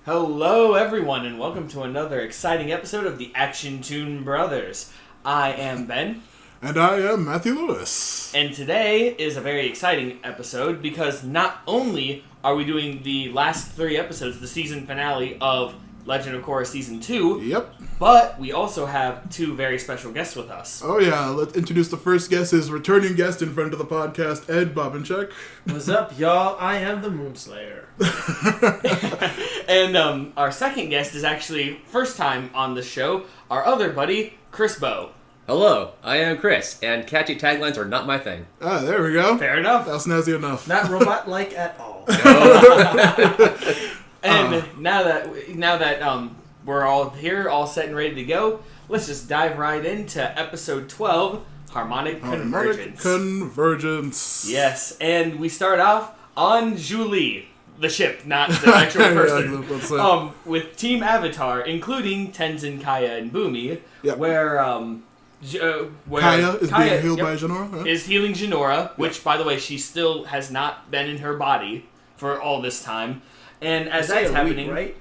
Hello, everyone, and welcome to another exciting episode of the Action Toon Brothers. I am Ben. And I am Matthew Lewis. And today is a very exciting episode because not only are we doing the last 3 episodes, the season finale of Legend of Korra Season 2, Yep. but we also have 2 very special guests with us. Oh yeah, let's introduce the first guest, his returning guest and friend of the podcast, Ed Bobinchuk. What's up, y'all? I am the Moonslayer. And our second guest is actually first time on the show, our other buddy, Chris Bow. Hello, I am Chris, and catchy taglines are not my thing. Ah, there we go. Fair enough. That's snazzy enough. Not robot-like at all. And now that we're all here, all set and ready to go, let's just dive right into episode 12, Harmonic Convergence. Convergence. Yes, and we start off on Julie, the ship, not the actual person. With Team Avatar, including Tenzin, Kaya, and Bumi, Yep. where Kaya is being healed by Jinora. Huh? Is healing Jinora, which, by the way, she still has not been in her body for all this time. And as that's happening, right?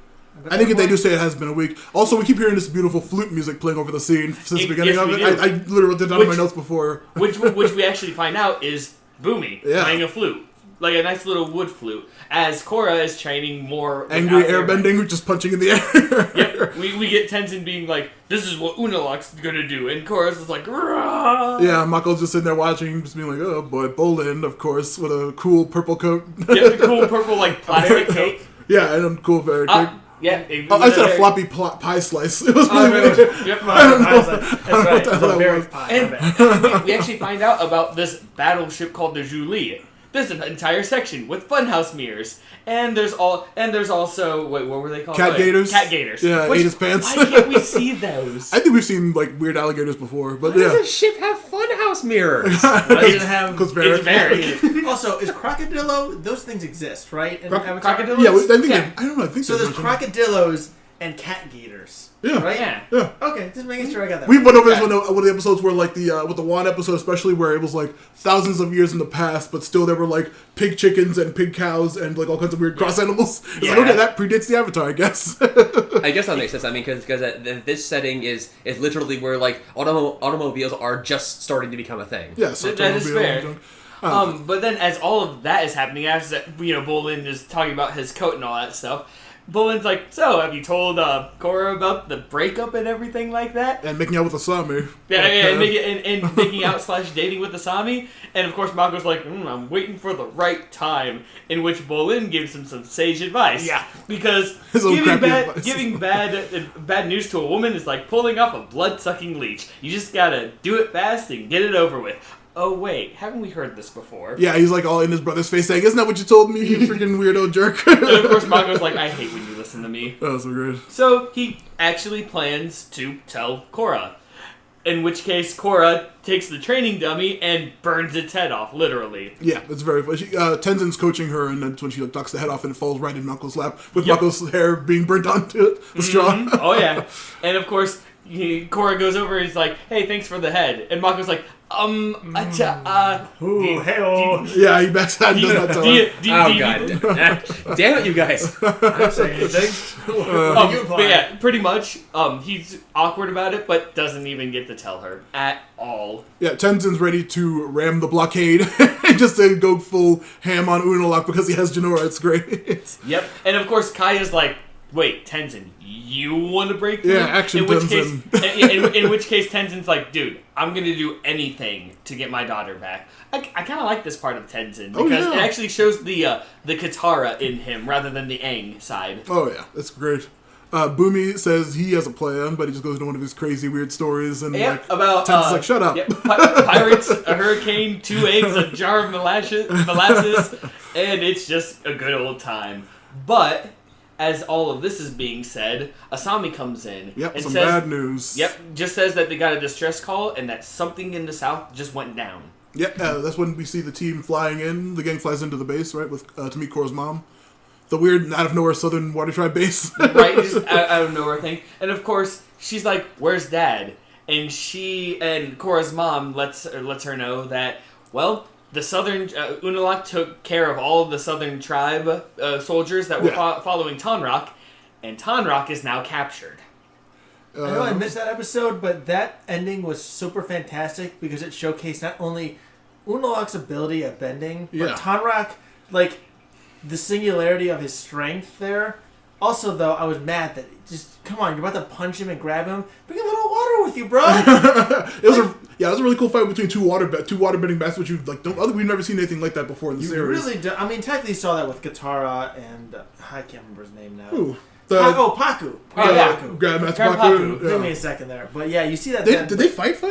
I think they do say it has been a week. Also, we keep hearing this beautiful flute music playing over the scene since the beginning of it. I literally did that on my notes before. which we actually find out is Bumi playing a flute. Like a nice little wood flute. As Korra is training more... Angry airbending, just punching in the air. Yep, we get Tenzin being like, this is what Unalaq's gonna do. And Korra's just like, Rah! Yeah, Mako's just sitting there watching, just being like, oh boy, Bolin, of course, with a cool purple coat. Yeah, the cool purple, like, plastic cake. Yeah, and a cool fairy cake. Yeah. I said a floppy pie slice. It was really Yep. I don't know. That's right. what the hell that was. Pie. And we actually find out about this battleship called the Julie. There's an entire section with funhouse mirrors, and there's also what were they called? Cat gators. Cat gators. Yeah, ate his pants. Why can't we see those? I think we've seen like weird alligators before, but Why yeah. does a ship have funhouse mirrors? Doesn't have. Because It's very. Also, is crocodilo? Those things exist, right? Crocodilo? Yeah, I think Yeah. I don't know. I think So there's crocodillos and cat gators. Yeah, Right? Yeah. Okay, just making sure I got that. We right. went over this one of the episodes where like the with the wand episode, especially where it was like thousands of years in the past, but still there were like pig chickens and pig cows and like all kinds of weird cross animals. It's like, okay, that predates the Avatar, I guess. I guess that makes sense. I mean, because this setting is literally where like automobiles are just starting to become a thing. Yeah, so That is fair. But then as all of that is happening, as Bolin is talking about his coat and all that stuff, Bolin's like, so have you told Korra about the breakup and everything like that? And making out with Asami. Yeah, and making out / dating with Asami. And of course Mako's like, I'm waiting for the right time, in which Bolin gives him some sage advice. Yeah. Because His own giving crappy advice. bad news to a woman is like pulling off a blood-sucking leech. You just gotta do it fast and get it over with. Oh wait, haven't we heard this before? Yeah, he's like all in his brother's face saying, "Isn't that what you told me, you freaking weirdo jerk?" And of course Mako's like, I hate when you listen to me. That was so great. So he actually plans to tell Korra. In which case, Korra takes the training dummy and burns its head off, literally. Yeah, it's very funny. Tenzin's coaching her, and that's when she like, knocks the head off and it falls right in Mako's lap, with Mako's hair being burnt onto it, the straw. Oh yeah. And of course, Korra goes over and he's like, hey, thanks for the head. And Mako's like, Ooh, hey-oh. Yeah, he backs out and does not tell her. Oh god! Damn it, you guys! I don't say anything. But yeah, pretty much, he's awkward about it, but doesn't even get to tell her at all. Yeah, Tenzin's ready to ram the blockade, just to go full ham on Unalaq because he has Jinora. It's great. Yep. And of course, Kaya's like, wait, Tenzin, you want to break through? Yeah, action Tenzin. In which case, Tenzin's like, dude, I'm going to do anything to get my daughter back. I kind of like this part of Tenzin, because it actually shows the Katara in him, rather than the Aang side. Oh yeah, that's great. Bumi says he has a plan, but he just goes into one of his crazy weird stories, and about Tenzin's like, shut up. Pirates, a hurricane, 2 eggs, a jar of molasses, and it's just a good old time. But as all of this is being said, Asami comes in and some says, bad news. Yep, just says that they got a distress call and that something in the south just went down. Yep, that's when we see the team flying in. The gang flies into the base, right, with to meet Korra's mom. The weird, out of nowhere Southern Water Tribe base. Right, just out of nowhere thing. And of course, she's like, "Where's Dad?" And Korra's mom lets her know that, well, the Southern Unalaq took care of all of the Southern tribe soldiers that were following Tonrock, and Tonraq is now captured. I know I missed that episode, but that ending was super fantastic because it showcased not only Unalaq's ability at bending, but Tonraq, like, the singularity of his strength there. Also, though, I was mad that come on, you're about to punch him and grab him. Bring a little water with you, bro. It was a really cool fight between two waterbending bats, which we've never seen anything like that before in the series. Really do. I mean, technically, you saw that with Katara and I can't remember his name now. Ooh. Paku. Grandmaster Paku. Give me a second there, but yeah, you see that. Did they fight?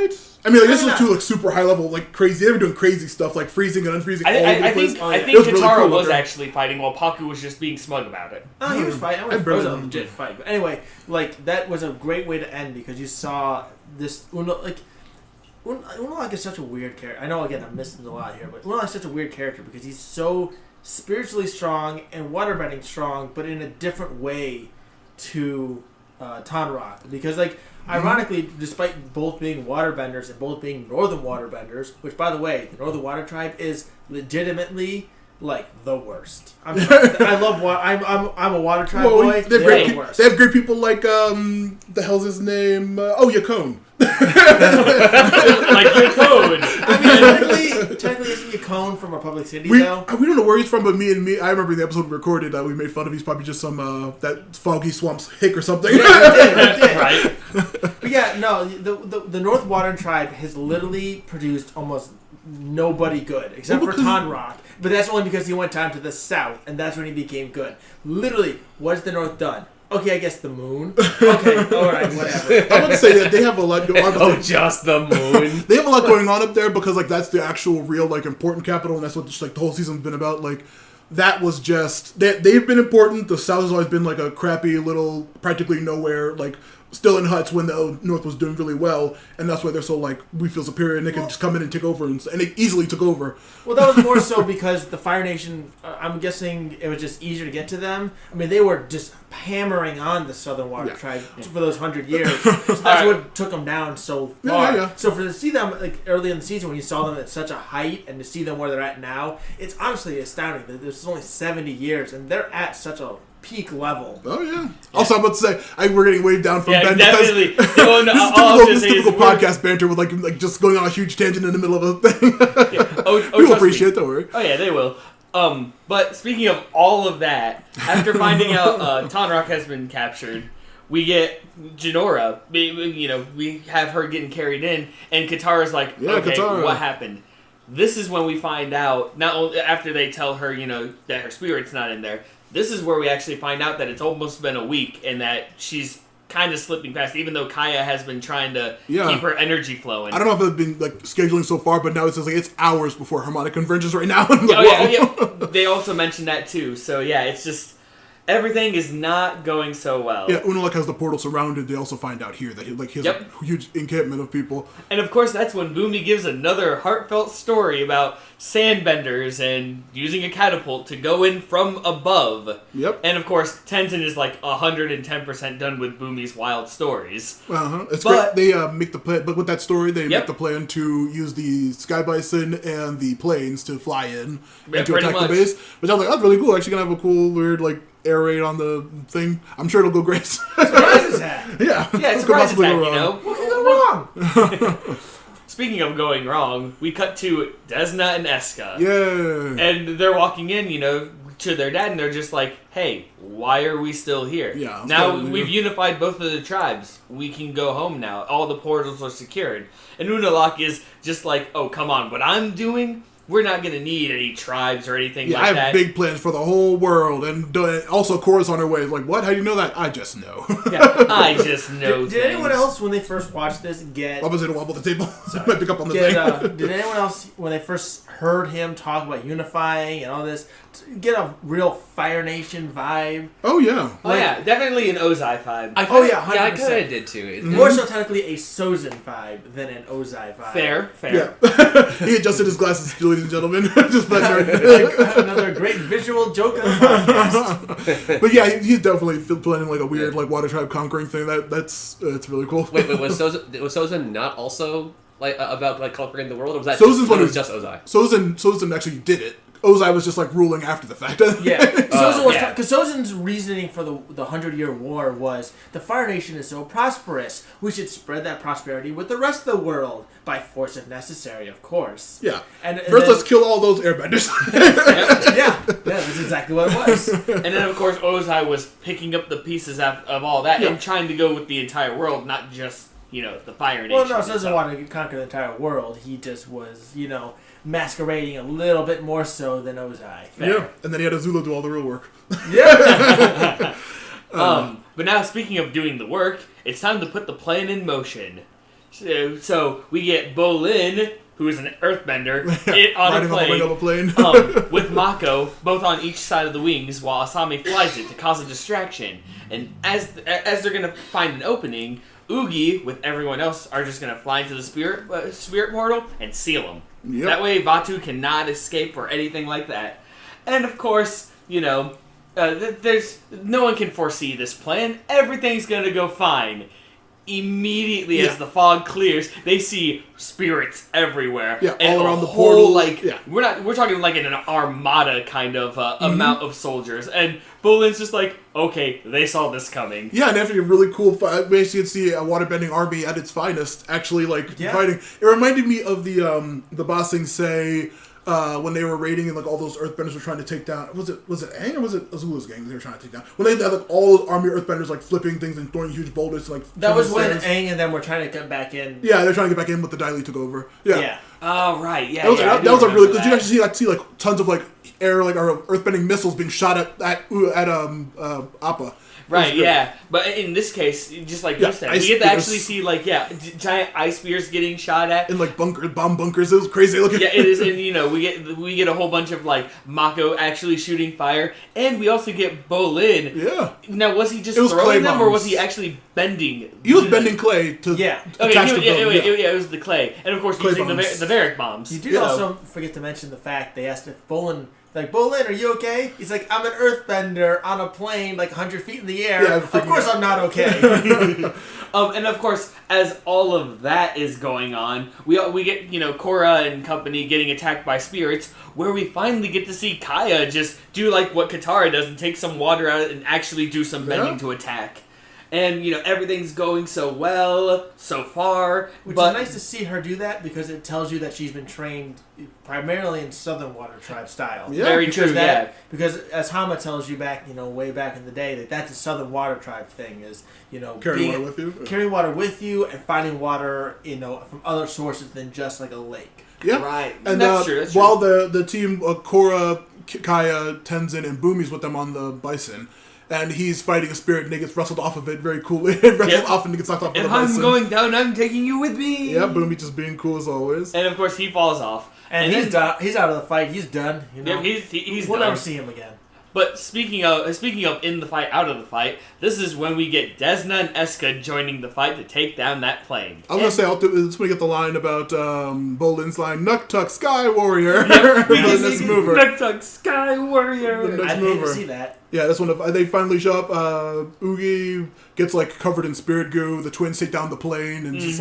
I mean, this was two super high level, like crazy. They were doing crazy stuff, like freezing and unfreezing. I think Katara was actually fighting, while Paku was just being smug about it. Oh, he was fighting. It was a legit fight. But anyway, like that was a great way to end because you saw this. Unalaq is such a weird character. I know, again, I'm missing a lot here, but Unalaq is such a weird character because he's so spiritually strong and waterbending strong, but in a different way to Tonraq. Because, like, ironically, despite both being waterbenders and both being northern waterbenders, which, by the way, the Northern Water Tribe is legitimately, like, the worst. I'm sorry. I love water. I'm a water tribe boy. They have great people like the hell's his name? Yakone. Like Yakone. I mean, technically isn't Yakone from Republic City, though? We don't know where he's from, but I remember the episode we recorded that we made fun of. He's probably just some that Foggy Swamps hick or something. Yeah, we did. Right. But yeah, no, the North Water Tribe has literally produced almost nobody good except for Tonraq. But that's only because he went down to the south, and that's when he became good. Literally, what's the North done? Okay, I guess the moon. Okay, alright, whatever. I would say that they have a lot going on. Just the moon. They have a lot going on up there because, like, that's the actual real, like, important capital, and that's what just, like, the whole season's been about. Like, that was just... They've been important. The South has always been, like, a crappy little, practically nowhere, like, still in huts when the North was doing really well, and that's why they're so, like, we feel superior, and they can just come in and take over, and they easily took over. Well, that was more so because the Fire Nation, I'm guessing it was just easier to get to them. I mean, they were just hammering on the Southern Water Tribe for those 100 years. So that's what took them down so far. Yeah. So to see them, like, early in the season when you saw them at such a height, and to see them where they're at now, it's honestly astounding. This is only 70 years, and they're at such a peak level. Oh yeah. Also, I'm about to say we're getting waved down from Ben definitely. because this is typical podcast banter with like just going on a huge tangent in the middle of a thing. People appreciate it, don't worry. Oh yeah, they will. But speaking of all of that, after finding out Tonraq has been captured, we get Jinora. We have her getting carried in, and Katara's like, okay, Katara. What happened? This is when we find out. Not only after they tell her, that her spirit's not in there. This is where we actually find out that it's almost been a week and that she's kind of slipping fast, even though Kaya has been trying to keep her energy flowing. I don't know if it's been like scheduling so far, but now it says like it's hours before Harmonic Convergence right now. They also mentioned that too. So yeah, it's just everything is not going so well. Yeah, Unalaq has the portal surrounded. They also find out here that he has a huge encampment of people. And of course, that's when Bumi gives another heartfelt story about sandbenders and using a catapult to go in from above. Yep. And of course, Tenzin is like 110% done with Bumi's wild stories. It's great. They make the plan, but with that story, they make the plan to use the Sky Bison and the planes to fly in and to attack the base. Which I was like, that's really cool. Actually, gonna have a cool, weird, like, air raid on the thing. I'm sure it'll go great. Surprise attack. Yeah, surprise attack, What can go wrong? Speaking of going wrong, we cut to Desna and Eska. Yeah. And they're walking in, to their dad, and they're just like, hey, why are we still here? Yeah. Now we've unified both of the tribes. We can go home now. All the portals are secured. And Unalaq is just like, oh, come on, what I'm doing... We're not going to need any tribes or anything like that. I have big plans for the whole world. And also, Korra's on her way. Like, what? How do you know that? I just know. I just know Did anyone else, when they first watched this, get... What was it? A wobble the table? Might pick up on the thing. Did anyone else, when they first heard him talk about unifying and all this, get a real Fire Nation vibe? Oh, yeah. Definitely an Ozai vibe. 100%. Yeah, I kind of did too. More so technically a Sozin vibe than an Ozai vibe. Fair. Yeah. He adjusted his glasses, ladies and gentlemen. Just another great visual joke on the podcast. But yeah, he's definitely planning like a weird like Water Tribe conquering thing. It's really cool. Wait, was Sozin not also like about like conquering the world, or was that Sozin's just Ozai? Sozin actually did it. Ozai was just like ruling after the fact. Yeah, yeah. because Sozin's reasoning for the 100-year war was the Fire Nation is so prosperous, we should spread that prosperity with the rest of the world by force if necessary, of course. Yeah. And First, then, let's kill all those airbenders. yeah, that's exactly what it was. And then, of course, Ozai was picking up the pieces of all that and trying to go with the entire world, not just, the Fire Nation. Well, no, Sozin doesn't want to conquer the entire world. He just was, masquerading a little bit more so than Ozai. Yeah, and then he had Azula do all the real work. Yeah. But now, speaking of doing the work, it's time to put the plan in motion. So we get Bolin, who is an earthbender, on a plane, with Mako, both on each side of the wings, while Asami flies it to cause a distraction. And as they're going to find an opening, Oogie, with everyone else, are just going to fly into the spirit portal and seal them. Yep. That way Vaatu cannot escape or anything like that. And of course, there's no one can foresee this plan. Everything's going to go fine. Immediately as the fog clears, they see spirits everywhere. Yeah, and all around the portal. We're talking like an armada kind of amount of soldiers. And Bolin's just like, okay, they saw this coming. Yeah, and after a really cool fight, basically you see a waterbending army at its finest, actually fighting. It reminded me of the Bossing say when they were raiding and all those earthbenders were trying to take down. Was it Aang or was it Azula's gang they were trying to take down? When they had all those army earthbenders flipping things and throwing huge boulders that was when Aang and them were trying to get back in. Yeah, they're trying to get back in, but the Dai Li took over. Yeah. Oh right, yeah. That was a really because you actually see tons of air or earthbending missiles being shot at Appa. Right, yeah. But in this case, just like you said, we get to actually see, giant ice spears getting shot at. In, bomb bunkers. It was crazy looking. Yeah, it is. And, we get a whole bunch of, Mako actually shooting fire. And we also get Bolin. Yeah. Now, was he just throwing them, or was he actually bending? He was bending clay to attach the bow. It was the clay. And, of course, clay using the bombs. Varric bombs. You did also forget to mention the fact they asked if Bolin... Bolin, are you okay? He's like, I'm an earthbender on a plane 100 feet in the air. Yeah, of course I'm not okay. And of course, as all of that is going on, we get, Korra and company getting attacked by spirits, where we finally get to see Kaya just do what Katara does and take some water out and actually do some bending to attack. And, everything's going so well so far. Which is nice to see her do that because it tells you that she's been trained primarily in Southern Water Tribe style. Yeah, very true, Because as Hama tells you back, way back in the day, that's a Southern Water Tribe thing is, carrying water with you. Carrying water with you and finding water, from other sources than just a lake. Yeah. Right. And that's true. While the team, Korra, Kaya, Tenzin, and Bumi's with them on the Bison. And he's fighting a spirit, and he gets wrestled off of it very coolly. Off, and he gets knocked off. If I'm going down, I'm taking you with me. Yeah, Bumi just being cool as always. And of course, he falls off. And he's done. He's out of the fight. He's done. Yeah, he's we'll done. never see him again. But speaking of in the fight, out of the fight, this is when we get Desna and Eska joining the fight to take down that plane. I was going to say, it's when we get the line about Bolin's line, Nuktuk Sky Warrior. Yep. The next mover. Nuktuk Sky Warrior. The next I mover. didn't see that. Yeah, this one, they finally show up. Oogie gets covered in spirit goo. The twins take down the plane, and just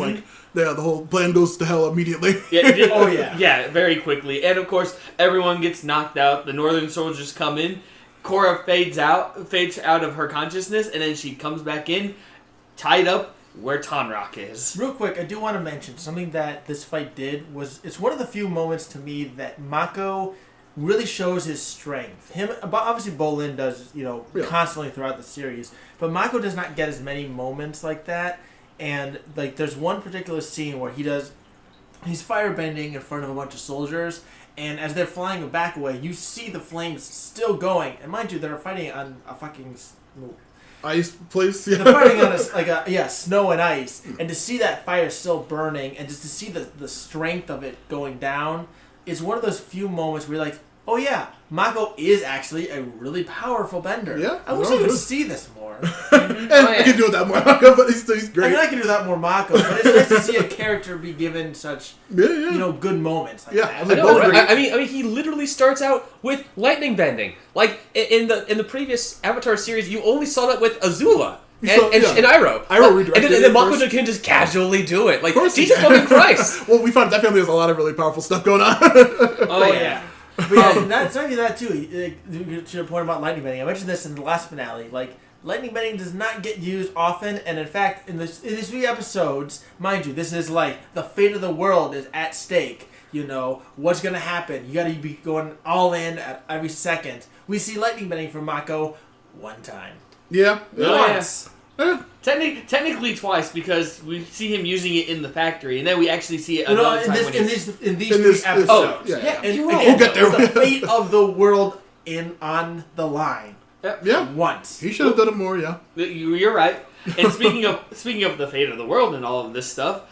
the whole plan goes to hell immediately. Yeah, yeah, very quickly. And of course, everyone gets knocked out. The Northern soldiers come in. Korra fades out of her consciousness, and then she comes back in, tied up where Tonraq is. Real quick, I do want to mention something that this fight did was it's one of the few moments to me that Mako really shows his strength. Obviously Bolin does, constantly throughout the series, but Mako does not get as many moments like that. And there's one particular scene where he's firebending in front of a bunch of soldiers. And as they're flying back away, you see the flames still going. And mind you, they're fighting on a fucking ice place. Yeah. They're fighting on snow and ice. And to see that fire still burning, and just to see the strength of it going down, is one of those few moments where you're like, oh yeah, Mako is actually a really powerful bender. Yeah, I wish I could see this more. I can do it that more Mako, but he's great. I mean, I can do that more Mako, but it's nice to see a character be given such good moments. That. I know, right? I mean, he literally starts out with lightning bending. In the previous Avatar series, you only saw that with Azula. And Iroh. And then Mako can just casually do it. Jesus fucking Christ. Well, we found that family has a lot of really powerful stuff going on. Oh, yeah. But yeah, it's not even that too. To your point about lightning bending, I mentioned this in the last finale. Like, lightning bending does not get used often, and in fact, in these 3 episodes, mind you, this is like the fate of the world is at stake. You know, what's going to happen? You got to be going all in at every second. We see lightning bending from Mako one time. Yeah. Once. Yeah. Technically twice, because we see him using it in the factory, and then we actually see it another time in these 3 episodes. Oh, yeah. And We'll get there. The fate of the world on the line. Yeah. Once. He should have done it more, yeah. You're right. And speaking of the fate of the world and all of this stuff,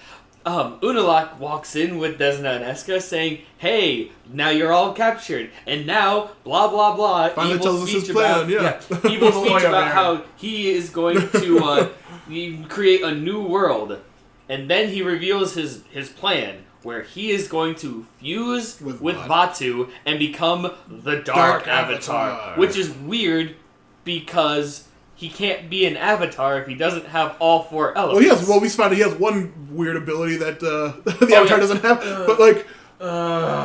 Unalaq walks in with Desna and Eska saying, "Hey, now you're all captured, and now blah blah blah." Finally tells us his about, plan. Yeah. Evil speech about how he is going to create a new world, and then he reveals his plan, where he is going to fuse with Vaatu and become the Dark Avatar, which is weird because he can't be an avatar if he doesn't have all 4 elements. Well, we found he has one weird ability that the avatar doesn't have. But, like,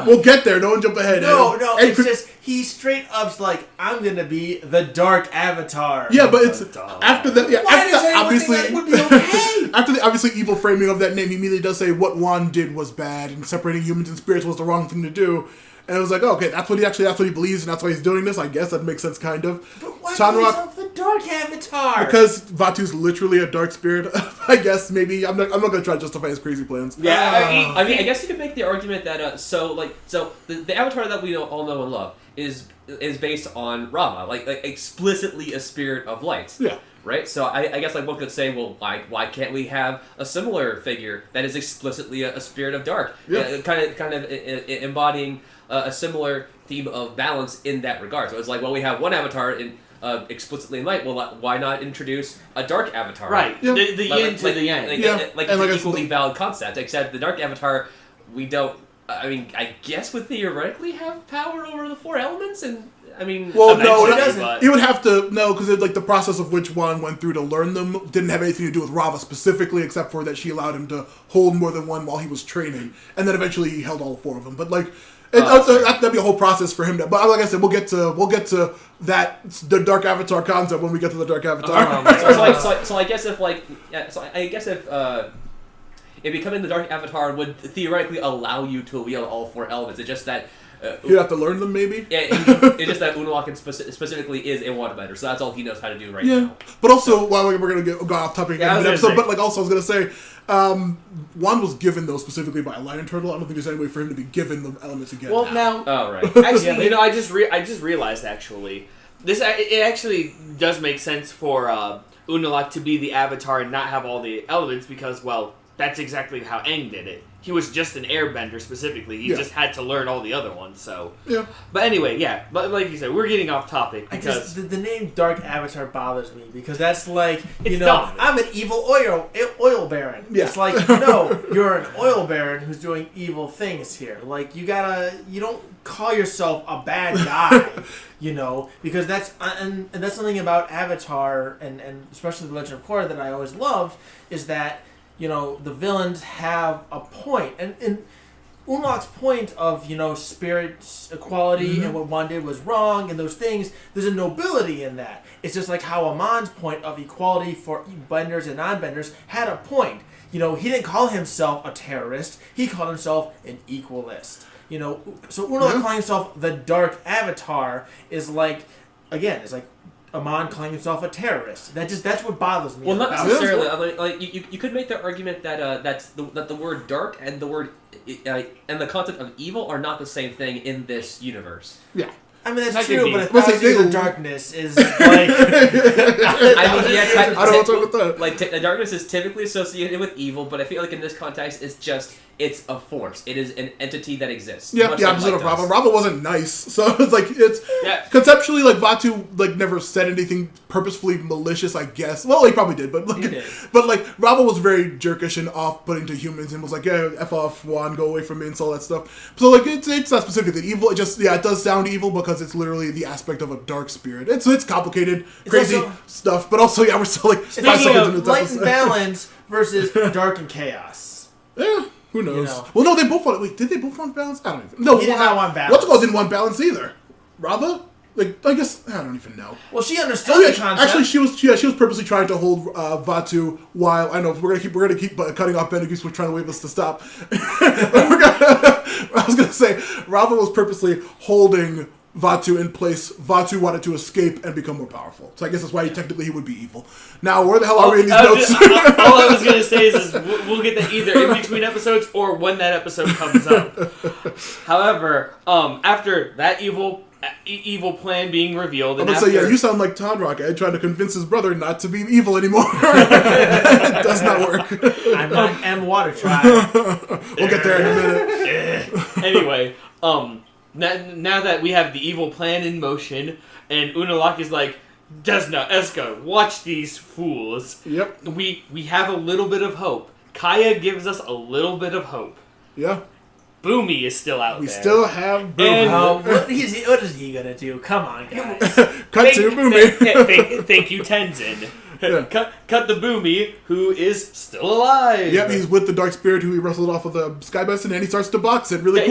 we'll get there. No one jump ahead. No, it's just, he straight up's like, I'm going to be the Dark Avatar. Yeah, but it's after that. Yeah, Why after does that, obviously, that would be okay? after the obviously evil framing of that name, he immediately does say what Juan did was bad, and separating humans and spirits was the wrong thing to do. And it was like, okay, that's what he believes, and that's why he's doing this. I guess that makes sense, kind of. But why himself the Dark Avatar? Because Vaatu's literally a dark spirit. I guess maybe I'm not going to try to justify his crazy plans. Yeah, I mean, I guess you could make the argument that the avatar that we all know and love is based on Rama, like explicitly a spirit of light. Yeah. Right, so I guess like one could say, well, why can't we have a similar figure that is explicitly a spirit of dark, kind of embodying a similar theme of balance in that regard. So it's like, well, we have one avatar in explicitly in light. Well, why not introduce a dark avatar? Right, yeah. the yin to the yang. It's an equally valid concept, except the dark avatar, we don't. I mean, I guess would theoretically have power over the 4 elements, and I mean, well, no, it doesn't. He would have to because like the process of which Juan went through to learn them didn't have anything to do with Rava specifically, except for that she allowed him to hold more than one while he was training, and then eventually he held all 4 of them. But like, that'd be a whole process for him. But like I said, we'll get to that the Dark Avatar concept when we get to the Dark Avatar. So I guess if if becoming the Dark Avatar would theoretically allow you to wield all 4 elements. It's just that you'd have to learn them, maybe. Yeah, it's just that Unalaq specifically is a waterbender, so that's all he knows how to do now. But also, while we're gonna go off topic in the episode, but like also I was gonna say, Juan was given those specifically by a lion turtle. I don't think there's any way for him to be given the elements again. Well, now, right. Actually, I just realized actually, it actually does make sense for Unalaq to be the avatar and not have all the elements because, well, that's exactly how Aang did it. He was just an airbender specifically. He just had to learn all the other ones. So yeah. But anyway, yeah. But like you said, we're getting off topic because the name Dark Avatar bothers me because that's like dumb. I'm an evil oil baron. Yeah. It's like no, you're an oil baron who's doing evil things here. Like you don't call yourself a bad guy. Because that's and that's something about Avatar and especially the Legend of Korra that I always loved is that. The villains have a point. And Unalaq's point of, spirit equality and what Juan did was wrong and those things, there's a nobility in that. It's just like how Amon's point of equality for benders and non-benders had a point. He didn't call himself a terrorist. He called himself an equalist. So Unalaq calling himself the Dark Avatar is like, again, it's like, Amon calling himself a terrorist. That's what bothers me. Well, not necessarily. Like you could make the argument that that the word dark and the word and the concept of evil are not the same thing in this universe. Yeah. I mean, that's true, but 1,000 of darkness is like... I don't know what's wrong with that. Like, the darkness is typically associated with evil, but I feel like in this context, it's a force. It is an entity that exists. Yeah, the opposite of Rava. Rava wasn't nice, so it's conceptually, like, Vaatu, never said anything purposefully malicious, I guess. Well, he probably did, but, Rava was very jerkish and off-putting to humans and was like, yeah, F off, Juan, go away from me, and all that stuff. So, it's not specifically evil, it does sound evil because it's literally the aspect of a dark spirit. It's complicated, crazy stuff, but also, we're still, 5 seconds into the light and balance versus dark and chaos. Yeah. Who knows? You know. Well, no, they both want. Wait, did they both want balance? I don't even. No, He did not want balance. What's it called? Didn't want balance either. Rava? Like, I guess I don't even know. Well, she understood Oh, yeah, the concept. actually, she was purposely trying to hold Vaatu while I know we're gonna keep cutting off Ben because we're trying to wait for us to stop. I was gonna say Rava was purposely holding Vaatu in place. Vaatu wanted to escape and become more powerful. So I guess that's why technically he would be evil. Now, where the hell are we in these notes? All I was going to say is we'll get that either in between episodes or when that episode comes up. However, after that evil plan being revealed, and I'm gonna say, yeah, you sound like Todd Rocket trying to convince his brother not to be evil anymore. It does not work. I'm not M Water Tribe. We'll get there in a minute. Anyway, now that we have the evil plan in motion, and Unalaq is like, Desna, Eska, watch these fools. Yep. We have a little bit of hope. Kaya gives us a little bit of hope. Yeah. Bumi is still out We there. still have Bumi. And- What is he gonna do? Come on, guys. Cut to Bumi. Thank you, Tenzin. Yeah. Cut the Bumi, who is still alive. Yep, he's with the Dark Spirit who he wrestled off of the Sky Bison, and he starts to box it really Yeah,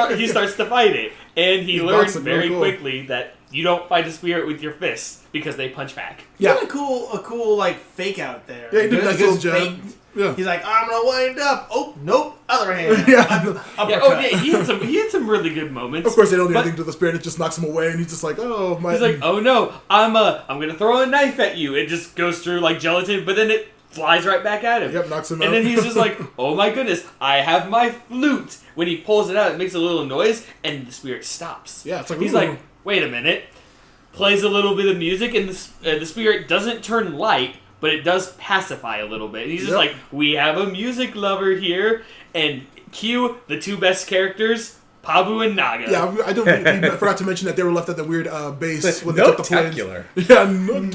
cool. he starts to fight it, and he learns boxes it very really cool. quickly that you don't fight a spirit with your fists because they punch back. He Yeah. had a cool like fake out there. Yeah, he did a nice Good little jab. fake. Yeah. He's like, I'm gonna wind up. Oh, nope. Other hand. Yeah. Uppercut. Yeah, oh yeah, he had some really good moments. Of course, they don't do but anything to the spirit. It just knocks him away, and he's just like, "Oh my!" He's like, oh no, I'm gonna throw a knife at you. It just goes through like gelatin, but then it flies right back at him. "Yep, knocks him out." And then he's just like, oh my goodness, I have my flute. When he pulls it out, it makes a little noise, and the spirit stops. Yeah, it's like, he's ooh. like, wait a minute. Plays a little bit of music, and the spirit doesn't turn light, but it does pacify a little bit. And he's just Yep. like, we have a music lover here, and cue the two best characters, Pabu and Naga. Yeah, I forgot to mention that they were left at the weird base when they No took the planes. tacular. Yeah, no.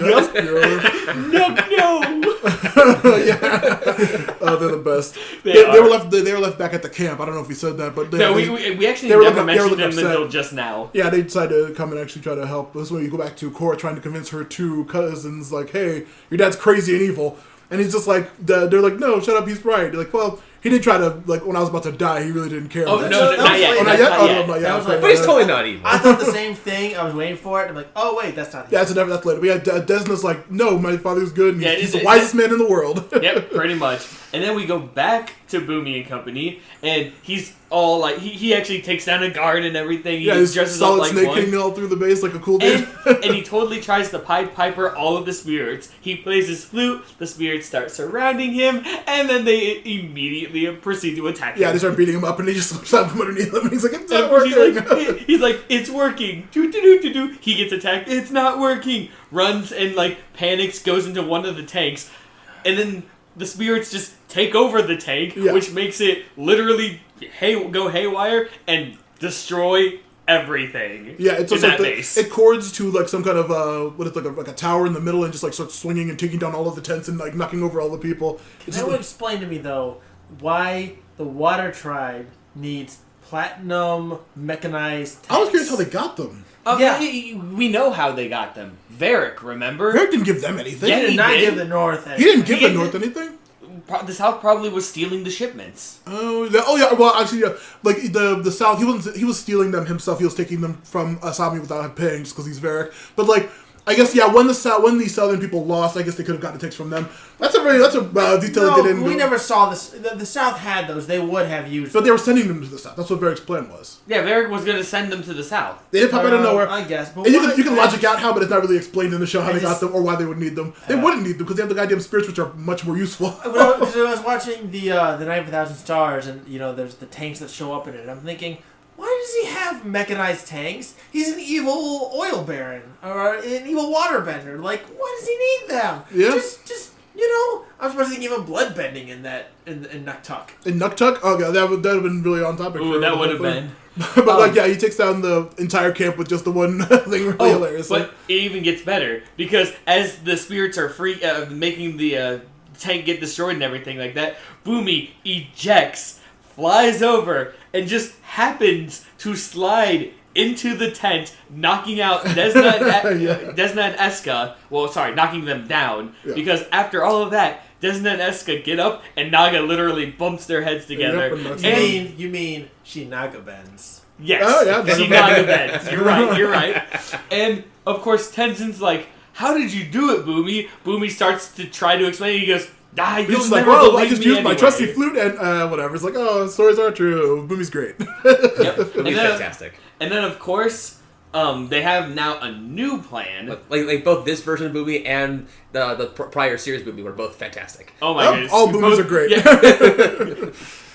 Oh, they're the best. They were left. They were left back at the camp. I don't know if we said that, but we actually they were never looking- they were mentioned looking them upset. until just now. Yeah, they decided to come and actually try to help. This is when you go back to Korra trying to convince her two cousins, like, hey, your dad's crazy and evil. And he's just like, they're like, no, shut up, he's right. They're like, well, he did try to, like, when I was about to die, he really didn't care. Oh, much. no, not yet. Oh, not Not yet? Oh, yet. no, not That yet. was like- But he's totally not evil. I thought the same thing. I was waiting for it. I'm like, oh wait, that's not. Yeah, that's later. We had Desna's like, no, my father's good, and Yeah, he's the wisest man in the world. Yep, pretty much. And then we go back to Bumi and company, and he's all like, he actually takes down a guard and everything. He Yeah, he's dresses up solid like snake one. king all through the base like a cool dude. And he totally tries to Pied Piper all of the spirits. He plays his flute, the spirits start surrounding him, and then they immediately proceed to attack him. Yeah, they start beating him up, and he just slips out from underneath him, and he's like, it's not And working. he's like, it's working. Do. He gets attacked. It's not working. Runs and like panics, goes into one of the tanks, and then the spirits just take over the tank, Yeah. which makes it literally go haywire and destroy everything. Yeah, it's in also that base. it cords to like some kind of what is like a tower in the middle, and just like starts swinging and taking down all of the tents and like knocking over all the people. It's That just, would explain to me though why the Water Tribe needs platinum mechanized. I was curious tanks. how they got them. Yeah. We know how they got them. Varric, remember? Varric didn't give them anything. Yeah, He did he not did. give the North. He didn't give He the did- North anything. The South probably was stealing the shipments. Oh yeah. Well, actually, yeah. Like the South, he was stealing them himself. He was taking them from Asami without paying, just because he's Varric. But like, I guess when the Southern people lost, I guess they could have gotten the takes from them. That's a detail No, that they didn't. we do. never saw this. The South had those. They would have used. But they were sending them to the South. That's what Varric's plan was. Yeah, Varric was going to send them to the South. They didn't pop out of nowhere. I guess. But And you what- can logic out how, but it's not really explained in the show how I they got just- them or why they would need them. They wouldn't need them because they have the goddamn spirits, which are much more useful. When I was watching the Night of a Thousand Stars, and there's the tanks that show up in it. I'm thinking, why does he have mechanized tanks? He's an evil oil baron or an evil waterbender. Like, why does he need them? Yeah. Just I'm supposed to think even blood bending in Nuktuk. In Nuktuk, oh god, that would have been really on topic. Ooh, for that the would whole have thing. been. But he takes down the entire camp with just the one thing. Really hilarious. But it even gets better because as the spirits are free, making the tank get destroyed and everything like that, Bumi ejects, flies over, and just happens to slide into the tent, knocking out Desna and Eska. Well, sorry, knocking them down. Yeah. Because after all of that, Desna and Eska get up, and Naga literally bumps their heads together. Yep, You mean she Naga bends? Yes. Oh, yeah, She Naga bends. You're right. And, of course, Tenzin's like, how did you do it, Bumi? Bumi starts to try to explain it. He goes, you'll He's never like, well, I believe just me used anyway. my trusty flute and whatever. It's like, oh, stories are true. Bumi's great. Yep. Bumi's fantastic. And then, of course, they have now a new plan. Like both this version of Bumi and the prior series Bumi were both fantastic. Oh my goodness. All Bumis are great.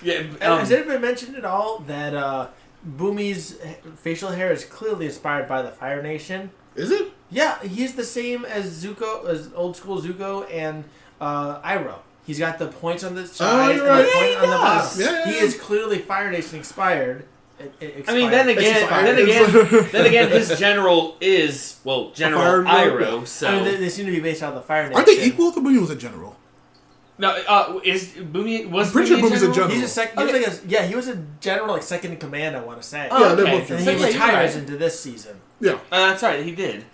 Yeah. Has it been mentioned at all that Bumi's facial hair is clearly inspired by the Fire Nation? Is it? Yeah, he's the same as old school Zuko and Iroh. He's got the points on the side you're and the right. point on the bottom. Yeah. He is clearly Fire Nation expired. I mean, then again, his general is General Iroh. So I mean, they seem to be based on the Fire Nation. Aren't they equal? The Bumi was a general. no, is Bumi was I'm pretty sure Bumi Bumi's a general. He's a second. He was a general, like second in command. I want to say. Oh, Yeah, they're okay. both And generals. he So, yeah, you're retires right. into this season. Yeah. That's right, he did.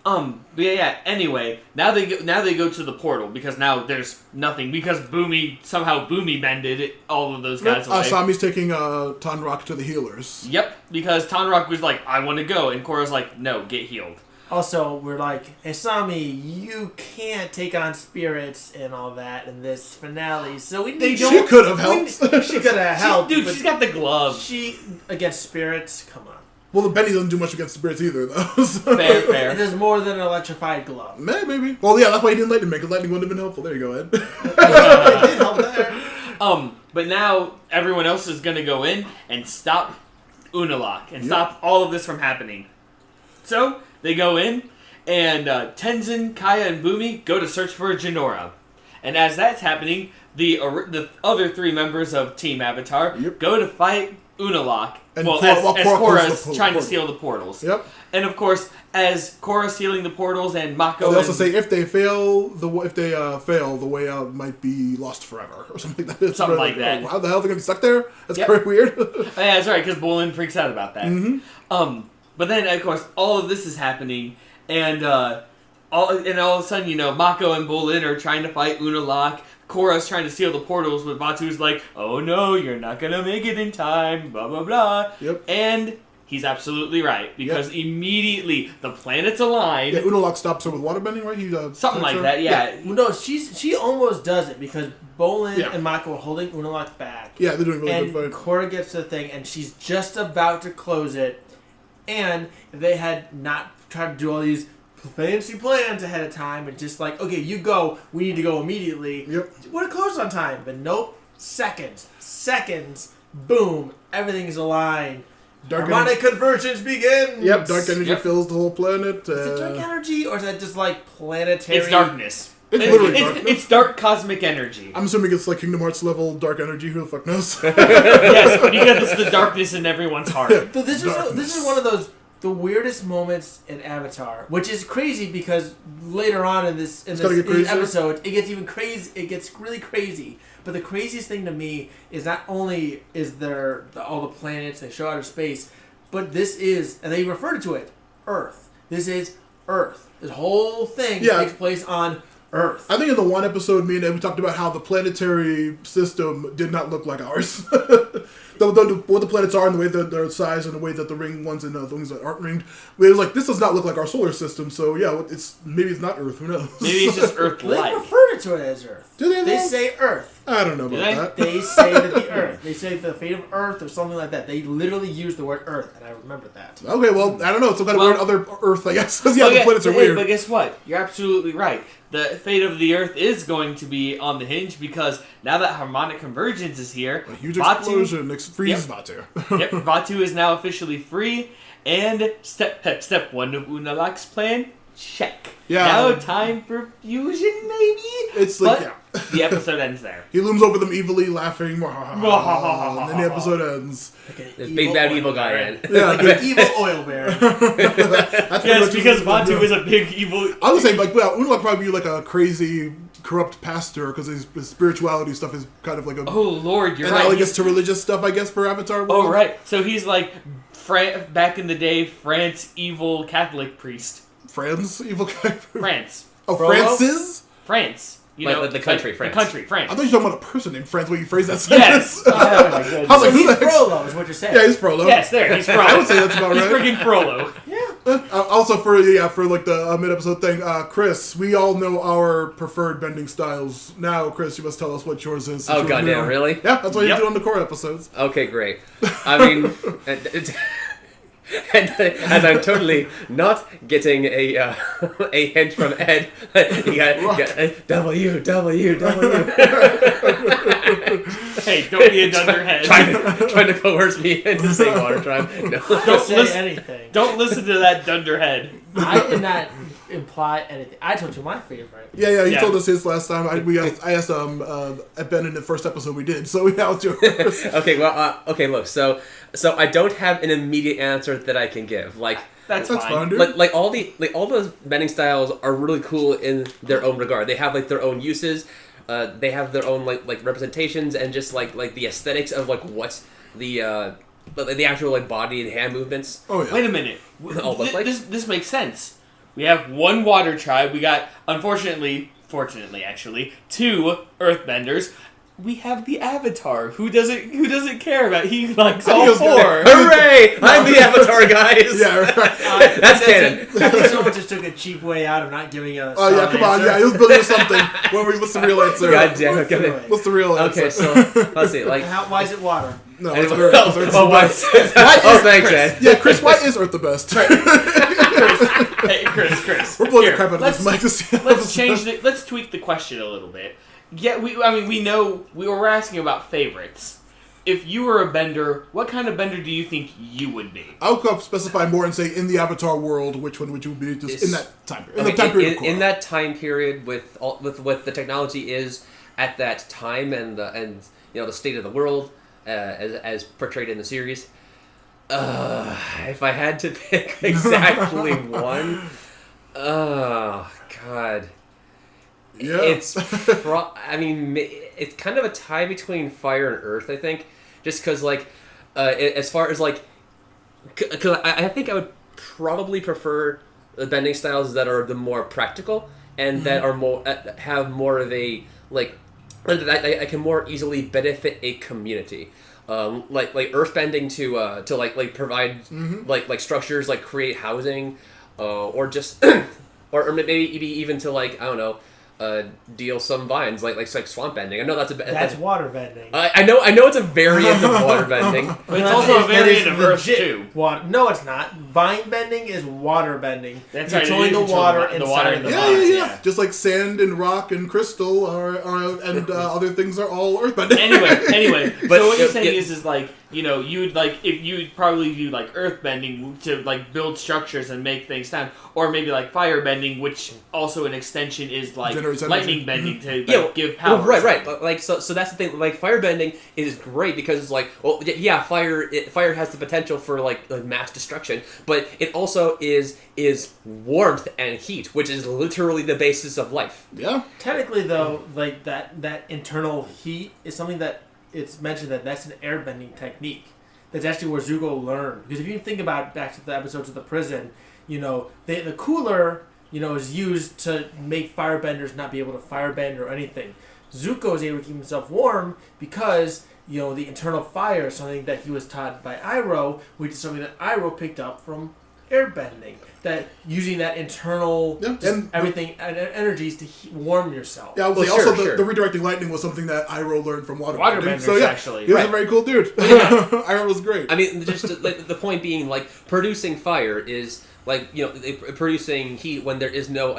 But yeah. Anyway, now they go to the portal because now there's nothing because Bumi bended all of those guys away. Asami's taking Tonraq to the healers. Yep, because Tonraq was like, I want to go, and Korra's like, no, get healed. Also, we're like, hey, Sami, you can't take on spirits and all that in this finale, so we need She could have helped. She could have helped. Dude, but she's got the glove. She against spirits. Come on. Well, the Benny doesn't do much against spirits either, though. So. Fair. It is more than an electrified glove. Maybe. Well, yeah, that's why he didn't lightning make, because lightning wouldn't have been helpful. There you go, Ed. It did help there. But now everyone else is gonna go in and stop Unalaq and stop all of this from happening. So they go in, and Tenzin, Kaya, and Bumi go to search for Jinora. And as that's happening, the other three members of Team Avatar go to fight Unalaq. And as Korra's trying to steal the portals. Yep. And of course, as Korra's stealing the portals and Mako. They also say if they fail, the way out might be lost forever or something like that. Something like that. How the hell are they gonna be stuck there? That's very weird. Yeah, that's right, because Bolin freaks out about that. Mm-hmm. But then, of course, all of this is happening, and all of a sudden, Mako and Bolin are trying to fight Unalaq. Korra's trying to steal the portals, but Vaatu's like, oh no, you're not gonna make it in time, blah blah blah. Yep. And he's absolutely right, because immediately the planets align. Yeah, Unalaq stops her with waterbending, right? He, something like that, yeah. No, she almost does it because Bolin Yeah. and Mako are holding Unalaq back. Yeah, they're doing really And good fight. Korra gets the thing, and she's just about to close it. And if they had not tried to do all these fancy plans ahead of time and just like, okay, you go, we need to go immediately. Yep. Would have closed on time, but nope. Seconds, boom, everything's aligned. Harmonic Convergence begins. Yep, dark energy fills the whole planet. Is it dark energy, or is that just like planetary? It's darkness. It's literally darkness. It's dark cosmic energy. I'm assuming it's like Kingdom Hearts level dark energy. Who the fuck knows? Yes, because it's the darkness in everyone's heart. So this is one of those the weirdest moments in Avatar, which is crazy because later on in this episode it gets even crazy. It gets really crazy. But the craziest thing to me is not only is there all the planets they show outer space, but this is, and they refer to it, Earth. This is Earth. This whole thing takes place on Earth. I think in the one episode, me and Ed, we talked about how the planetary system did not look like ours. What the planets are and the way that their size and the way that the ringed ones and the things that aren't ringed. It was like, this does not look like our solar system, so yeah, maybe it's not Earth, who knows? Maybe it's just Earth-like. They refer to it as Earth. Do they? They say Earth. I don't know about that. They say that the Earth. They say the fate of Earth or something like that. They literally use the word Earth, and I remember that. Okay, well, I don't know. It's some kind of weird other Earth, I guess. Because, the planets are weird. But guess what? You're absolutely right. The fate of the Earth is going to be on the hinge because now that Harmonic Convergence is here, A huge explosion frees Vaatu. Yep, Vaatu is now officially free, and step one of Unalaq's plan, check. Yeah. Now time for fusion, maybe? It's like, the episode ends there. He looms over them evilly, laughing, and then the episode ends. Like This big bad evil guy in. Yeah, like an evil oil bear. Yes, because Vaatu is a big evil... I would say, like, Unalaq probably be like a crazy, corrupt pastor, because his spirituality stuff is kind of like a... Oh, Lord, you're right. analogous to religious stuff, I guess, for Avatar world. Oh, right. So he's like back in the day, France evil Catholic priest. France evil guy. France. Oh, Frollo? Francis. France. You Like know, the country, France. The country, France. I thought you were talking about a person named France when you phrased that Yes. sentence. Oh my goodness. I was like, So who the he's heck's- Frollo, is what you're saying. Yeah, he's Frollo. Yes, there. He's Frollo. I would say that's about He's right. freaking Frollo. Yeah. Also for like the mid-episode thing, Chris, we all know our preferred bending styles. Now, Chris, you must tell us what yours is. Oh goddamn, really? Yeah, that's what you Yep. do on the core episodes. Okay, great. I mean, and I'm totally not getting a hint from Ed. You got W. Hey, don't be a dunderhead. trying to coerce me into saying water tribe. No. Don't say listen- anything. Don't listen to that dunderhead. I did not imply anything. I told you my favorite. Yeah, he Yeah. told us his last time. I asked Ben in the first episode we did, so yeah, it's yours. Okay, well, look, so I don't have an immediate answer that I can give. Like, That's That's fine. fine, dude. like all those bending styles are really cool in their own regard. They have like their own uses. They have their own like representations and just like the aesthetics of like what the actual like body and hand movements. Oh yeah. Wait a minute. Oh, look like- This makes sense. We have one water tribe. We got, fortunately actually, 2 earthbenders. We have the Avatar. Who doesn't care about? He likes all 4. Hooray! I'm the Avatar, guys. Yeah, right. That's canon. I think someone just took a cheap way out of not giving a. Oh yeah, solid come on. answer. Yeah, he was building something. What's the real answer? God damn it! Through Okay. it. What's the real answer? Okay, so let's see. Like, Why is it water? No, anyway, it's very oh, why? Oh, thanks, Ed. Yeah, Chris, why is Earth the best? Hey, Chris. We're blowing Here, the crap out of let's- this mic to see. Let's change the. Let's tweak the question a little bit. Yeah, we know we were asking about favorites. If you were a bender, what kind of bender do you think you would be? I'll specify more and say in the Avatar world, which one would you be just in that time period? In the time period of in Korra. that time period with what the technology is at that time and the state of the world as portrayed in the series. If I had to pick exactly one, oh god. Yeah. It's it's kind of a tie between fire and earth, I think, just because as far as because I think I would probably prefer the bending styles that are the more practical and that are more have more of a that I can more easily benefit a community. Like earthbending to provide like structures, like create housing, or just or maybe even to I don't know. Deal some vines like swamp bending. I know That's water bending. I know it's a variant of water bending. But it's also a variant of Earth too. Water. No, it's not. Vine bending is water bending. That's You're right, controlling you the control water the inside water of in the the Yeah, vines. vines, Just like sand and rock and crystal and other things are all earthbending. Anyway. But So what you're it- saying it- is you would if you would probably do earthbending to build structures and make things stand, or maybe firebending, which also an extension is Generates energy. lightning bending to Yeah, give power. Well, right. So that's the thing. Firebending is great because fire has the potential for mass destruction, but it also is warmth and heat, which is literally the basis of life. Yeah. Technically, though, that internal heat is something that it's mentioned that's an airbending technique. That's actually where Zuko learned. Because if you think about back to the episodes of the prison, the cooler, is used to make firebenders not be able to firebend or anything. Zuko is able to keep himself warm because, the internal fire is something that he was taught by Iroh, which is something that Iroh picked up from airbending. That using that internal and everything and energies to warm yourself. Yeah, I would Well, say sure, also sure. the redirecting lightning was something that Iroh learned from waterbending. Waterbenders, So yeah, actually. he was Right. a very cool dude. Iroh was great. I mean, just the point being, producing fire is producing heat when there is no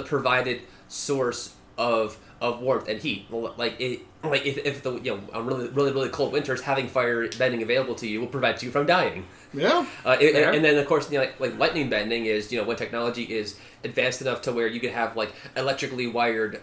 provided source of warmth and heat. If the on really cold winters, having fire bending available to you will prevent you from dying. Yeah. And then of course lightning bending is when technology is advanced enough to where you can have electrically wired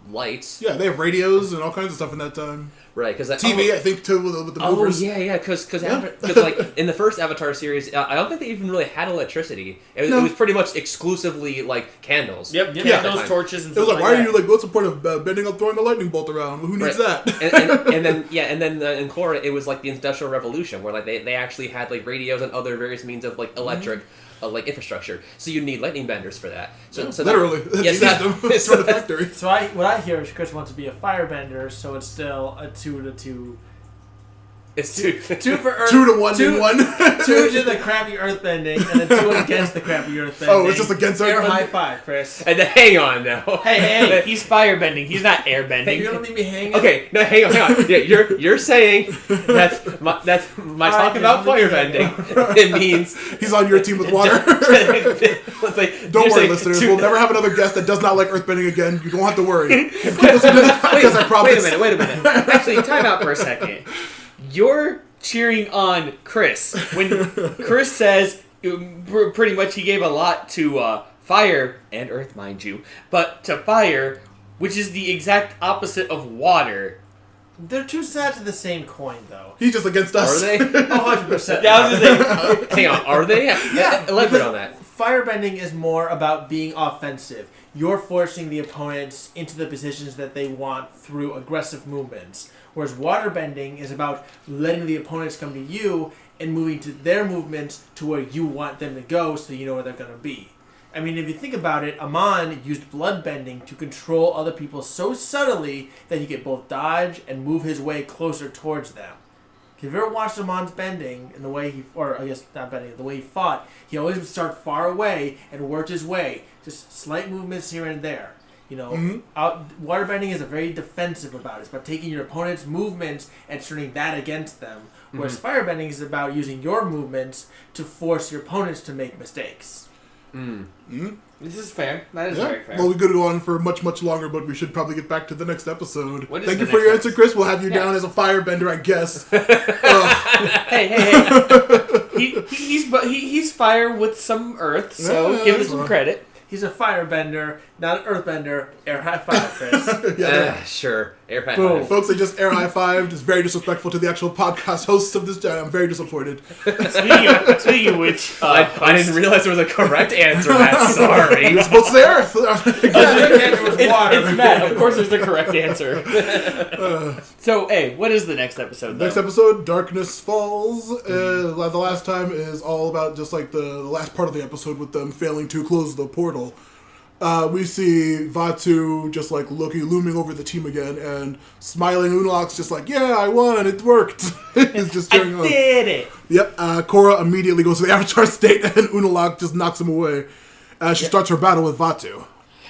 lights. Yeah, they have radios and all kinds of stuff in that time. Right, because TV, I think, too, with the movers. because Yeah. in the first Avatar series, I don't think they even really had electricity. It No. was pretty much exclusively candles. Yep, Yeah. those torches and It was stuff why are that. you like, what's the point of bending up, throwing a lightning bolt around? Who needs that? and then in Korra, it was like the Industrial Revolution, where like they actually had like radios and other various means of like electric. Like infrastructure, so you need lightning benders for that. So literally, yes, it's from the factory. So what I hear is Chris wants to be a firebender, so it's still a 2-2. It's 2 for Earth, 2-1 2 in one. 2 to the crappy earthbending, and then 2 against the crappy earthbending. Oh, it's just against air earthbending? high five, Chris. And then, hang on now. Hey, he's firebending. He's not airbending. Hey, you're gonna leave me hanging. Okay, no, hang on. Yeah, you're saying that's my talk about firebending. It means he's on your team with water. Don't worry, listeners. We'll never have another guest that does not like earthbending again. You don't have to worry. Because I promise. Wait a minute. Actually, time out for a second. You're cheering on Chris when Chris says pretty much he gave a lot to fire and earth, mind you, but to fire, which is the exact opposite of water. They're two sides of the same coin, though. He's just against us. Are they? 100%. Yeah, I was gonna say, hang on, are they? Yeah, elaborate on that. Firebending is more about being offensive. You're forcing the opponents into the positions that they want through aggressive movements. Whereas waterbending is about letting the opponents come to you and moving to their movements to where you want them to go so you know where they're going to be. I mean, if you think about it, Amon used bloodbending to control other people so subtly that he could both dodge and move his way closer towards them. If you've ever watched Amon's bending and the way he, or I guess not bending, the way he fought, he always would start far away and worked his way. Just slight movements here and there. You know, waterbending is a very defensive about it. It's about taking your opponent's movements and turning that against them. Whereas firebending is about using your movements to force your opponents to make mistakes. This is fair. That is very fair. Well, we could go on for much, much longer, but we should probably get back to the next episode. Thank you for your answer, Chris. We'll have you down as a firebender, I guess. Hey. He's fire with some earth, so give him some credit. He's a firebender, not an earthbender. Air high five, Chris. Sure. Air high Boom. five. Folks, they just air high-fived. It's very disrespectful to the actual podcast hosts of this channel. I'm very disappointed. Speaking of which, I didn't realize there was a correct answer, Matt. Sorry. You're supposed to say earth. It's Matt. Of course there's the correct answer. So, hey, what is the next episode, though? Next episode, Darkness Falls. The last time is all about just like the last part of the episode with them failing to close the portal. We see Vaatu just like looming over the team again, and smiling Unalaq's just like, yeah, I won, it worked. He's just cheering on. Did it. Yep, Korra immediately goes to the Avatar state, and Unalaq just knocks him away. She starts her battle with Vaatu.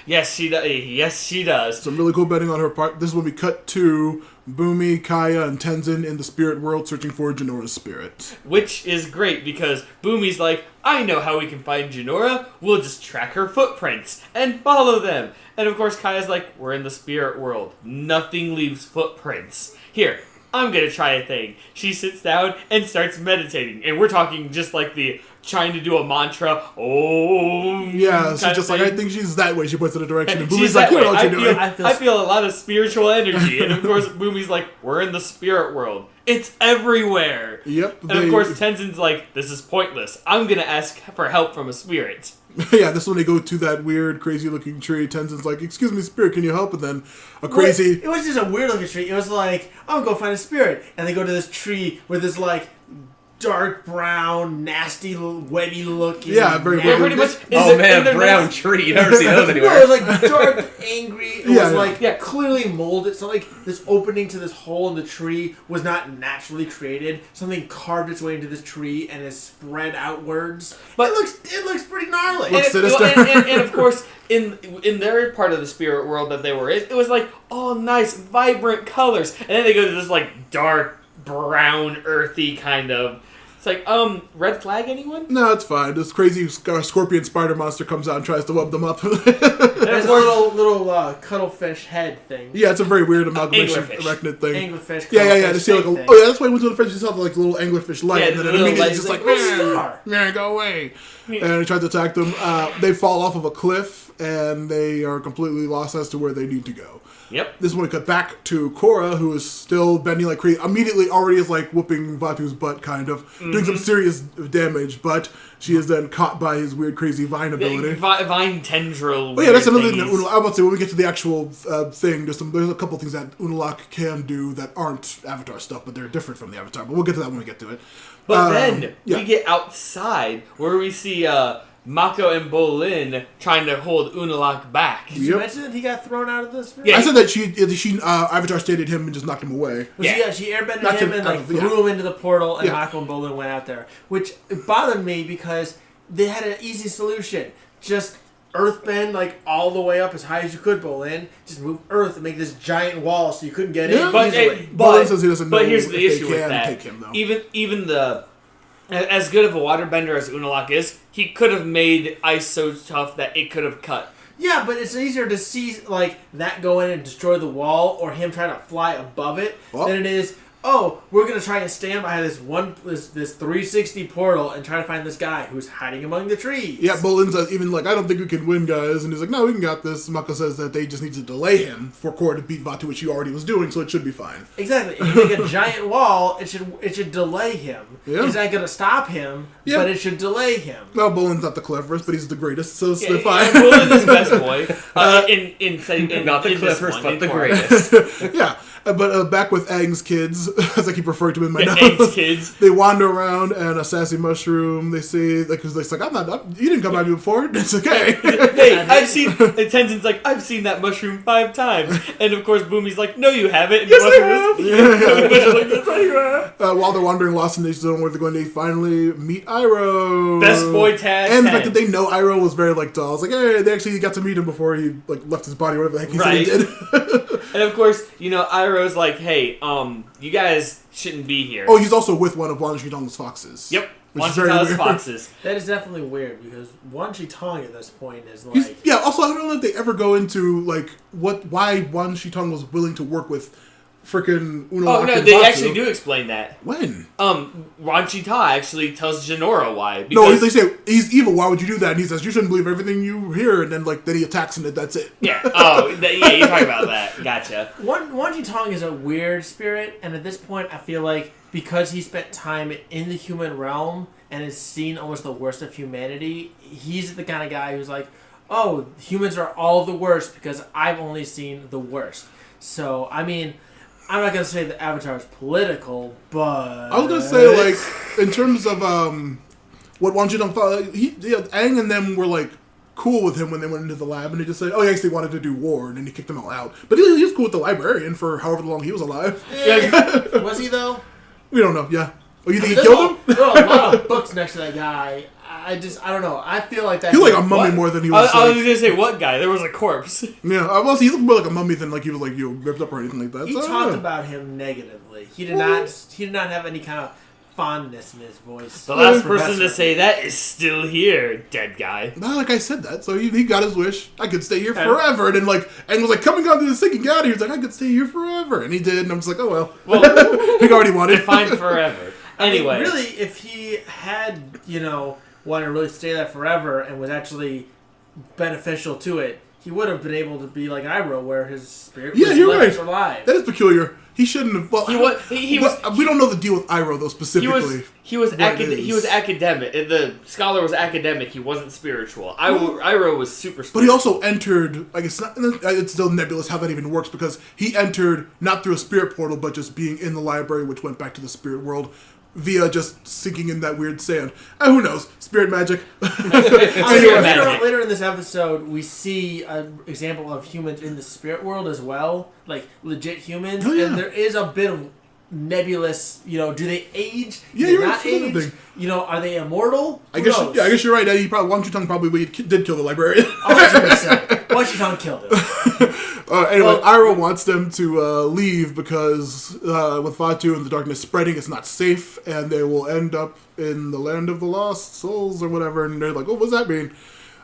Yes, she does. Yes, she does. Some really cool betting on her part. This is when we cut to Bumi, Kaya, and Tenzin in the spirit world searching for Janora's spirit. Which is great because Bumi's like, I know how we can find Janora. We'll just track her footprints and follow them. And of course Kaya's like, we're in the spirit world. Nothing leaves footprints. Here, I'm going to try a thing. She sits down and starts meditating. And we're talking just like the trying to do a mantra. Oh, yeah, she's just like, I think she's that way. She points in the direction. And Bumi's like, you know what you're doing. I feel a lot of spiritual energy. And of course, Bumi's like, we're in the spirit world. It's everywhere. Yep. And of course, Tenzin's like, this is pointless. I'm going to ask for help from a spirit. Yeah, this is when they go to that weird, crazy-looking tree. Tenzin's like, excuse me, spirit, can you help? And then a crazy... It was just a weird-looking tree. It was like, I'm going to go find a spirit. And they go to this tree where this, like, dark brown, nasty, wetty looking. Yeah, very weird. Pretty much. Brown tree. You never see those anywhere. No, it was like dark, angry. It was like clearly molded. It's not like this opening to this hole in the tree was not naturally created. Something carved its way into this tree and is spread outwards. But it looks pretty gnarly. Looks sinister. And of course, in their part of the spirit world that they were in, it was like, oh, nice, vibrant colors. And then they go to this like dark, brown, earthy kind of. It's like, red flag, anyone? No, it's fine. This crazy scorpion spider monster comes out and tries to web them up. There's a little cuttlefish head thing. Yeah, it's a very weird amalgamation arachnid thing. Anglerfish. Yeah. To see like that's why he went to the French. He saw like a little anglerfish light, and then immediately he's just like, man, go away. And he tries to attack them. They fall off of a cliff, and they are completely lost as to where they need to go. Yep. This is when we cut back to Korra, who is still bending like crazy. Immediately already is like whooping Vaatu's butt, kind of. Doing some serious damage, but she is then caught by his weird, crazy vine ability. Vine tendril. Oh yeah, that's another thing that I would say when we get to the actual thing, there's a couple things that Unalaq can do that aren't Avatar stuff, but they're different from the Avatar. But we'll get to that when we get to it. But then we get outside where we see Mako and Bolin trying to hold Unalaq back. Did you mention that he got thrown out of the spirit? Yeah, I said that she Avatar stated him and just knocked him away. Well, she airbended him and threw him into the portal, and Mako and Bolin went out there, which bothered me because they had an easy solution. Just earthbend like all the way up as high as you could, Bolin. Just move earth and make this giant wall so you couldn't get in. Bolin says he doesn't know here's the issue with that. Take him, though. Even the as good of a waterbender as Unalaq is, he could have made ice so tough that it could have cut. Yeah, but it's easier to see like that go in and destroy the wall, or him trying to fly above it, than it is. Oh, we're gonna try and stand by this 360 portal and try to find this guy who's hiding among the trees. Yeah, Bolin says even like, I don't think we can win, guys, and he's like, no, we can got this. Mako says that they just need to delay him for Korra to beat Vaatu, which he already was doing, so it should be fine. Exactly. If you make a giant wall, it should delay him. Yeah. It's not gonna stop him, but it should delay him. Well, Bolin's not the cleverest, but he's the greatest, so it's fine. Bolin is best boy. Not the cleverest, but the greatest. Yeah. But back with Aang's kids, as I keep referring to him in my notes. Aang's kids. They wander around, and a sassy mushroom, they see, because it's like, you didn't come at me before. It's okay. Hey, I've seen, and Tenzin's like, I've seen that mushroom 5 times. And of course, Bumi's like, no, you haven't. And yes, I have. Like, while they're wandering lost in the zone where they're going, they finally meet Iroh. Best boy tag. And the fact that they know Iroh was very, dull. I was like, hey, they actually got to meet him before he, left his body, whatever the heck he said he did. And of course, Iroh's like, hey, you guys shouldn't be here. Oh, he's also with one of Wan Shi-tong's foxes. Yep. Wan Shi-tong's foxes. That is definitely weird, because Wan Shi-tong at this point is like... also, I don't know if they ever go into, why Wan Shi-tong was willing to work with frickin' Unalaq. Oh, no, they actually do explain that. When? Wan Shi-tong actually tells Jinora why. No, they say, he's evil, why would you do that? And he says, you shouldn't believe everything you hear, and then, then he attacks and that's it. Yeah, you're talking about that. Gotcha. Wan Shi-tong is a weird spirit, and at this point, I feel like, because he spent time in the human realm, and has seen almost the worst of humanity, he's the kind of guy who's like, oh, humans are all the worst, because I've only seen the worst. So, I mean... I'm not going to say that Avatar is political, but... I was going to say, in terms of what Wan Shi-tong thought, Aang and them were, cool with him when they went into the lab, and they just said, oh, yes, they wanted to do war, and then he kicked them all out. But he was cool with the librarian for however long he was alive. Yeah. Was he, though? We don't know, yeah. Oh, you think he killed him? There are a lot of books next to that guy. I don't know. I feel like that... He looked like a mummy more than he was... I was going to say, what guy? There was a corpse. Yeah, well, he looked more like a mummy than he was, ripped up or anything like that. He talked about him negatively. He did not have any kind of fondness in his voice. The last person to say that is still here, dead guy. Not I said that, so he got his wish. I could stay here forever. And then, and was coming out to this thing and get out of here. He's like, I could stay here forever. And he did, and I'm just like, oh, well. He already wanted. Define forever. Anyway. I mean, really, if he had, wanted to really stay there forever and was actually beneficial to it, he would have been able to be like Iroh, where his spirit was left alive. That is peculiar. He shouldn't have. Well, he was. We don't know the deal with Iroh though specifically. He was academic. The scholar was academic. He wasn't spiritual. Iroh was super spiritual. But he also entered. It's still nebulous how that even works because he entered not through a spirit portal, but just being in the library, which went back to the spirit world. Via just sinking in that weird sand. Who knows? Spirit magic. Later in this episode, we see an example of humans in the spirit world as well. Legit humans. Oh, yeah. And there is a bit of nebulous, do they age? Yeah, do you're they not age? Are they immortal? I guess you're right. Wan Shi-tong probably did kill the librarian. 100%. Wan Shi-tong killed him. Anyway, Iroh wants them to leave because with Vaatu and the darkness spreading, it's not safe, and they will end up in the land of the lost souls or whatever. And they're like, "Oh, what does that mean?"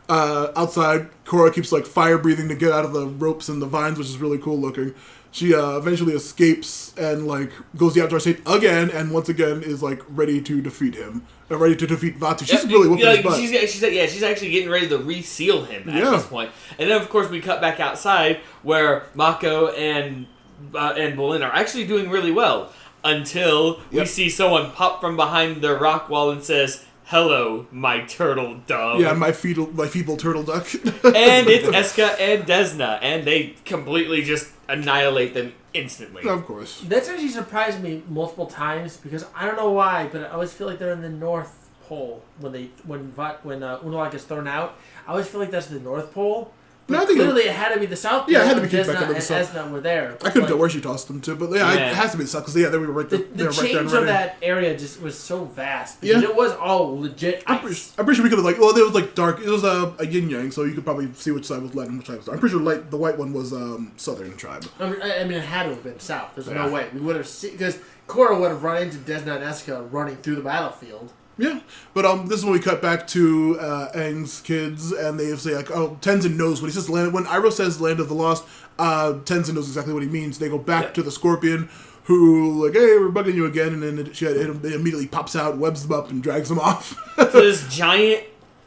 outside, Korra keeps like fire breathing to get out of the ropes and the vines, which is really cool looking. She eventually escapes and like goes to the Avatar state again, and once again is like ready to defeat him, ready to defeat Vaatu. She's really whooping his butt. She's actually getting ready to reseal him at this point. And then of course we cut back outside where Mako and Bolin are actually doing really well until we see someone pop from behind their rock wall and says, "Hello, my turtle dove." Yeah, my feeble turtle duck. And it's Eska and Desna, and they completely just annihilate them instantly. Of course. That's actually surprised me multiple times because I don't know why, but I always feel like they're in the North Pole when Unalaq is thrown out. I always feel like that's the North Pole. No, I think clearly it had to be the South Pole. Yeah, it had to be kicked Desna back into the South. and Esna were there. I couldn't tell where she tossed them to, but it has to be the South because they were right there. The change of that area just was so vast. Yeah, it was all legit ice. I'm pretty sure we could have there was like dark. It was a yin yang, so you could probably see which side was light and which side was dark. I'm pretty sure the white one was Southern tribe. I mean, it had to have been South. There's no way we would have seen because Korra would have run into Desna and Eska running through the battlefield. Yeah, but this is when we cut back to Aang's kids, and they say like, "Oh, Tenzin knows what he says." When Iroh says "Land of the Lost," Tenzin knows exactly what he means. They go back to the Scorpion, who like, "Hey, we're bugging you again," and then it immediately pops out, webs them up, and drags them off. So this giant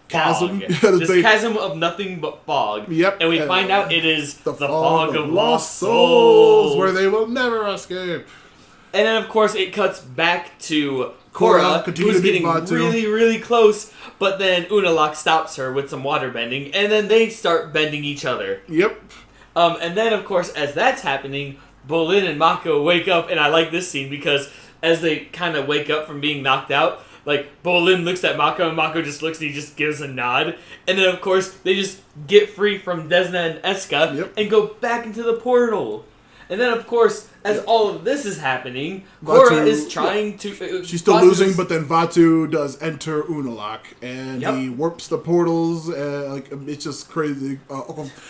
chasm, this chasm of nothing but fog. Yep, and we find out it is the fog of lost souls, where they will never escape. And then, of course, it cuts back to Korra, who's getting really, really close, but then Unalaq stops her with some water bending, and then they start bending each other. Yep. And then, of course, as that's happening, Bolin and Mako wake up, and I like this scene because as they kind of wake up from being knocked out, like, Bolin looks at Mako, and Mako just looks and he just gives a nod. And then, of course, they just get free from Desna and Eska and go back into the portal. And then, of course, as all of this is happening, Korra is trying to... she's still losing, but then Vaatu does enter Unalaq, and he warps the portals. It's just crazy.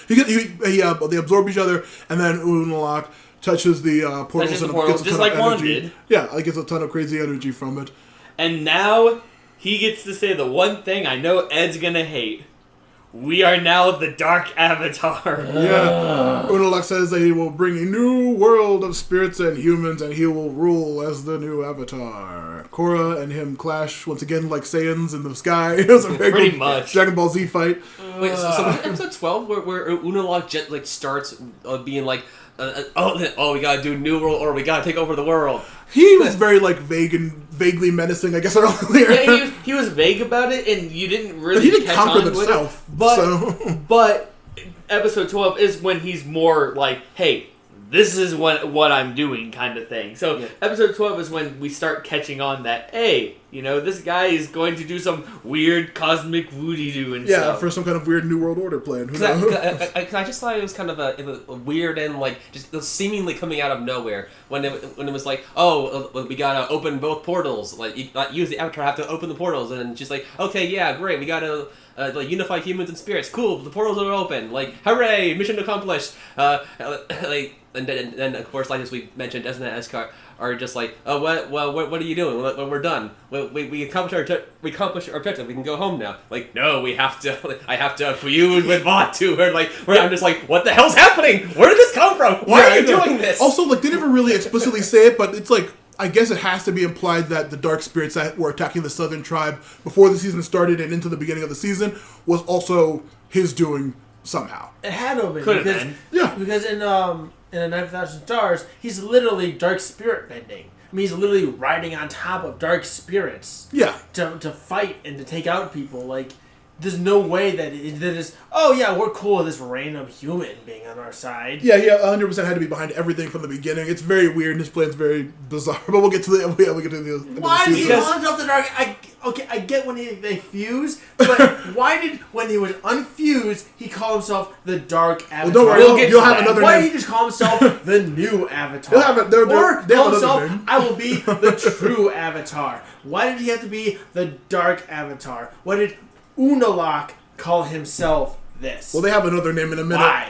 They absorb each other, and then Unalaq touches the portals and gets a ton of energy. Did. Yeah, gets a ton of crazy energy from it. And now he gets to say the one thing I know Ed's gonna hate. We are now the Dark Avatar. Yeah. Unalaq says that he will bring a new world of spirits and humans, and he will rule as the new Avatar. Korra and him clash once again like Saiyans in the sky. It was a very pretty much Dragon Ball Z fight. Wait, so episode 12 where Unalaq starts being like, we gotta do new world, or we gotta take over the world. He was very vague and vaguely menacing, I guess earlier. Yeah, he was vague about it, and you didn't really. But he didn't catch conquer on himself. But episode 12 is when he's more like, hey, this is what I'm doing kind of thing. So episode 12 is when we start catching on that, hey, this guy is going to do some weird cosmic woody-doo and stuff. Yeah, for some kind of weird New World Order plan. I just thought it was kind of a weird and just seemingly coming out of nowhere when it was like, we gotta open both portals. Use the Avatar, have to open the portals, and she's like, okay, yeah, great, we gotta unify humans and spirits. Cool, the portals are open. Hooray, mission accomplished. And then of course, as we mentioned, Desna and Eska are just like, what are you doing? We're done. We accomplished our objective. We can go home now. No, I have to feud with Vaatu. I'm just like, what the hell's happening? Where did this come from? Why are you doing this? Also, they never really explicitly say it, but it's I guess it has to be implied that the dark spirits that were attacking the southern tribe before the season started and into the beginning of the season was also his doing somehow. It had to have been. Could have been. Yeah. Because in A 9,000 Stars, he's literally dark spirit bending. I mean, he's literally riding on top of dark spirits. Yeah. To fight and to take out people. There's no way that it is, we're cool with this random human being on our side. Yeah, he 100% had to be behind everything from the beginning. It's very weird and his plan's very bizarre. But we'll get to the Why did he call himself the Dark? I get when they fuse, but why did, when he was unfused, he call himself the Dark Avatar? Well, don't worry, you'll have another why name. Why did he just call himself the new Avatar? Or call himself, I will be the true Avatar. Why did he have to be the Dark Avatar? Why did Unalaq call himself this? Well, they have another name in a minute. Why?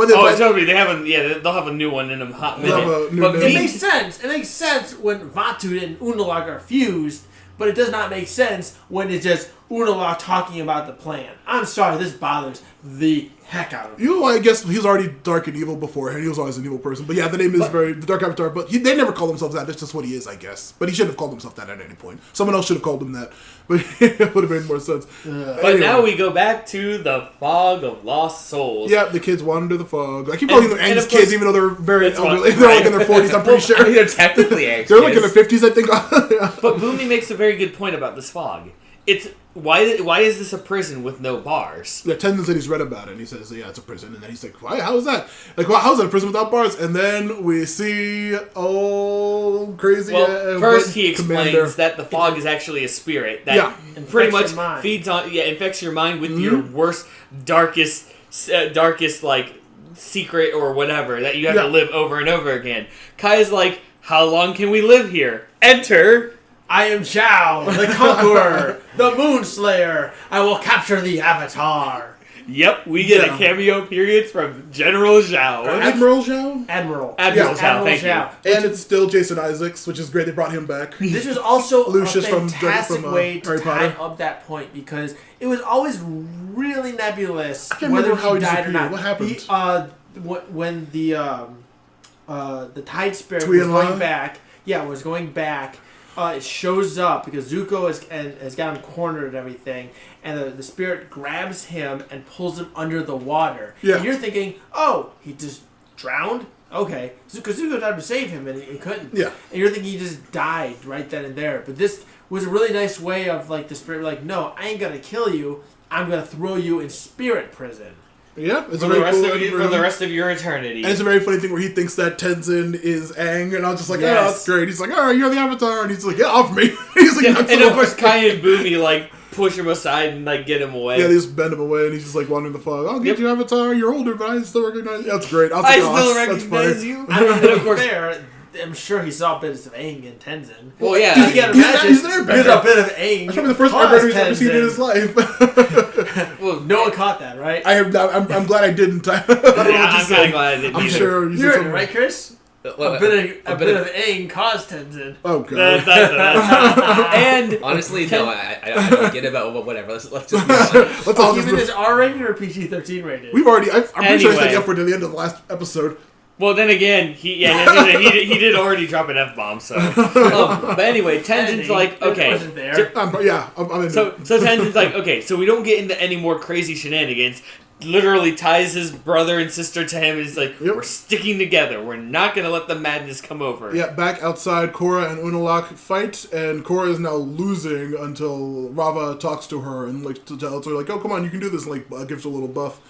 They'll have a new one in a hot minute. It makes sense. It makes sense when Vaatu and Unalaq are fused, but it does not make sense when it's just Unalaq talking about the plan. I'm sorry, this bothers the heck out of me. You know, I guess he was already dark and evil beforehand. He was always an evil person. But yeah, the name is the Dark Avatar. But they never call themselves that. That's just what he is, I guess. But he shouldn't have called himself that at any point. Someone else should have called him that. But it would have made more sense. But anyway. now we go back to the Fog of Lost Souls. Yeah, the kids wander the fog. I keep calling them Aang's of kids, course, even though they're very that's elderly. what- They're right. like in their 40s, I'm pretty sure. They're technically Aang's They're like in kids. their 50s, I think. But Bumi makes a very good point about this fog. It's why is this a prison with no bars? Yeah, Tenzin said he's read about it, and he says, yeah, it's a prison. And then he's like, why? How is that? Like, well, how is that a prison without bars? And then we see, crazy... Well, first he explains commander. that the fog is actually a spirit that pretty much feeds on... Yeah, infects your mind with your worst, darkest, like, secret or whatever that you have to live over and over again. Kai's like, how long can we live here? Enter... I am Zhao, the Conqueror, the Moonslayer. I will capture the Avatar. Yep, we get a cameo period from General Zhao. Admiral Zhao? Admiral Zhao, thank you. And it's still Jason Isaacs, which is great. They brought him back. This was also Lucius a from fantastic way to Harry tie Potter. up that point because it was always really nebulous I can't whether remember how he he died or disappeared. not. What happened? When the Tide Spirit Tui was and going La? back, was going back. It shows up because Zuko has got him cornered and everything, and the spirit grabs him and pulls him under the water. Yeah. And you're thinking, oh, he just drowned? Okay. Because Zuko tried to save him and he couldn't. Yeah. And you're thinking he just died right then and there. But this was a really nice way of like the spirit like, no, I ain't gonna kill you. I'm gonna throw you in spirit prison. Yeah, it's For a the, very rest cool of you, for the rest of your eternity. And it's a very funny thing where he thinks that Tenzin is Aang, and I was just like, oh, Yes. that's great. He's like, oh, you're the Avatar, and he's like, get off me. He's like, Yeah, nuts and him of course away. Kai and Bumi like push him aside and like get him away. Yeah, they just bend him away, and he's just like wandering the fog. I'll get you, Avatar. You're older, but I still recognize you. That's great. I still that's recognize funny. you. I mean, And to of be course, fair, I'm sure he saw bits of Aang and Tenzin. well, yeah. You can imagine he's an airbender. there's a bit of Aang. That's probably the first caused airbender he's ever seen in his Tenzin. life. well, No one caught that, right? I have not. I'm glad I didn't. yeah, I'm kind of glad I didn't I'm either. sure You're in, right, Chris? A bit of Aang caused Tenzin. Oh god. And Honestly, no, I don't get about whatever. Let's just move on. Let's all Even just. this R-rated or PG-13 rated? We've already. I'm pretty sure I said Anyway. the F word at the end of the last episode. well, then again, he did already drop an F-bomb. So, but anyway, Tenzin's like, okay. Wasn't there. I'm in. So Tenzin's like, okay, so we don't get into any more crazy shenanigans. Literally ties his brother and sister to him and he's like, Yep. we're sticking together. We're not going to let the madness come over. Yeah, back outside, Korra and Unalaq fight, and Korra is now losing until Rava talks to her and like tells her like, "Oh, come on, you can do this." And, like gives her a little buff,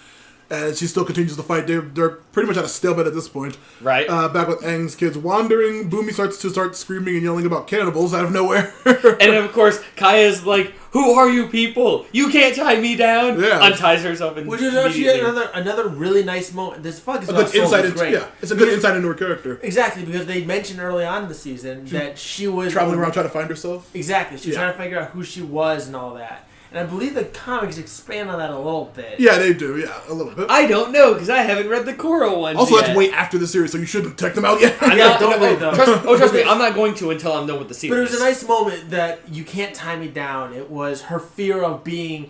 and she still continues to fight. They're pretty much at a stalemate at this point. Right. Back with Aang's kids wandering, Bumi starts screaming and yelling about cannibals out of nowhere. And of course, Kaya's like, who are you people? You can't tie me down. Yeah. Unties herself and Which is actually immediately- another really nice moment. This fuck is a about good Souls insight is into great. it's a good insight into her character. Exactly, because they mentioned early on in the season that she was Traveling around trying to find herself. Exactly, she was Yeah. trying to figure out who she was and all that. And I believe the comics expand on that a little bit. Yeah, they do. Yeah, a little bit. I don't know because I haven't read the Korra one. Also, yet. that's way after the series, so you shouldn't check them out yet. I'm Yeah, not, don't wait, though. Trust me, I'm not going to until I'm done with the series. But it was a nice moment that you can't tie me down. It was her fear of being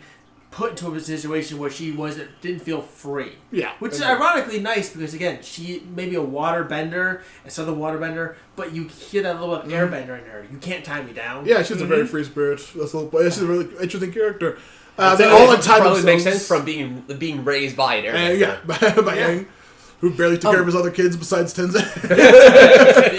put into a situation where she didn't feel free. Yeah. Which is ironically nice because again, she may be a waterbender, a southern waterbender, but you hear that little bit of airbender in her. You can't tie me down. Yeah, she's a very free spirit. That's a little, she's a really interesting character. So They all untie probably themselves. makes sense from being raised by an airbender. Yeah, by Aang, who barely took care of his other kids besides Tenzin.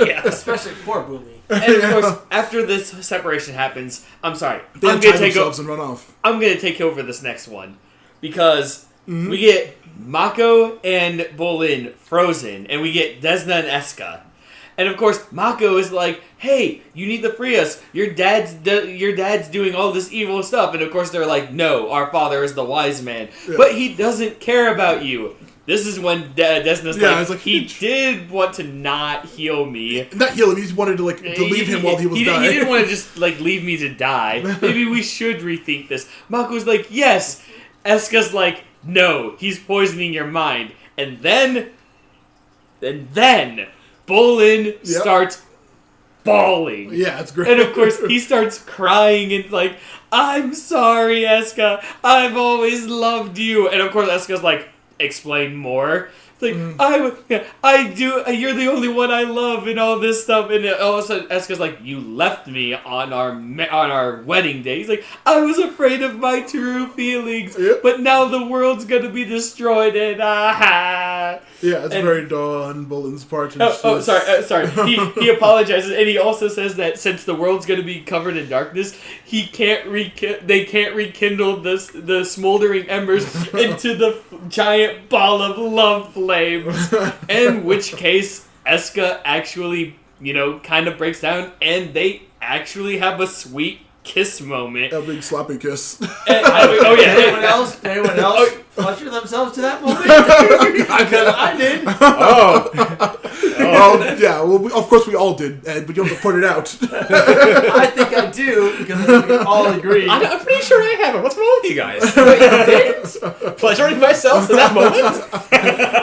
Yeah. Especially poor Bumi. And of course, after this separation happens, I'm sorry. They I'm untie gonna take themselves and run off. I'm gonna take over this next one because we get Mako and Bolin frozen, and we get Desna and Eska. And of course, Mako is like, "Hey, you need to free us. Your dad's doing all this evil stuff." And of course, they're like, "No, our father is the wise man, but he doesn't care about you." This is when Desna's it's like, he did want to not heal me. Not heal him. He just wanted to leave him while he was dying. He didn't want to just leave me to die. Maybe we should rethink this. Mako's like, yes. Eska's like, no, he's poisoning your mind. And then Bolin starts bawling. Yeah, it's great. And of course, he starts crying and like, I'm sorry, Eska. I've always loved you. And of course, Eska's like, explain more. It's like, I do. You're the only one I love, and all this stuff. And all of a sudden, Eska's like, you left me on our wedding day. He's like, I was afraid of my true feelings, but now the world's gonna be destroyed, and Yeah, it's very dull on Bolin's part. Sorry. He apologizes, and he also says that since the world's going to be covered in darkness, they can't rekindle the smoldering embers into the giant ball of love flames. In which case, Eska actually, kind of breaks down, and they actually have a sweet kiss moment. A big sloppy kiss. Anyone else pleasure themselves to that moment? Because I did. Well, yeah. Well, of course we all did, Ed, but you have to point it out. I think I do, because we all agree. I'm pretty sure I haven't. What's wrong with you guys? Wait, you didn't? Pleasuring myself to that moment?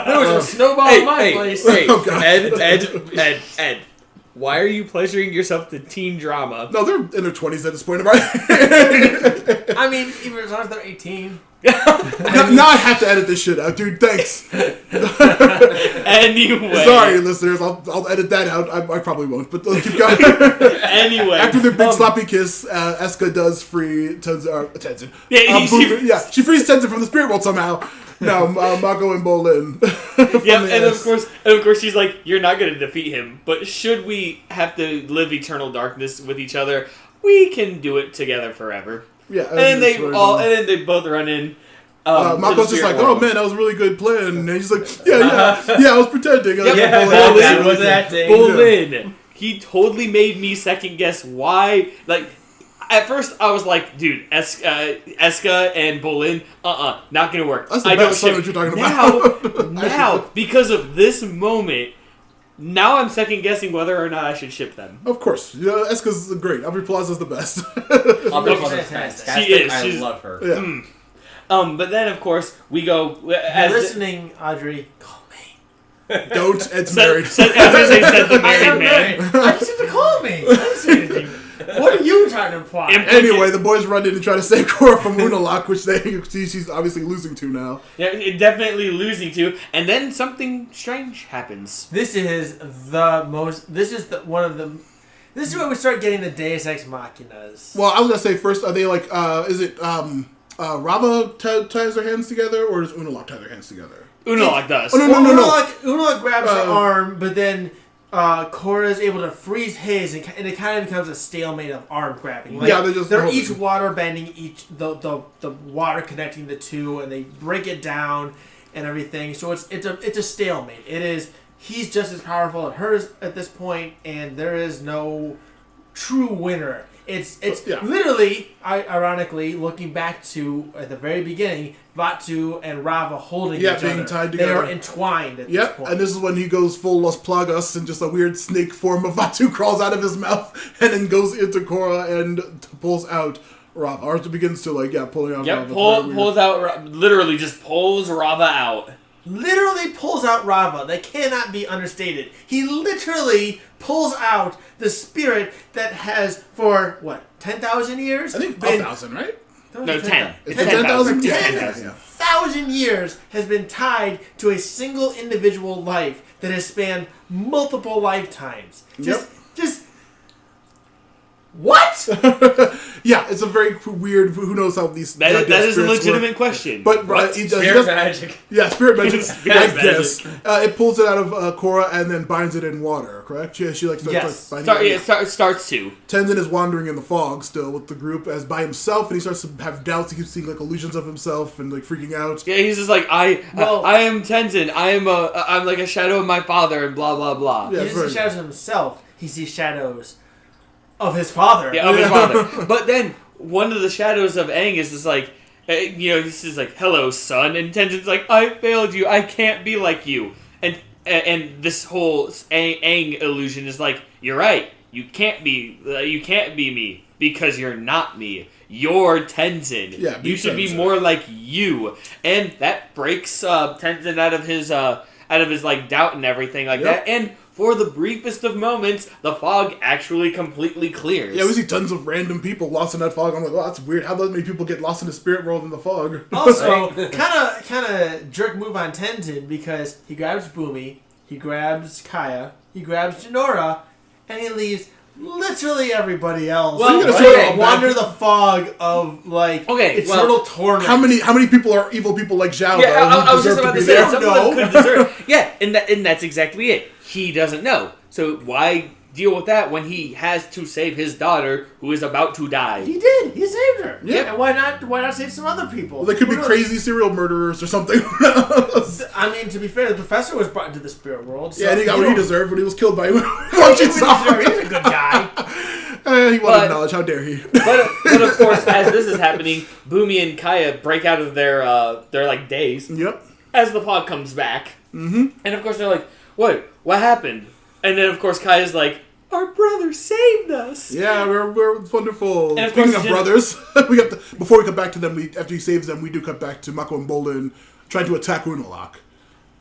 There was a snowball in my place. Ed. Why are you pleasuring yourself to teen drama? No, they're in their 20s at this point, right? I mean, even as long as they're 18. Now I have to edit this shit out, dude. Thanks. Anyway. Sorry, listeners. I'll edit that out. I probably won't, but let's keep going. Anyway. After their big sloppy kiss, Eska does free Tenzin. She frees Tenzin from the spirit world somehow. No, Mako and Bolin. And of course she's like, you're not going to defeat him, but should we have to live eternal darkness with each other, we can do it together forever. Yeah, and then they both run in. Mako's just like, oh man, that was a really good plan. And he's like, yeah, I was pretending. Bolin, he totally made me second guess why. Like, at first I was like, dude, Eska and Bolin, not gonna work. That's the best song that you're talking about. Now, because of this moment, now I'm second guessing whether or not I should ship them. Of course. Eska's great. Aubrey Plaza's the best. Aubrey Plaza's fantastic. She is. I love her. Yeah. But then, of course, we go... As listening, Audrey, call me. Don't. Ed's married. Said the married man. I just said to call me. I didn't say anything. What are you trying to imply? Anyway, the boys run in and try to save Korra from Unalaq, which she's obviously losing to now. Yeah, definitely losing to. And then something strange happens. This is where we start getting the Deus Ex Machinas. Well, I was gonna say first, are they like? Is it Rava ties their hands together, or does Unalaq tie their hands together? Unalaq does. Oh, no. Unalaq grabs her arm, but then Korra is able to freeze his, and it kind of becomes a stalemate of arm grabbing. Like, they're each water bending, the water connecting the two, and they break it down and everything. So it's a stalemate. It is. He's just as powerful as hers at this point, and there is no true winner. It's literally, ironically, looking back to at the very beginning, Vaatu and Rava holding each other. Being tied together. They are entwined at this point. And this is when he goes full Los Plagas, and just a weird snake form of Vaatu crawls out of his mouth, and then goes into Korra and pulls out Rava. Or it begins to pulling out Rava. Pulls out, literally just pulls Rava out. Literally pulls out Rava. That cannot be understated. He literally pulls out the spirit that has, for, 10,000 years? I think 1,000, right? No, 10. It's 10,000? 10,000 years has been tied to a single individual life that has spanned multiple lifetimes. Just what? Yeah, it's a very weird. Who knows how these? That is a legitimate question. But spirit magic. Yeah, spirit magic. Spirit magic. It pulls it out of Korra and then binds it in water. Correct? She starts binding it. Starts to. Tenzin is wandering in the fog still with the group as by himself, and he starts to have doubts. He keeps seeing illusions of himself and freaking out. Yeah, he's just like I am Tenzin. I'm like a shadow of my father and blah blah blah. Yeah, he doesn't see shadows of himself. He sees shadows of his father. Yeah, of his father. But then one of the shadows of Aang is just like, this is like, hello, son. And Tenzin's like, I failed you. I can't be like you. And this whole Aang illusion is like, you're right. You can't be me because you're not me. You're Tenzin. Yeah, you should be more like you. And that breaks Tenzin out of his doubt and everything like that. And for the briefest of moments, the fog actually completely clears. Yeah, we see tons of random people lost in that fog. I'm like, oh, that's weird. How that many people get lost in the spirit world in the fog? Also, kind of jerk move on Tenzin because he grabs Bumi, he grabs Kaya, he grabs Jinora, and he leaves literally everybody else. Well, wander the fog of eternal torment. How many people are evil people like Zhao? Yeah, I was just about to say some of them could deserve. Yeah, and that's exactly it. He doesn't know. So why deal with that when he has to save his daughter who is about to die? He did. He saved her. Yeah. And why not save some other people? Well, they could be crazy serial murderers or something. I mean, to be fair, the professor was brought into the spirit world. So yeah, and he got what he deserved when he was killed by He's a good guy. He wanted knowledge. How dare he? but of course, as this is happening, Bumi and Kaya break out of their daze. Yep. As the fog comes back. Mm-hmm. And of course they're like, what happened? And then of course Kaya's like, our brother saved us. Yeah, we're wonderful. And of Speaking course of brothers, before we come back to them, after he saves them, we do cut back to Mako and Bolin trying to attack Unalaq.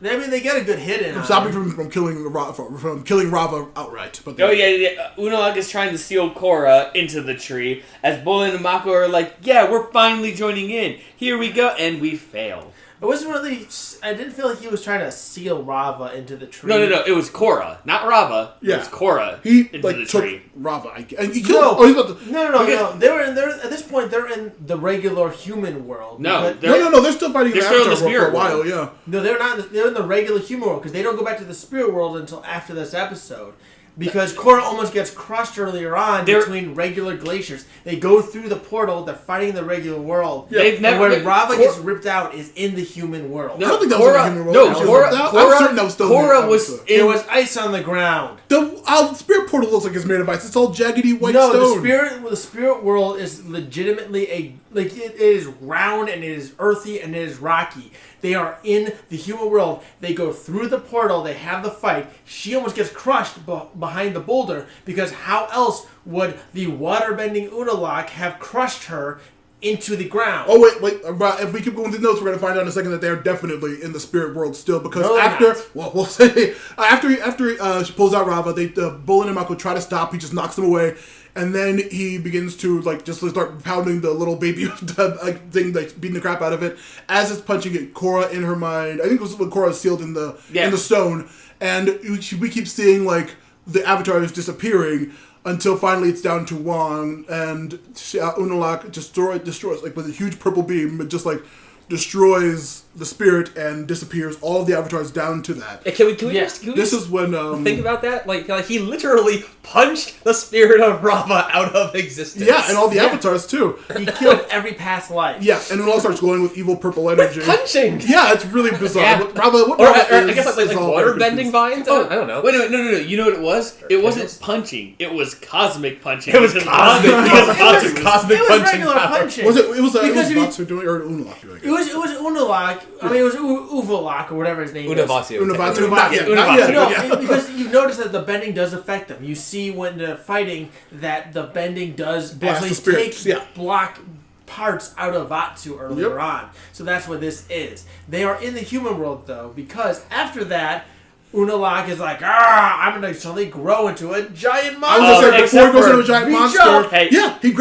I mean, they get a good hit in. Stopping from killing Rava outright. But Unalaq is trying to steal Korra into the tree, as Bolin and Mako are like, yeah, we're finally joining in. Here we go, and we fail. It wasn't really. I didn't feel like he was trying to seal Rava into the tree. No. It was Korra, not Rava. Yeah. It was Korra. He into the took tree. Rava, and he killed. He's about to. No. They were in there at this point. They're in the regular human world. No, they're still fighting in the still in the Avatar spirit world for a while. world. Yeah. No, they're not. They're in the regular human world because they don't go back to the spirit world until after this episode. Because Korra almost gets crushed earlier on between regular glaciers. They go through the portal. They're fighting the regular world. Yeah. Where Rava gets ripped out is in the human world. I don't think that was in the human world. No, I'm certain that was still Korra was. There was ice on the ground. The spirit portal looks like it's made of ice. It's all jaggedy white stone. No, the spirit world is legitimately it is round and it is earthy and it is rocky. They are in the human world. They go through the portal. They have the fight. She almost gets crushed behind the boulder because how else would the waterbending Unalaq have crushed her into the ground? Oh wait! If we keep going through the notes, we're gonna find out in a second that they're definitely in the spirit world still. Because after she pulls out Rava, Bolin and Mako try to stop. He just knocks them away. And then he begins to just start pounding the little baby thing, beating the crap out of it. As it's punching it, Korra in her mind, I think it was when Korra is sealed in the stone, and we keep seeing the avatar is disappearing until finally it's down to Wong, and Unalaq destroys with a huge purple beam, it just destroys the spirit and disappears all of the avatars down to that. Yeah, can we this is when think about that? Like he literally punched the spirit of Rava out of existence. Yeah, and all the avatars too. He killed every past life. Yeah, and it all starts glowing with evil purple energy. Punching. Yeah, it's really bizarre. Yeah. I guess like water bending vines. I don't know. Wait a minute, no. You know what it was? It wasn't punching. It was cosmic punching. It was cosmic. Cosmic it was regular punching. Was it was Vaatu doing it or Unalaq doing it? It was Unalaq. I mean, it was Uvalak or whatever his name is. Unavaatu. Because you notice that the bending does affect them. You see when they're fighting that the bending does Blast actually block parts out of Vaatu earlier on. So that's what this is. They are in the human world though, because after that, Unalaq is like, I'm going to suddenly grow into a giant monster. I was going to say, before he goes into a giant monster, he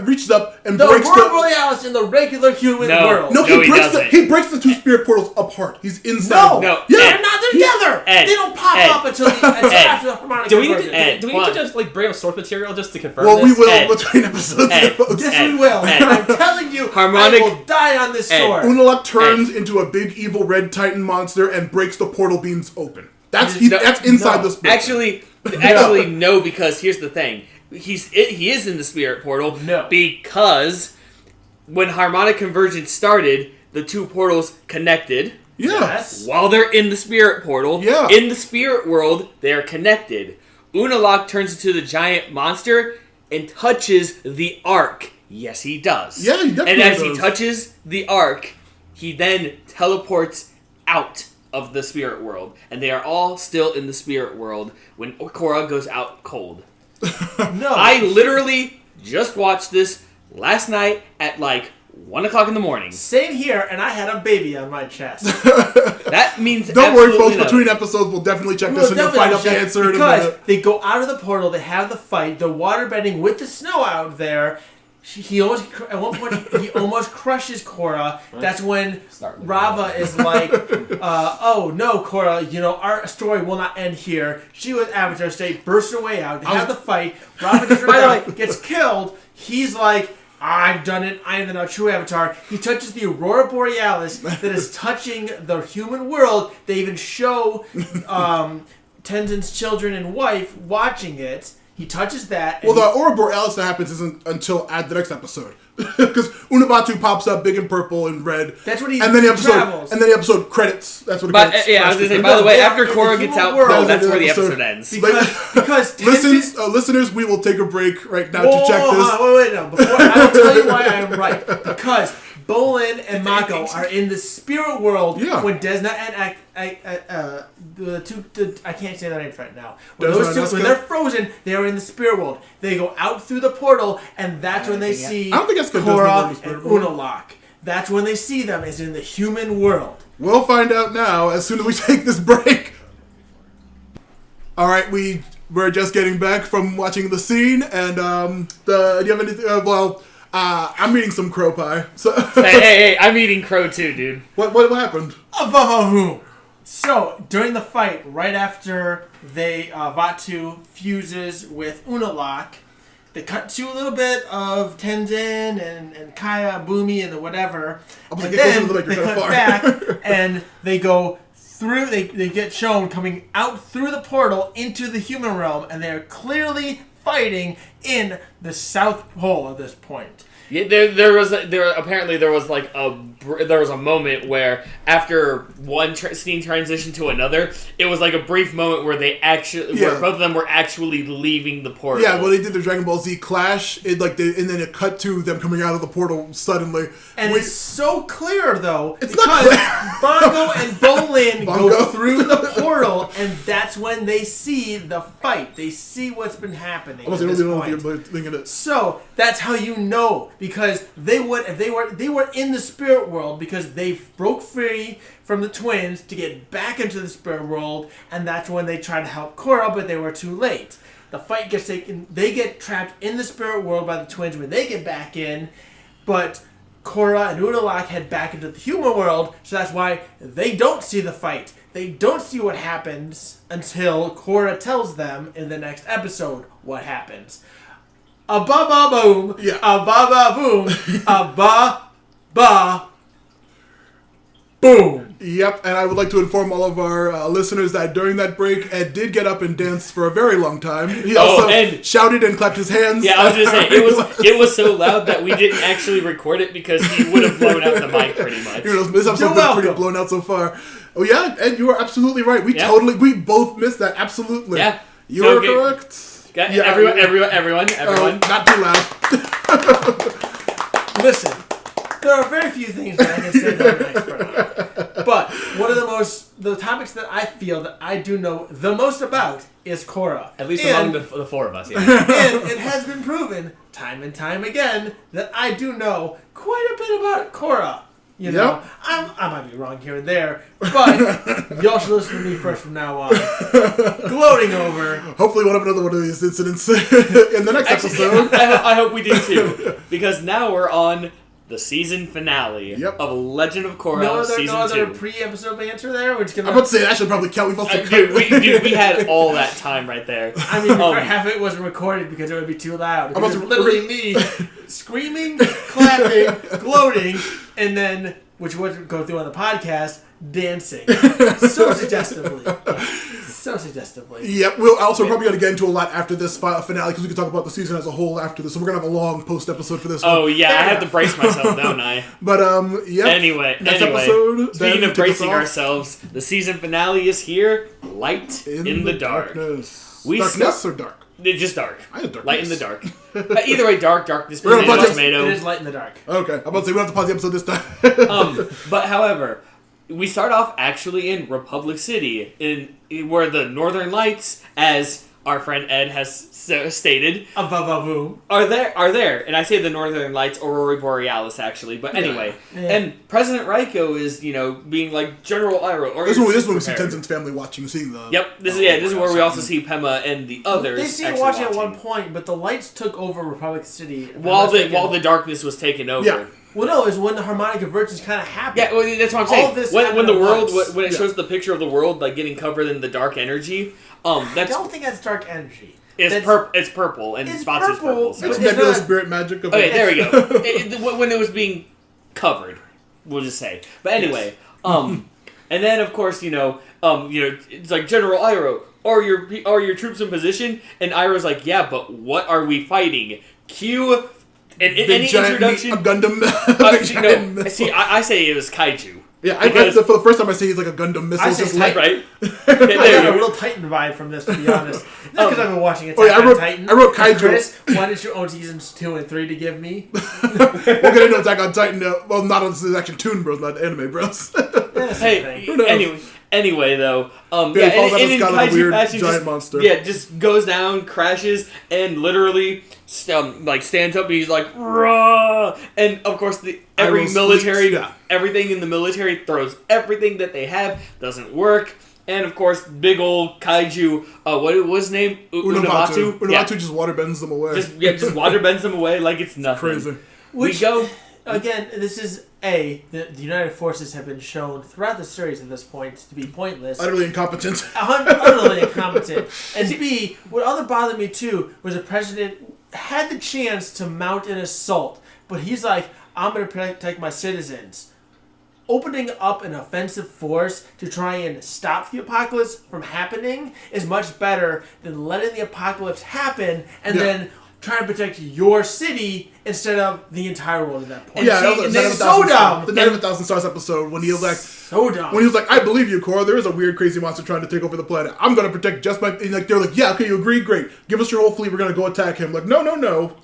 reaches up and breaks the Borealis in the regular human world. No, he breaks the two spirit portals apart. He's inside. No, they're not together. They don't pop up until after the Harmonic Convergence. Do we need to just bring up source material just to confirm this? Well, we will between episodes. Yes, we will. I'm telling you, I will die on this sword. Unalaq turns into a big evil red titan monster and breaks the portal beams open. That's inside the spirit. Actually, no, because here's the thing. He is in the spirit portal. No. Because when Harmonic Convergence started, the two portals connected. Yes. While they're in the spirit portal. Yeah. In the spirit world, they're connected. Unalaq turns into the giant monster and touches the Ark. Yes, he does. Yeah, he definitely does. And as he touches the Ark, he then teleports out of the spirit world, and they are all still in the spirit world when Korra goes out cold. No, I literally just watched this last night at 1 o'clock in the morning. Same here, and I had a baby on my chest. That means Don't worry, folks. nothing. Between episodes, we'll definitely check this and you'll find out the answer. Because they go out of the portal, they have the fight, the waterbending with the snow out there. He almost at one point he almost crushes Korra. That's when Rava is like, "Oh no, Korra! You know our story will not end here." She was Avatar State, bursts her way out. They have the fight. Rava gets killed. He's like, "I've done it. I am the now true Avatar." He touches the Aurora Borealis that is touching the human world. They even show Tenzin's children and wife watching it. He touches that. Well, the Aurora Borealis that happens isn't until at the next episode, because Unalaq pops up big and purple and red. That's what he and then the episode travels. And then the episode credits. That's what it But gets. I was gonna say. By the way, after Korra gets out, that's where the episode ends. Because Tenzin, listeners, we will take a break right now to check this. Wait, no. Before I will tell you why I am right. Because Bolin and Mako are in the spirit world when Desna and I can't say their names right now. When they're frozen, they are in the spirit world. They go out through the portal, and that's when they see Korra and Unalaq. That's when they see them, is in the human world. We'll find out now as soon as we take this break. All right, we're just getting back from watching the scene, and do you have anything? I'm eating some crow pie. So hey, I'm eating crow too, dude. What happened? So, during the fight, right after Vaatu fuses with Unalaq, they cut to a little bit of Tenzin and Kaya, Bumi, and the whatever. And then they cut back, and they go through, they get shown coming out through the portal into the human realm, and they're clearly fighting in the South Pole at this point. Yeah, there was a moment where after one scene transitioned to another, it was like a brief moment where where both of them were actually leaving the portal. Yeah, well, they did the Dragon Ball Z clash. And then it cut to them coming out of the portal suddenly. And it's so clear though, it's because Bongo and Bolin Bongo go through the portal, and that's when they see the fight. They see what's been happening. At this point. So that's how you know. Because they were in the spirit world because they broke free from the twins to get back into the spirit world, and that's when they tried to help Korra, but they were too late. The fight gets taken. They get trapped in the spirit world by the twins when they get back in, but Korra and Unalaq head back into the human world, so that's why they don't see the fight. They don't see what happens until Korra tells them in the next episode what happens. A ba ba boom, a ba ba boom, a ba ba boom. Yep, and I would like to inform all of our listeners that during that break, Ed did get up and dance for a very long time. He also shouted and clapped his hands. Yeah, I was just saying, it was so loud that we didn't actually record it because he would have blown out the mic pretty much. This episode's been pretty blown out so far. Oh yeah, Ed, you are absolutely right. We both missed that, absolutely. Yeah. You are correct. Yeah, everyone. Not too loud. Listen, there are very few things that I can say that I'm an expert on. But one of the topics that I feel that I do know the most about is Korra. At least among the four of us, yeah. And it has been proven time and time again that I do know quite a bit about Korra. You know, I might be wrong here and there, but y'all should listen to me first from now on. Gloating over. Hopefully we'll have another one of these incidents in the next episode. I hope we do too, because now we're on the season finale of Legend of Korra season 2. No other pre-episode banter there? I'm about to say that should probably count. We've also we had all that time right there. I mean, half of it wasn't recorded because it would be too loud. It was literally me screaming, clapping, gloating, and then, which wouldn't go through on the podcast, dancing. So suggestively. Yep, we're also probably going to get into a lot after this finale because we can talk about the season as a whole after this. So we're going to have a long post episode for this one. Oh, yeah, I have to brace myself, don't I? But, yeah. Anyway, episode, speaking of bracing ourselves, the season finale is here. Light in the dark. Darkness or dark? Just dark. I had darkness. Light in the dark. Either way, darkness. It is light in the dark. Okay, I'm about to say we don't have to pause the episode this time. But however, we start off actually in Republic City, in where the Northern Lights, as our friend Ed has stated, Boom. are there, and I say the Northern Lights, Aurora Borealis, actually, but anyway, and President Raiko is, being like General Iroh. Or this one we see Tenzin's family watching, seeing the... Yep, this is where we also see Pema and the others. They see it watching at one point, but the lights took over Republic City. While the darkness was taken over. Yeah. Well, no, it's when the Harmonic Convergence kind of happened. Yeah, well, that's what I'm saying. When the world, when it shows the picture of the world like getting covered in the dark energy, I don't think that's dark energy. It's purple, and Spots is purple. So. It's nebulous spirit magic. Okay, there we go. When it was being covered, we'll just say. But anyway, and then of course it's like General Iroh, are your troops in position? And Iroh's like, yeah, but what are we fighting? Cue any introduction. A Gundam. I say it was kaiju. Yeah, for the first time I see he's like a Gundam missile. I say just Titan. Right. I got a real Titan vibe from this, to be honest. Not because I've been watching Attack on Titan. I wrote kaiju. Chris, why didn't you own seasons 2 and 3 to give me? We'll get into Attack on Titan. Well, not on this is actually Toon Bros, not Anime Bros. Anyway, though, falls out of the sky like a weird giant monster. Yeah, just goes down, crashes, and literally stands up. And he's like, "Rah!" And of course, everything in the military throws everything that they have. Doesn't work. And of course, big old kaiju. What was his name? Unavaatu. Unavaatu just water bends them away. Just water bends them away like it's nothing. Crazy. We go. Again, this is the United Forces have been shown throughout the series at this point to be pointless. Utterly incompetent. Utterly incompetent. And B, what other bothered me too was the president had the chance to mount an assault, but he's like, I'm going to protect my citizens. Opening up an offensive force to try and stop the apocalypse from happening is much better than letting the apocalypse happen and then trying to protect your city instead of the entire world at that point. Yeah, it's so dumb. The Night of 1,000 Stars episode when he was like, so dumb. When he was like, I believe you, Korra. There is a weird, crazy monster trying to take over the planet. I'm going to protect just my... And like, they're like, yeah, okay, you agree? Great. Give us your whole fleet. We're going to go attack him. Like, no. I'm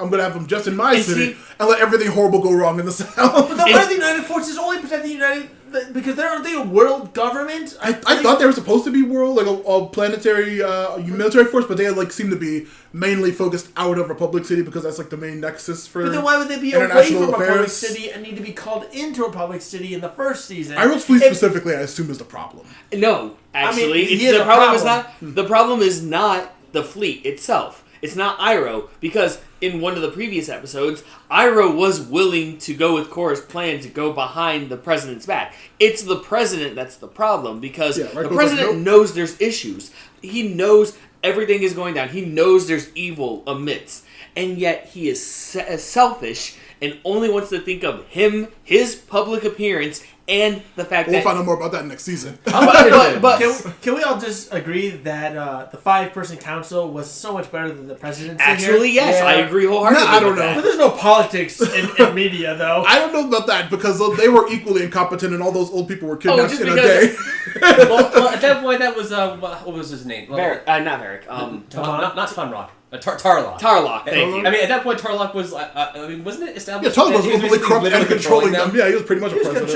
going to have him just in my city and let everything horrible go wrong in the South. But then why are the United Forces only protect the United... Because aren't they a world government? I thought they were supposed to be world, like a planetary military force, but they seem to be mainly focused out of Republic City because that's like the main nexus for. But then why would they be away from Republic City and need to be called into Republic City in the first season? Iroh's fleet specifically, I assume, is the problem. No, actually, the problem is not the fleet itself. It's not Iroh, because in one of the previous episodes, Iroh was willing to go with Korra's plan to go behind the president's back. It's the president that's the problem, because the president knows there's issues. He knows everything is going down. He knows there's evil amidst. And yet he is selfish and only wants to think of his public appearance, and the fact we'll find out more about that next season. But can we all just agree that the 5-person council was so much better than the presidency? Actually, yes, I agree wholeheartedly. I don't know. But there's no politics in media, though. I don't know about that, because they were equally incompetent, and all those old people were kidnapped in a day. well, at that point, that was what was his name? Not Varric. Not Funrock. Tarlok. Thank you. I mean, at that point, Tarlok was. Wasn't it established? Yeah, Tarlok was openly corrupt and controlling them. Yeah, he was pretty much a president.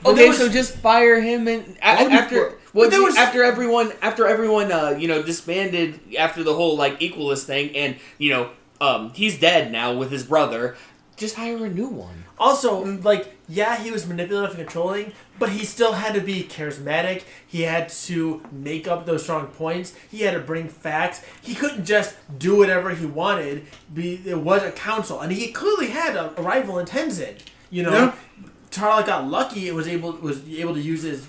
Okay. So just fire him, and after everyone, disbanded after the whole equalist thing, and he's dead now with his brother. Just hire a new one. Also, he was manipulative and controlling, but he still had to be charismatic. He had to make up those strong points. He had to bring facts. He couldn't just do whatever he wanted. There was a council, and he clearly had a rival in Tenzin. Yeah. Tarlok got lucky and was able to use his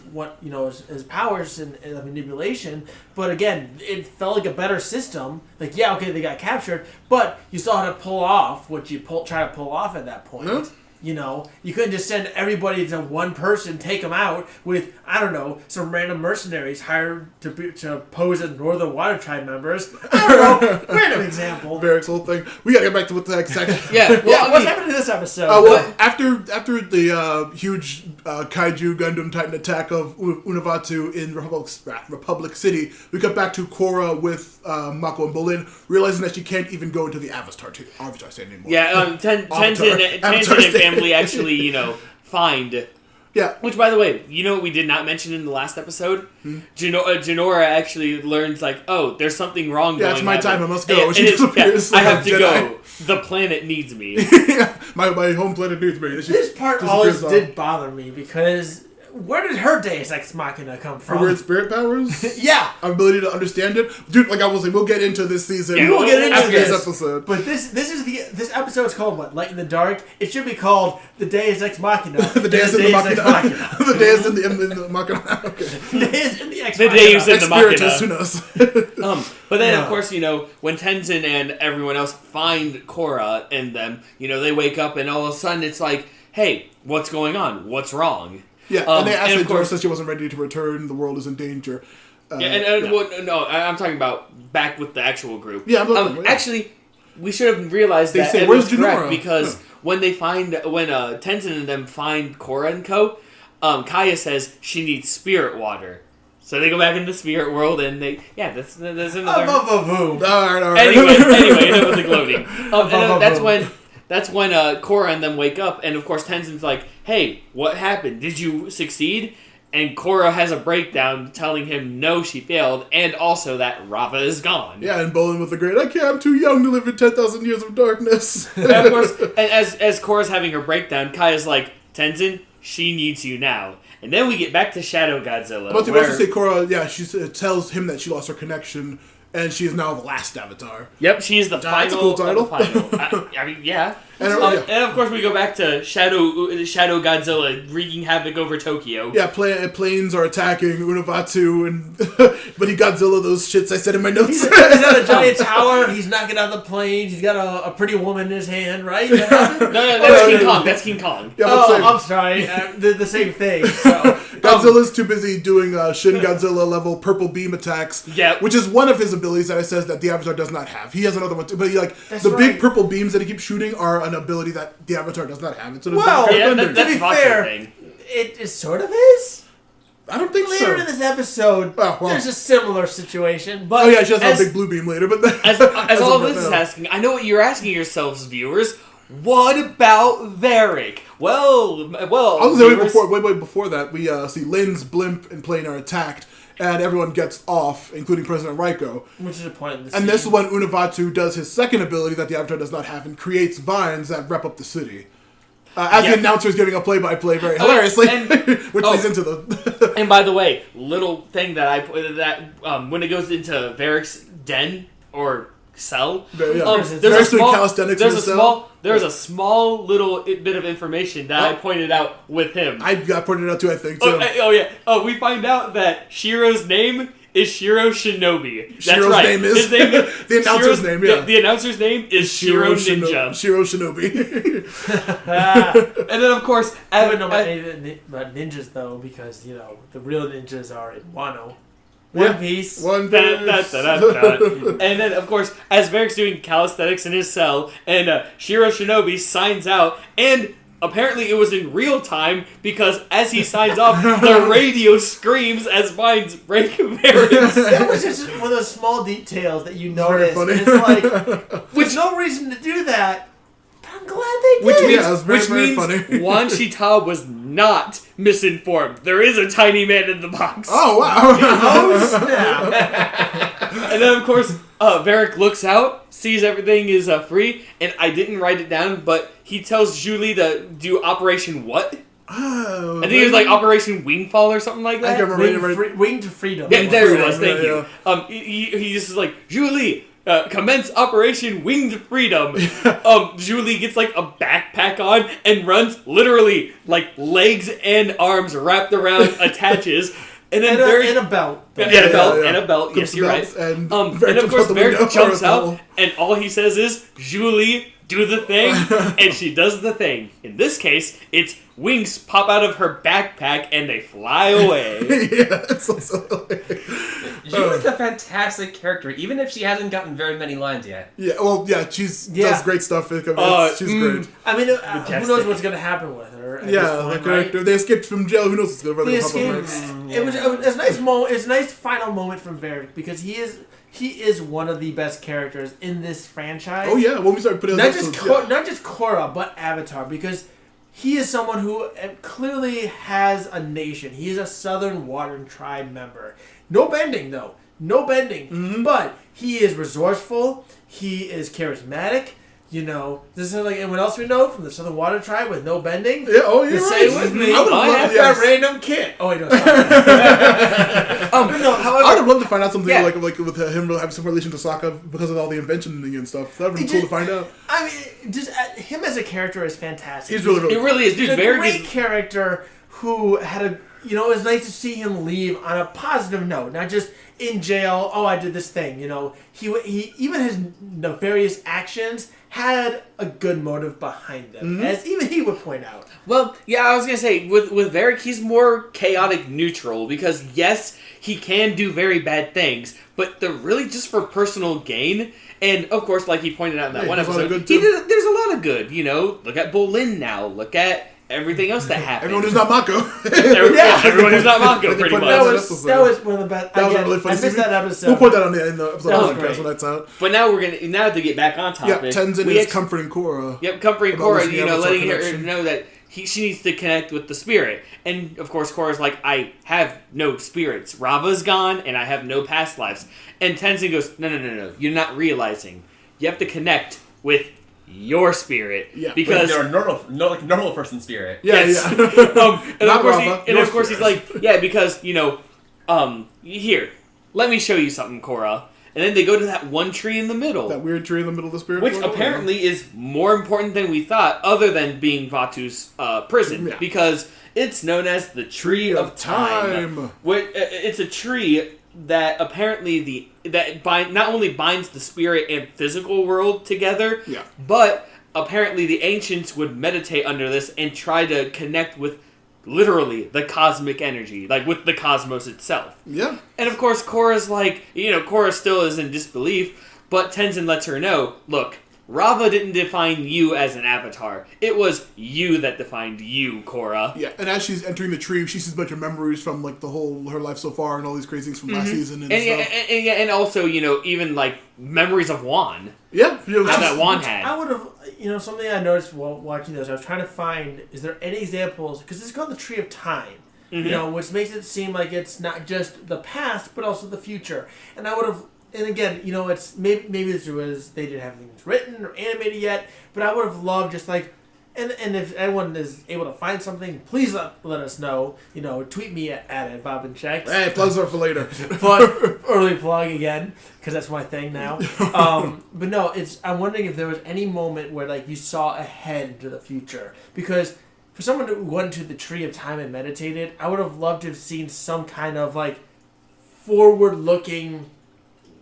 powers and manipulation, but again, it felt like a better system. They got captured, but you still had to pull off what you try to pull off at that point. Mm-hmm. You couldn't just send everybody to one person, take them out with, some random mercenaries hired to pose as Northern Water Tribe members. I don't know, random example. Varric's whole thing. We gotta get back to what the heck second. What's happening in this episode? After the huge kaiju Gundam Titan attack of Unavaatu in Republic City, we cut back to Korra with Mako and Bolin, realizing that she can't even go into the Avatar State anymore. Yeah, Tenzin and family actually, find Yeah. Which, by the way, you know what we did not mention in the last episode? Janora actually learns, like, oh, there's something wrong going on. Yeah, it's my time, I must go. And she disappears. I have to go. The planet needs me. Yeah, my home planet needs me. This part always did bother me, because where did her Deus Ex Machina come from? Her weird spirit powers? Yeah. Our ability to understand it? Dude, like I was like, we'll get into this season. Yeah, we'll get into this episode. But this episode is called what? Light in the Dark? It should be called The Deus Ex Machina. The Deus in the Machina. The Deus in the Machina. Okay. The Deus in the Ex The Machina. Deus in the Machina. Who knows? But then, of course, you know, when Tenzin and everyone else find Korra and them, you know, they wake up and all of a sudden it's like, hey, what's going on? What's wrong? Yeah, and they asked Korra said she wasn't ready to return. The world is in danger. Well, I'm talking about back with the actual group. Yeah, I'm actually, we should have realized that say, Ed "Where's was correct," Janora?" because when Tenzin and them find Korra and co, Kaya says she needs spirit water. So they go back into the spirit world, and there's another. All right. Anyway, enough with the gloating. That's when Korra and them wake up, and of course Tenzin's like, "Hey, what happened? Did you succeed?" And Korra has a breakdown, telling him no, she failed, and also that Rafa is gone. Yeah, and Bolin with the great, I'm too young to live in 10,000 years of darkness. And of course, and as Korra's having her breakdown, Kaya's like, Tenzin, she needs you now. And then we get back to Shadow Godzilla. But they also say Korra, she tells him that she lost her connection, and she is now the last Avatar. Yep, she is the final. That's a cool title. I mean, yeah. And of course, we go back to Shadow Godzilla wreaking havoc over Tokyo. Yeah, planes are attacking Unavatu, and but he Godzilla those shits I said in my notes. He's at a giant tower. He's knocking out the planes. He's got a pretty woman in his hand, right? No, that's King Kong. That's King Kong. Yeah, I'm sorry. The same thing. So. Godzilla's too busy doing Shin Godzilla level purple beam attacks. Yeah, which is one of his abilities that it says that the Avatar does not have. He has another one too, but big purple beams that he keeps shooting are an ability that the Avatar does not have. It's an to be fair, it sort of is. I don't think later in this episode, there's a similar situation. But she has a big blue beam later. But as all of this is asking, I know what you're asking yourselves, viewers. What about Varric? Well. I was going to say way before that, we see Lin's blimp and plane are attacked. And everyone gets off, including President Raiko. Which is a point in the And this is when Unavatu does his second ability that the Avatar does not have and creates vines that rep up the city. The announcer is giving a play-by-play very hilariously, which leads into the... And by the way, little thing that when it goes into Varric's den, or cell, there's a small little bit of information that I pointed out with him. I got pointed out too, I think. Too. We find out that Shiro's name is Shiro Shinobi. That's Shiro's right. name is His name is the announcer's name. Yeah, the announcer's name is Shiro Ninja. Shiro Shinobi. And then of course, I wouldn't know about ninjas though, because the real ninjas are in Wano. One Piece. One Piece. And then, of course, as Varric's doing calisthenics in his cell, and Shiro Shinobi signs out, and apparently it was in real time, because as he signs off, the radio screams as vines break Varric's. That was just one of those small details that you notice. And it's like, with no reason to do that, I'm glad they did. Which means Wan Shita was not misinformed. There is a tiny man in the box. Oh, wow. Oh, snap. And then, of course, Varric looks out, sees everything is free, and I didn't write it down, but he tells Julie to do Operation what? Oh, I think it was like Operation Wingfall or something like that. I can't remember. Winged Freedom. Yeah, there it was. Thank you. He just is like, Julie, commence Operation Winged Freedom. Julie gets like a backpack on and runs literally like legs and arms wrapped around attaches. And then and a belt. And a belt. Yes, you're right. And of course, Varric jumps out, and all he says is, Julie, do the thing. And she does the thing. In this case, it's wings pop out of her backpack, and they fly away. Yeah, it's also hilarious. Julie's a fantastic character, even if she hasn't gotten very many lines yet. Yeah, well, she does great stuff. She's great. I mean, who knows what's going to happen with her? Right? They escaped from jail. Who knows what's going to happen? It was a nice moment. It's a nice final moment from Varric, because he is one of the best characters in this franchise. Oh yeah, when we started putting not just Korra, but Avatar, because he is someone who clearly has a nation. He is a Southern Water Tribe member. No bending, though. No bending. Mm-hmm. But he is resourceful. He is charismatic. You know, this is like anyone else we know from the Southern Water Tribe with no bending. Yeah, oh, you're say right. with me. I have that random kid. Oh, wait, no, sorry. No, however, I would love to find out something like with him having some relation to Sokka because of all the inventioning and stuff. That would be cool to find out. I mean, just him as a character is fantastic. He's really, really It really is, dude. He's a very great character who had a... You know, it was nice to see him leave on a positive note, not just in jail. Oh, I did this thing. You know, he even his nefarious actions had a good motive behind them, as even he would point out. Well, yeah, I was gonna say with Varric, he's more chaotic neutral because yes, he can do very bad things, but they're really just for personal gain. And of course, like he pointed out in that one episode, there's a lot of good. You know, look at Bolin now. Look at everything else that happened. Everyone who's not Mako. Everyone who's not Mako, pretty much. That was one of the best. That was really funny. I missed that episode. We'll put that on in the episode podcast when that's out. But now now to get back on topic. Yeah, Tenzin is comforting Korra. Yep, comforting Korra, you know, letting her know that she needs to connect with the spirit. And, of course, Korra's like, I have no spirits. Rava's gone, and I have no past lives. And Tenzin goes, no. You're not realizing. You have to connect with your spirit. Yeah. Because you're a normal person spirit. Yes. And of course he's like, yeah, because, you know, here, let me show you something, Korra. And then they go to that one tree in the middle. That weird tree in the middle of the spirit Which world, apparently is more important than we thought, other than being Vaatu's prison. Yeah. Because it's known as the Tree of Time. It's a tree that apparently not only binds the spirit and physical world together, but apparently the ancients would meditate under this and try to connect with literally the cosmic energy, like with the cosmos itself. Yeah. And of course, Korra's like, you know, Korra still is in disbelief, but Tenzin lets her know, look, Rava didn't define you as an avatar. It was you that defined you, Korra. Yeah, and as she's entering the tree, she sees a bunch of memories from like her life so far and all these crazy things from last season and stuff. And also, you know, even like memories of Juan. Yeah, how that Juan had. I would have, you know, something I noticed while watching this. I was trying to find, is there any examples? Because it's called the Tree of Time. You know, which makes it seem like it's not just the past, but also the future. And I would have. And again, you know, it's maybe this was they didn't have things written or animated yet, but I would have loved just like, and if anyone is able to find something, please let us know. You know, tweet me at Bob and Checks. Hey, plugs are for later. Early plug again, because that's my thing now. But no, I'm wondering if there was any moment where like you saw ahead into the future, because for someone who went to the Tree of Time and meditated, I would have loved to have seen some kind of like forward-looking.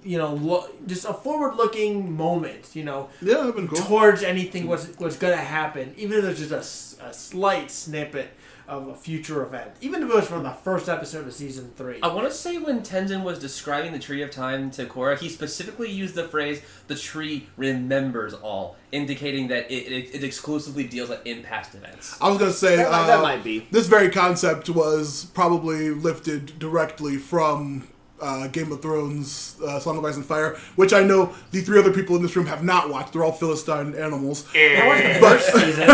You know, just a forward-looking moment. You know, yeah, that'd been cool. Towards anything was going to happen, even if there's just a slight snippet of a future event, even if it was from the first episode of season 3. I want to say when Tenzin was describing the Tree of Time to Korra, he specifically used the phrase "the tree remembers all," indicating that it exclusively deals in past events. I was going to say that might be this very concept was probably lifted directly from. Game of Thrones, Song of Ice and Fire, which I know the 3 other people in this room have not watched. They're all Philistine animals. I watched the first season.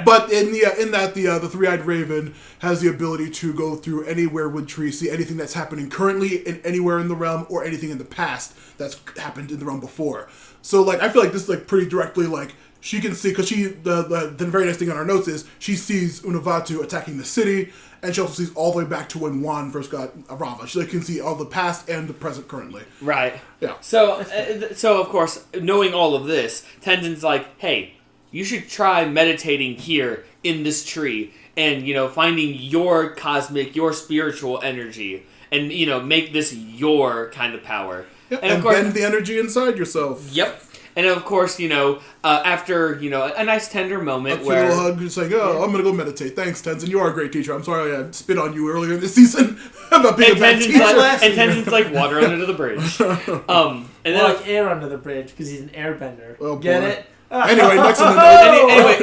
But in that the three-eyed raven has the ability to go through any weirwood tree, see anything that's happening currently in anywhere in the realm or anything in the past that's happened in the realm before. So like I feel like this is like pretty directly like she can see, because the very next thing on our notes is she sees Vaatu attacking the city, and she also sees all the way back to when Juan first got Rava. She can see all the past and the present currently. Right. Yeah. So of course, knowing all of this, Tenzin's like, hey, you should try meditating here in this tree and, you know, finding your cosmic, your spiritual energy and, you know, make this your kind of power. Yeah, and of course, bend the energy inside yourself. Yep. And of course, you know, after, you know, a nice tender moment where... A little hug, just like, I'm going to go meditate. Thanks, Tenzin. You are a great teacher. I'm sorry I spit on you earlier in the season about being a bad teacher. And Tenzin's like water under the bridge. And then like air under the bridge, because he's an airbender. Oh, get boy. it? Anyway, next on the note. Anyway,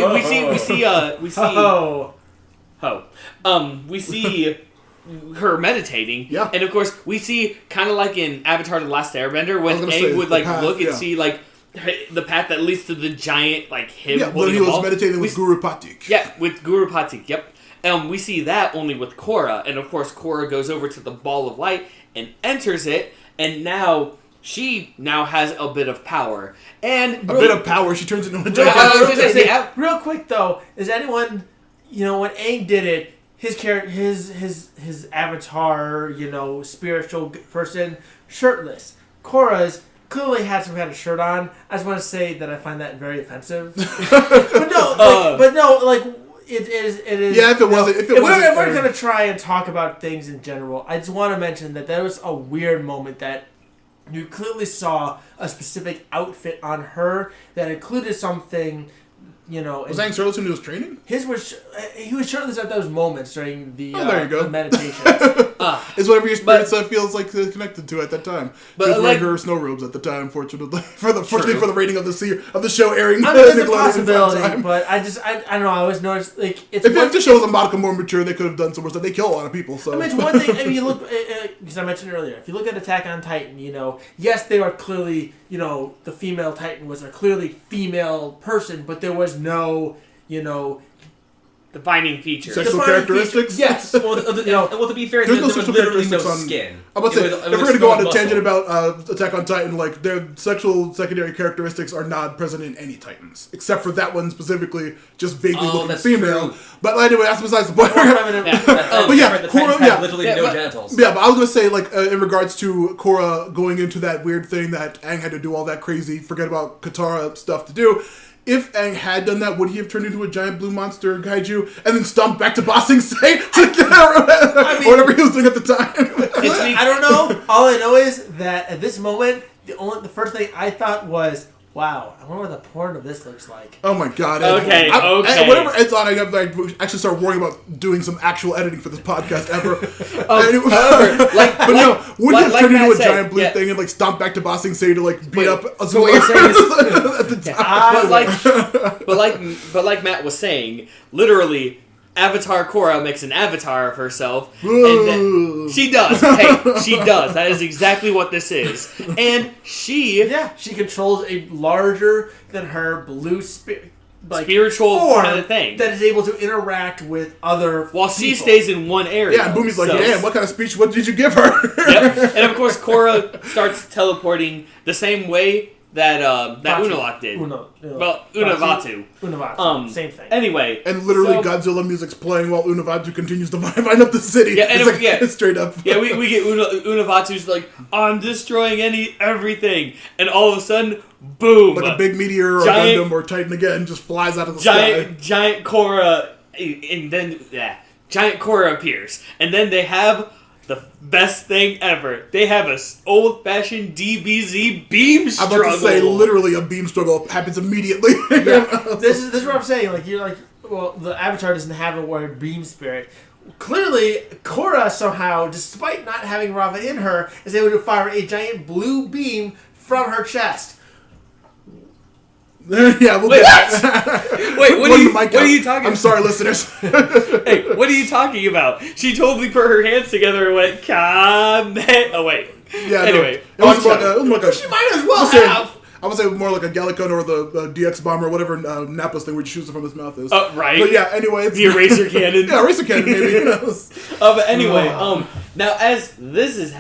we see her meditating, and of course we see kind of like in Avatar: The Last Airbender when Aang would like look and see like the path that leads to the giant, like, him Yeah, holding when he a was ball. meditating with Guru Patik. Yeah, with Guru Patik, yep. We see that only with Korra, and of course Korra goes over to the ball of light and enters it, and now she has a bit of power. And a bit of power, she turns into a giant. Real quick though, is anyone, when Aang did it, his character, his avatar, spiritual person, shirtless. Korra's clearly had some kind of shirt on. I just want to say that I find that very offensive. but no, it is. Yeah, if it wasn't, if we're gonna try and talk about things in general, I just want to mention that there was a weird moment that you clearly saw a specific outfit on her that included something. Was Aang shirtless when he was training? He was shirtless at those moments during the there you go. the meditations. It's whatever your spirit feels like connected to at that time. But she was wearing her snow robes at the time, fortunately for the rating of the show airing. I mean, there's a possibility, but I don't know. I always noticed if the show was a modicum more mature, they could have done some more stuff. They kill a lot of people. So I mean, it's one thing. I mean, you look because I mentioned earlier. If you look at Attack on Titan, yes, they are clearly the female Titan was a clearly female person, but there was no defining features. Sexual characteristics? Yes. Well, to be fair, there was literally no skin. I'm about to say, if we're going to go on a tangent about Attack on Titan, like, their sexual secondary characteristics are not present in any Titans. Except for that one specifically, just vaguely looking female. True. But anyway, that's besides the point. But yeah, Korra, literally no genitals. Yeah, but I was going to say, like, in regards to Korra going into that weird thing that Aang had to do all that crazy, forget about Katara stuff to do. If Aang had done that, would he have turned into a giant blue monster kaiju and then stomped back to Ba Sing Se to get or whatever he was doing at the time? I don't know. All I know is that at this moment, the first thing I thought was, wow, I wonder what the porn of this looks like. Oh my god. Okay. Whatever Ed's on, I actually start worrying about doing some actual editing for this podcast ever. Would he have turned into a giant blue thing and like stomp back to Ba Sing Se to like beat up Azula so what you're saying is, at the time? but like Matt was saying, literally, Avatar Korra makes an avatar of herself, and then she does. Hey, she does. That is exactly what this is, and she controls a larger than her blue spiritual form kind of thing that is able to interact with other while she stays in one area. Yeah, and Bumi's like, damn, what kind of speech? What did you give her? Yep. And of course, Korra starts teleporting the same way that Unalaq did. Unavaatu. Same thing. Anyway. And literally Godzilla music's playing while Unavaatu continues to vine up the city. Yeah, and it's straight up. Yeah, we get Unavaatu's like, I'm destroying everything. And all of a sudden, boom. Like a big meteor or Gundam or Titan again just flies out of the sky. Giant Korra, and then, Giant Korra appears. And then they have the best thing ever. They have a old-fashioned DBZ beam struggle. I'm about to say, literally, a beam struggle happens immediately. This is what I'm saying. Like, you're like, well, the Avatar doesn't have a word beam spirit. Clearly, Korra somehow, despite not having Rava in her, is able to fire a giant blue beam from her chest. Yeah, we'll Wait, get Wait, what are you talking about? I'm sorry, listeners. Hey, what are you talking about? She totally put her hands together and went, Kame. Oh, wait. Yeah, anyway. No, it was like a, She might as well have. I would say more like a Gallicon or the DX bomber or whatever Nappa's thing where he shoots it from his mouth is. Right. But yeah, anyway. It's the eraser cannon. Yeah, eraser cannon, maybe. Who knows? But anyway, now as this is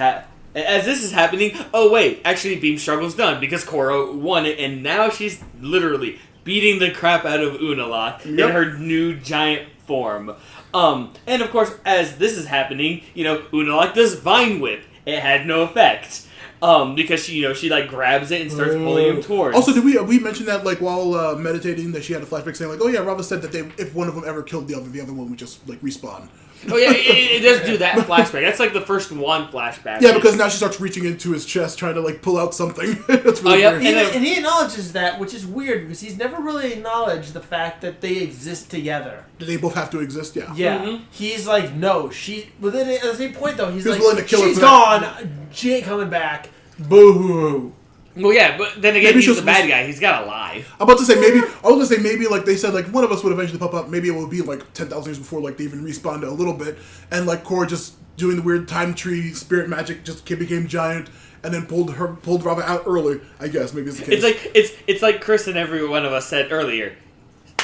happening, oh wait, actually Beam Struggle's done because Korra won it, and now she's literally beating the crap out of Unalaq in her new giant form. And of course, as this is happening, Unalaq does Vine Whip. It had no effect. Because she like grabs it and starts pulling him towards. Also, did we mention that like while meditating that she had a flashback saying like, oh yeah, Rava said that if one of them ever killed the other one would just like respawn. Oh yeah, it does do that flashback. That's like the first one flashback. Yeah, because now she starts reaching into his chest trying to like pull out something. That's really weird. And he acknowledges that, which is weird because he's never really acknowledged the fact that they exist together. Do they both have to exist? Yeah. Yeah. Mm-hmm. He's like, no, but then at the same point though, he's like, willing to kill her she's for gone. She ain't coming back. Boo hoo. Well, yeah, but then again, he's the bad guy. He's gotta lie. I'm about to say maybe. I was gonna say maybe like they said like one of us would eventually pop up. Maybe it would be like 10,000 years before like they even respawned a little bit, and like Korra just doing the weird time tree spirit magic just became giant, and then pulled Rava out early. I guess maybe it's the case. It's like Chris and every one of us said earlier.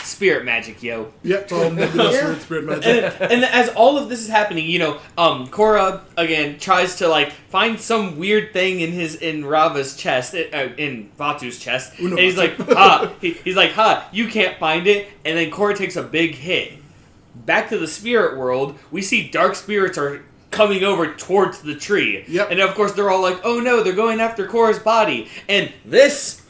Spirit magic, yo. Yep, spirit magic. And as all of this is happening, Korra again tries to like find some weird thing in Rava's chest, in Vaatu's chest, and he's like, he's like, you can't find it. And then Korra takes a big hit. Back to the spirit world, we see dark spirits are coming over towards the tree. Yep. And of course they're all like, oh no, they're going after Korra's body. And this,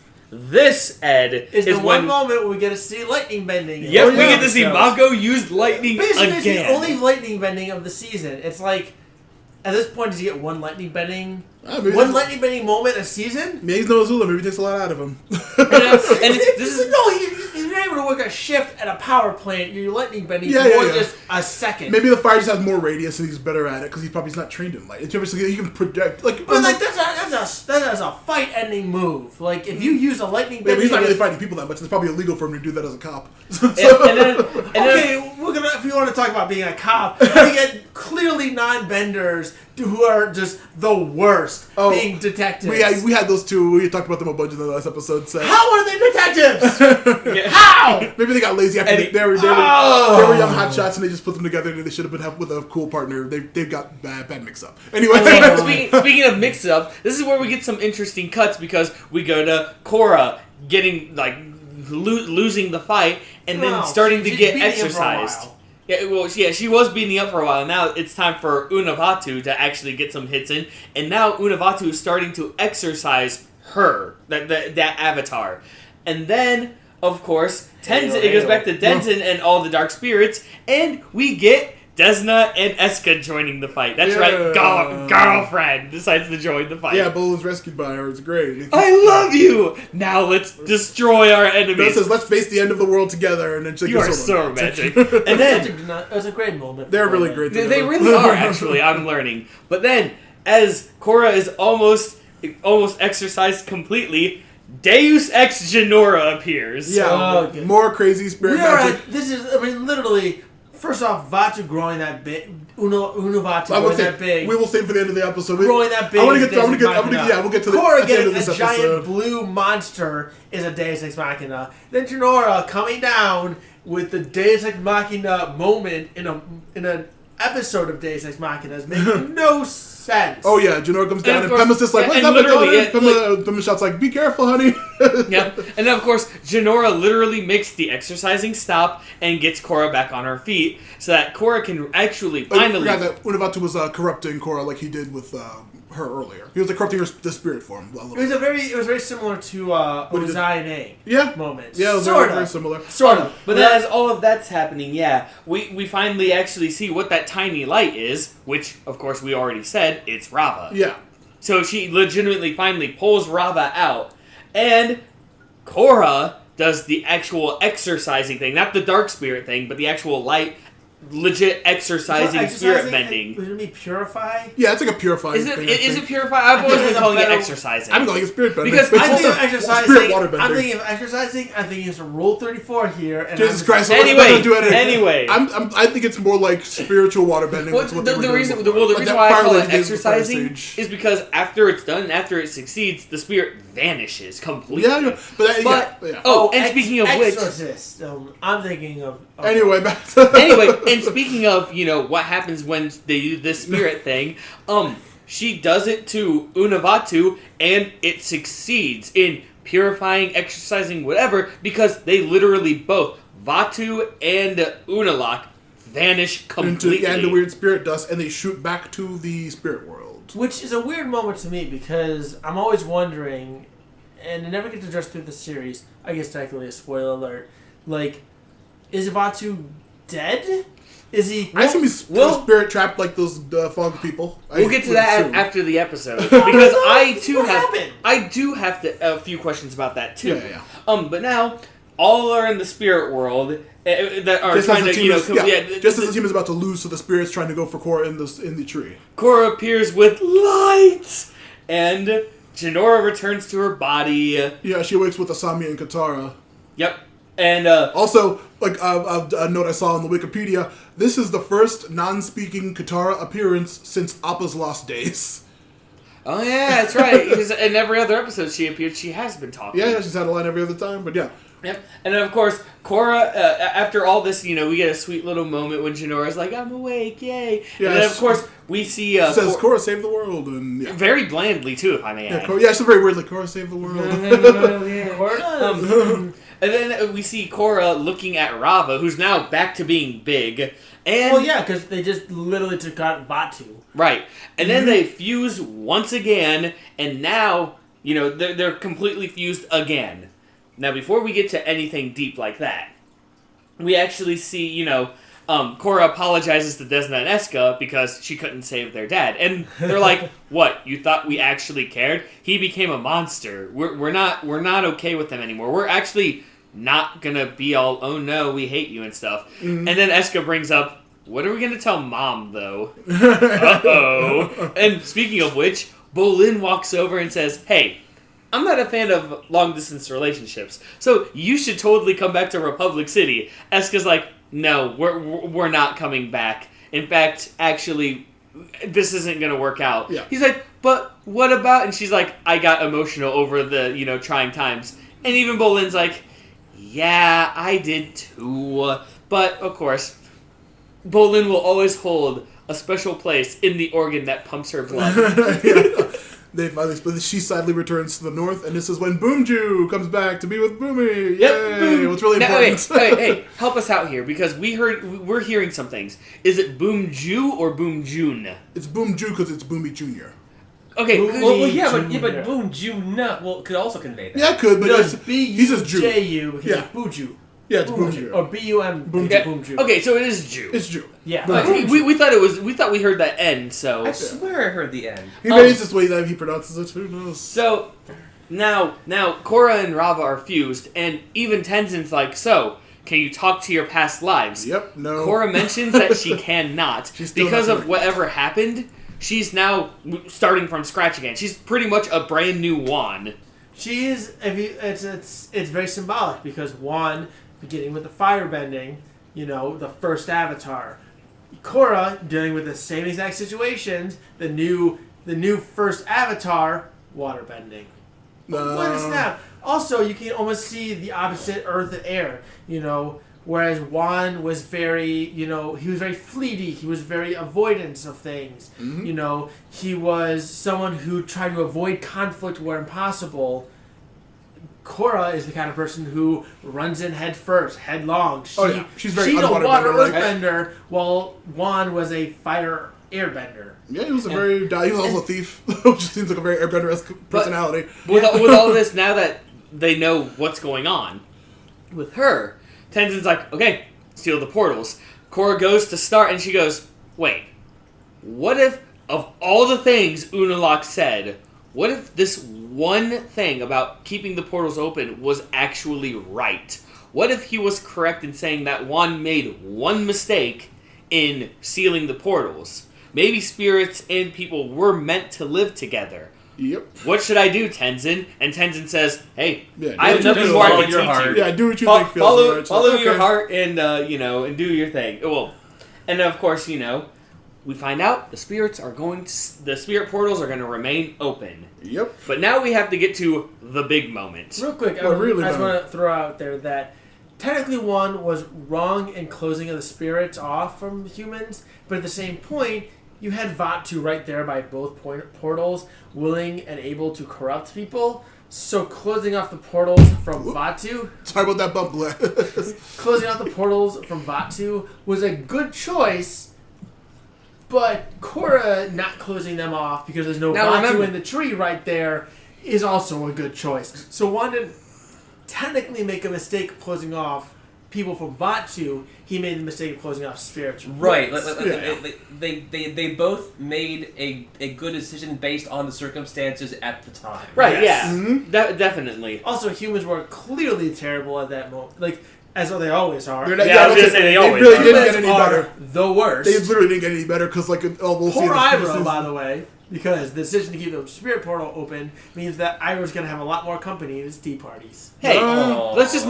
Ed, is the one moment where we get to see lightning bending. Yep, we get to see Mako use lightning Basically, again. it's the only lightning bending of the season. It's like, at this point, does he get one lightning bending? One lightning bending moment a season? Maybe he's no Azula. Maybe he takes a lot out of him. He's not able to work a shift at a power plant. You're lightning bending for just a second. Maybe the fire just has more radius and he's better at it because he's probably not trained in light. It's obviously he can predict. Like, but like that's a fight-ending move. Like if you use a lightning bending, but he's not really fighting people that much. It's probably illegal for him to do that as a cop. We're gonna. If you want to talk about being a cop, we get clearly non-benders who are just the worst being detectives. We had those two. We talked about them a bunch in the last episode. So. How are they detectives? How? Maybe they got lazy after they were young hotshots and they just put them together and they should have been with a cool partner. They've got bad mix-up. Anyway. Speaking of mix-up, this is where we get some interesting cuts because we go to Korra getting, like, losing the fight and then starting to get exercised. She was beating up for a while. Now it's time for Vaatu to actually get some hits in. And now Vaatu is starting to exercise her, that avatar. And then, of course, it goes back to Tenzin and all the dark spirits. And we get Desna and Eska joining the fight. That's right. Girlfriend decides to join the fight. Yeah, Bull was rescued by her. It's great. I love you! Now let's destroy our enemies. Says, let's face the end of the world together. And then you are so romantic. And then it was a great moment. They're really great together. They really are, actually. I'm learning. But then, as Korra is almost exercised completely, Deus Ex Jinora appears. Yeah, more crazy spirit magic. Literally. First off, Vaatu growing that big, Vaatu growing that big. We will save for the end of the episode. Growing that big. We'll get to the Korra end of this a episode. Giant blue monster is a Deus Ex Machina. Then Jinora coming down with the Deus Ex Machina moment in an episode of Deus Ex Machina is making no sense. Oh yeah, Jinora comes down and Pema's just like, what's up, Pema shouts like, be careful, honey. Yeah, and then of course, Jinora literally makes the exercising stop and gets Korra back on her feet so that Korra can actually finally... I forgot that Vaatu was corrupting Korra like he did with her earlier. He was corrupting the spirit form. It was very similar to Ozai and Aang moments. Yeah, it was very similar. Sort of. But then as all of that's happening, we finally actually see what that tiny light is, which, of course, we already said, it's Rava. Yeah. So she legitimately finally pulls Rava out, and Korra does the actual exercising thing, not the dark spirit thing, but the actual light, legit exercising spirit bending. Would it be purify? Yeah, it's like a purifying thing. Is it purify? I've always been calling it exercising. I'm calling it spirit bending. Because I think of exercising. I'm thinking of exercising. I'm thinking it's a Rule 34 here. And Jesus Christ! Anyway, I think it's more like spiritual water bending. The reason why I call it exercising is because after it's done, after it succeeds, the spirit vanishes completely. Yeah, and speaking of which, I'm thinking of anyway. And speaking of, what happens when they do this spirit thing, she does it to Vaatu, and it succeeds in purifying, exercising, whatever, because they literally both, Vaatu and Unalaq, vanish completely. And the weird spirit dust, and they shoot back to the spirit world. Which is a weird moment to me, because I'm always wondering, and it never gets addressed through the series, I guess technically a spoiler alert, like, is Vaatu dead? Is he? I assume he's spirit trapped like those fog people. We'll get to that after the episode because I do have a few questions about that too. Yeah. But now all are in the spirit world that are just trying to just as the team is about to lose, so the spirit's trying to go for Korra in the tree. Korra appears with light and Jinora returns to her body. Yeah, she wakes with Asami and Katara. Yep. And also, like a note I saw on the Wikipedia, this is the first non-speaking Katara appearance since Appa's Lost Days. Oh yeah, that's right. Because in every other episode she appeared, she has been talking. Yeah, she's had a line every other time, but yeah. Yep. And then of course, Korra, after all this, we get a sweet little moment when Jinora's like, I'm awake, yay. Yeah, and then of course, we see... she says, Korra saved the world, and... Yeah. Very blandly, too, if I may add. Yeah, she's very weird, like, Korra saved the world. And then we see Korra looking at Rava, who's now back to being big. And well, yeah, because they just literally took out Vaatu. Right. And then they fuse once again, and now, they're completely fused again. Now, before we get to anything deep like that, we actually see, Korra apologizes to Desna and Eska because she couldn't save their dad. And they're like, what, you thought we actually cared? He became a monster. We're not okay with him anymore. We're actually not gonna be all, oh no, we hate you and stuff. Mm-hmm. And then Eska brings up, what are we gonna tell Mom, though? Uh-oh. And speaking of which, Bolin walks over and says, hey, I'm not a fan of long-distance relationships, so you should totally come back to Republic City. Eska's like, no, we're not coming back. In fact, actually, this isn't going to work out. Yeah. He's like, but what about... And she's like, I got emotional over the, trying times. And even Bolin's like, yeah, I did too. But, of course, Bolin will always hold a special place in the organ that pumps her blood. Yeah. They finally split. She sadly returns to the north, and this is when Boomju comes back to be with Bumi. Yep. Yay! What's really important? Hey, help us out here, because we're hearing some things. Is it Boomju or Boomjun? It's Boomju because it's Bumi Jr. Okay, but Boomju could also convey that. Yeah, it could, but no, it's B-U-J-U because Yeah. it's Buju. Yeah, it's Boomju. Or B-U-M. Boomju. Okay, so it is Jew. It's Jew. Yeah. We thought we heard that N, so... I swear I heard the N. He raised this way that he pronounces it. Who knows? So, now, Korra and Rava are fused, and even Tenzin's like, so, can you talk to your past lives? Yep, no. Korra mentions that she cannot, because of whatever happened. She's now starting from scratch again. She's pretty much a brand new Wan. She is... It's very symbolic, because Wan... beginning with the firebending, the first Avatar. Korra dealing with the same exact situations. The new first Avatar, waterbending. What is that? Also, you can almost see the opposite Earth and Air. Whereas Wan was very, he was very fleety. He was very avoidance of things. Mm-hmm. He was someone who tried to avoid conflict where impossible. Korra is the kind of person who runs in head first, headlong. She's very she's a water earthbender, earthbender, while Wan was a fire airbender. Yeah, he was he was also a thief, which seems like a very airbender-esque personality. With all this, now that they know what's going on with her, Tenzin's like, okay, steal the portals. Korra goes to start, and she goes, wait, what if, of all the things Unalaq said, what if this one thing about keeping the portals open was actually right? What if he was correct in saying that Wan made one mistake in sealing the portals? Maybe spirits and people were meant to live together. Yep. What should I do, Tenzin? And Tenzin says, hey, yeah, I have nothing more I can teach you. Yeah, do what you think feels right. Follow your heart and, and do your thing. Well, and of course, we find out the spirit portals are going to remain open. Yep. But now we have to get to the big moment. Real quick, I just want to throw out there that technically Wan was wrong in closing of the spirits off from humans, but at the same point, you had Vaatu right there by both portals, willing and able to corrupt people. So closing off the portals from Vaatu... Sorry about that bump. Closing off the portals from Vaatu was a good choice, but Korra not closing them off because there's no Vaatu in the tree right there is also a good choice. So Wan didn't technically make a mistake closing off people from Vaatu. He made the mistake of closing off spirits. Right. They both made a good decision based on the circumstances at the time. Right, yes. Yeah. Mm-hmm. Definitely. Also, humans were clearly terrible at that moment. Like, as they always are. I was going to say they always really didn't get any better. The worst. They literally didn't get any better because, we'll Poor Iroh, by the way. Because the decision to keep the spirit portal open means that Iroh's going to have a lot more company in his tea parties. Hey, let's just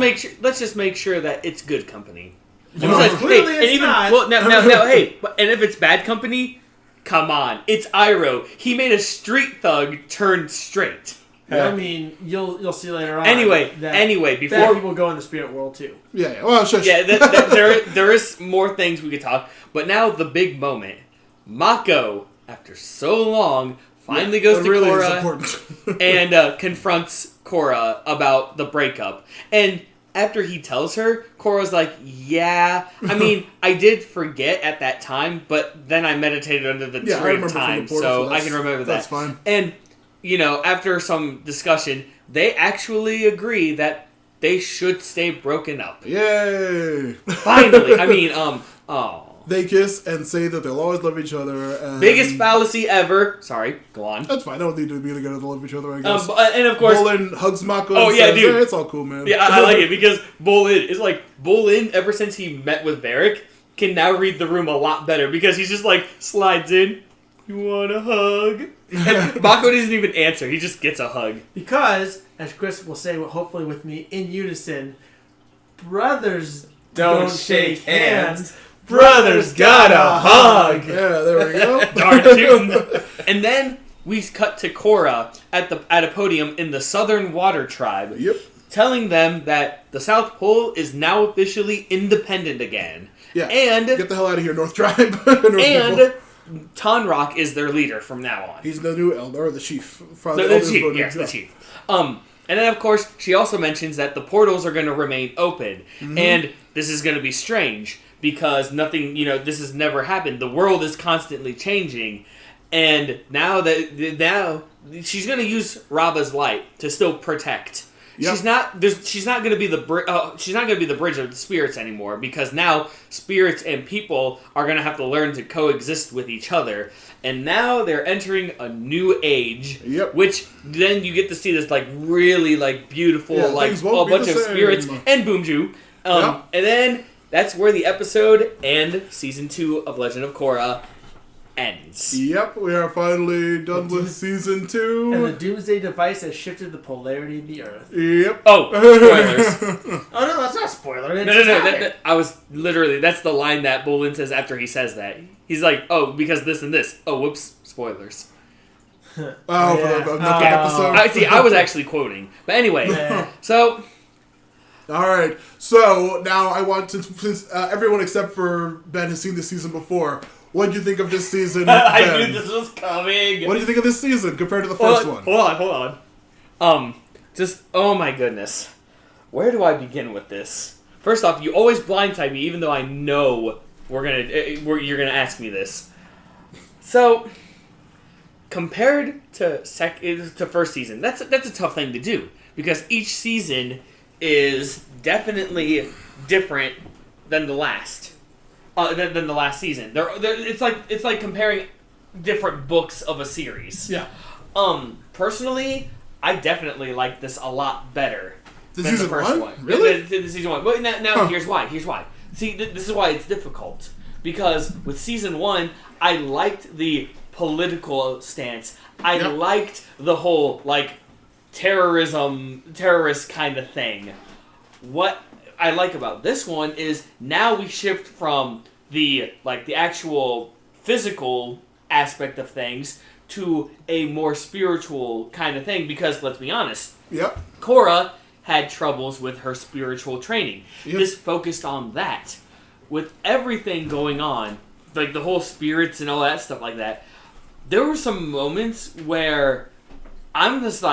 make sure that it's good company. Clearly it's not. Well, now, hey, and if it's bad company, come on, it's Iroh. He made a street thug turn straight. I mean, you'll see later on. Anyway, before bad people go in the spirit world too. Yeah. Well, shush. Yeah, there is more things we could talk, but now the big moment. Mako, after so long, finally goes to really Korra and confronts Korra about the breakup. And after he tells her, Korra's like, yeah, I mean, I did forget at that time, but then I meditated under the tree of time, so I can remember that. That's fine. And, after some discussion, they actually agree that they should stay broken up. Yay! Finally! I mean, They kiss and say that they'll always love each other. And biggest fallacy ever. Sorry, go on. That's fine. They don't need to be together to love each other, I guess. And of course... Bolin hugs Mako and says, dude. hey, it's all cool, man. Yeah, I like it because Bolin, ever since he met with Varric, can now read the room a lot better because he's just slides in. You want a hug? And Mako doesn't even answer. He just gets a hug. Because, as Chris will say, hopefully with me, in unison, brothers don't shake hands. Brothers gotta hug. Yeah, there we go. Darn tune. And then we cut to Korra at a podium in the Southern Water Tribe. Yep. Telling them that the South Pole is now officially independent again. Yeah. And get the hell out of here, North Tribe. And Tonrock is their leader from now on. He's the new elder, or the chief. The chief, yes, the chief. And then, of course, she also mentions that the portals are going to remain open. Mm-hmm. And this is going to be strange because nothing, this has never happened. The world is constantly changing. And now she's going to use Raba's light to still protect. Yep. She's not going to be the bridge of the spirits anymore because now spirits and people are going to have to learn to coexist with each other. And now they're entering a new age, which then you get to see this really beautiful a bunch of spirits and Boomju. And then that's where the episode and season 2 of Legend of Korra ends. Yep, we are finally done with season 2. And the Doomsday device has shifted the polarity of the Earth. Yep. Oh, spoilers. Oh, no, that's not a spoiler. No. I was literally, that's the line that Bolin says after he says that. He's like, oh, because this and this. Oh, whoops, spoilers. For the episode. I was actually quoting. But anyway, so... Alright, so now I want, since everyone except for Ben has seen this season before, what did you think of this season? I knew this was coming. What did you think of this season compared to the first one? Hold on. Oh my goodness. Where do I begin with this? First off, you always blindside me, even though I know you're gonna ask me this. So, compared to first season, that's a tough thing to do because each season is definitely different than the last. Than the last season. It's like comparing different books of a series. Yeah. Personally, I definitely like this a lot better than season the first one. Really? The season 1. But now here's why. See, this is why it's difficult. Because with season 1, I liked the political stance. I liked the whole, terrorist kind of thing. What I like about this one is now we shift from the actual physical aspect of things to a more spiritual kind of thing because let's be honest. Yep. Korra had troubles with her spiritual training. Yep. This focused on that. With everything going on, the whole spirits and all that stuff like that, there were some moments where I'm just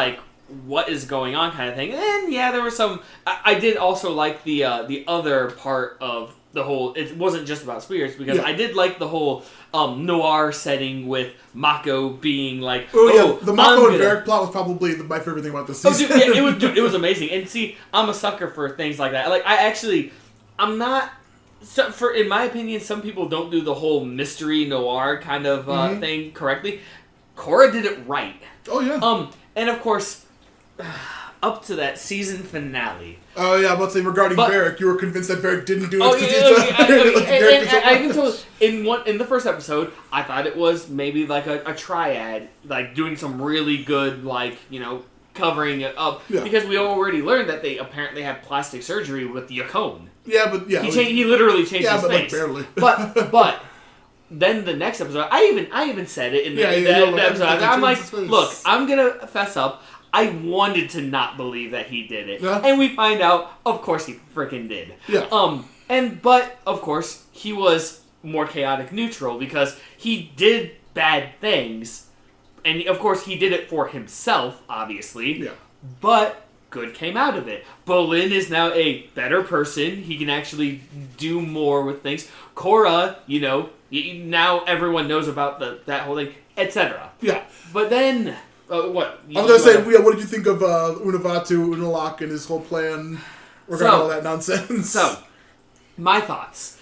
what is going on kind of thing. And yeah, there were some... I did also like the other part of the whole... It wasn't just about spirits, because I did like the whole noir setting with Mako being the Mako and Varric plot was probably my favorite thing about this season. It was amazing. And see, I'm a sucker for things like that. I'm not... in my opinion, some people don't do the whole mystery noir kind of thing correctly. Korra did it right. Oh, yeah. And of course... up to that season finale. Oh yeah, let's say regarding Varric, you were convinced that Varric didn't do it. I even told in the first episode, I thought it was maybe like a triad, like doing some really good, like, you know, covering it up, because we already learned that they apparently had plastic surgery with Yacone. Yeah, but he literally changed his face. Like barely. but then the next episode, I even said it in the episode. I'm like, look, I'm gonna fess up. I wanted to not believe that he did it, and we find out, of course, he freaking did. Yeah. But of course, he was more chaotic neutral because he did bad things, and of course, he did it for himself, obviously. Yeah. But good came out of it. Bolin is now a better person. He can actually do more with things. Korra, you know, now everyone knows about that whole thing, etc. Yeah. But then. What? I was going to say, what did you think of Vaatu, Unalaq, and his whole plan regarding all that nonsense? So, my thoughts.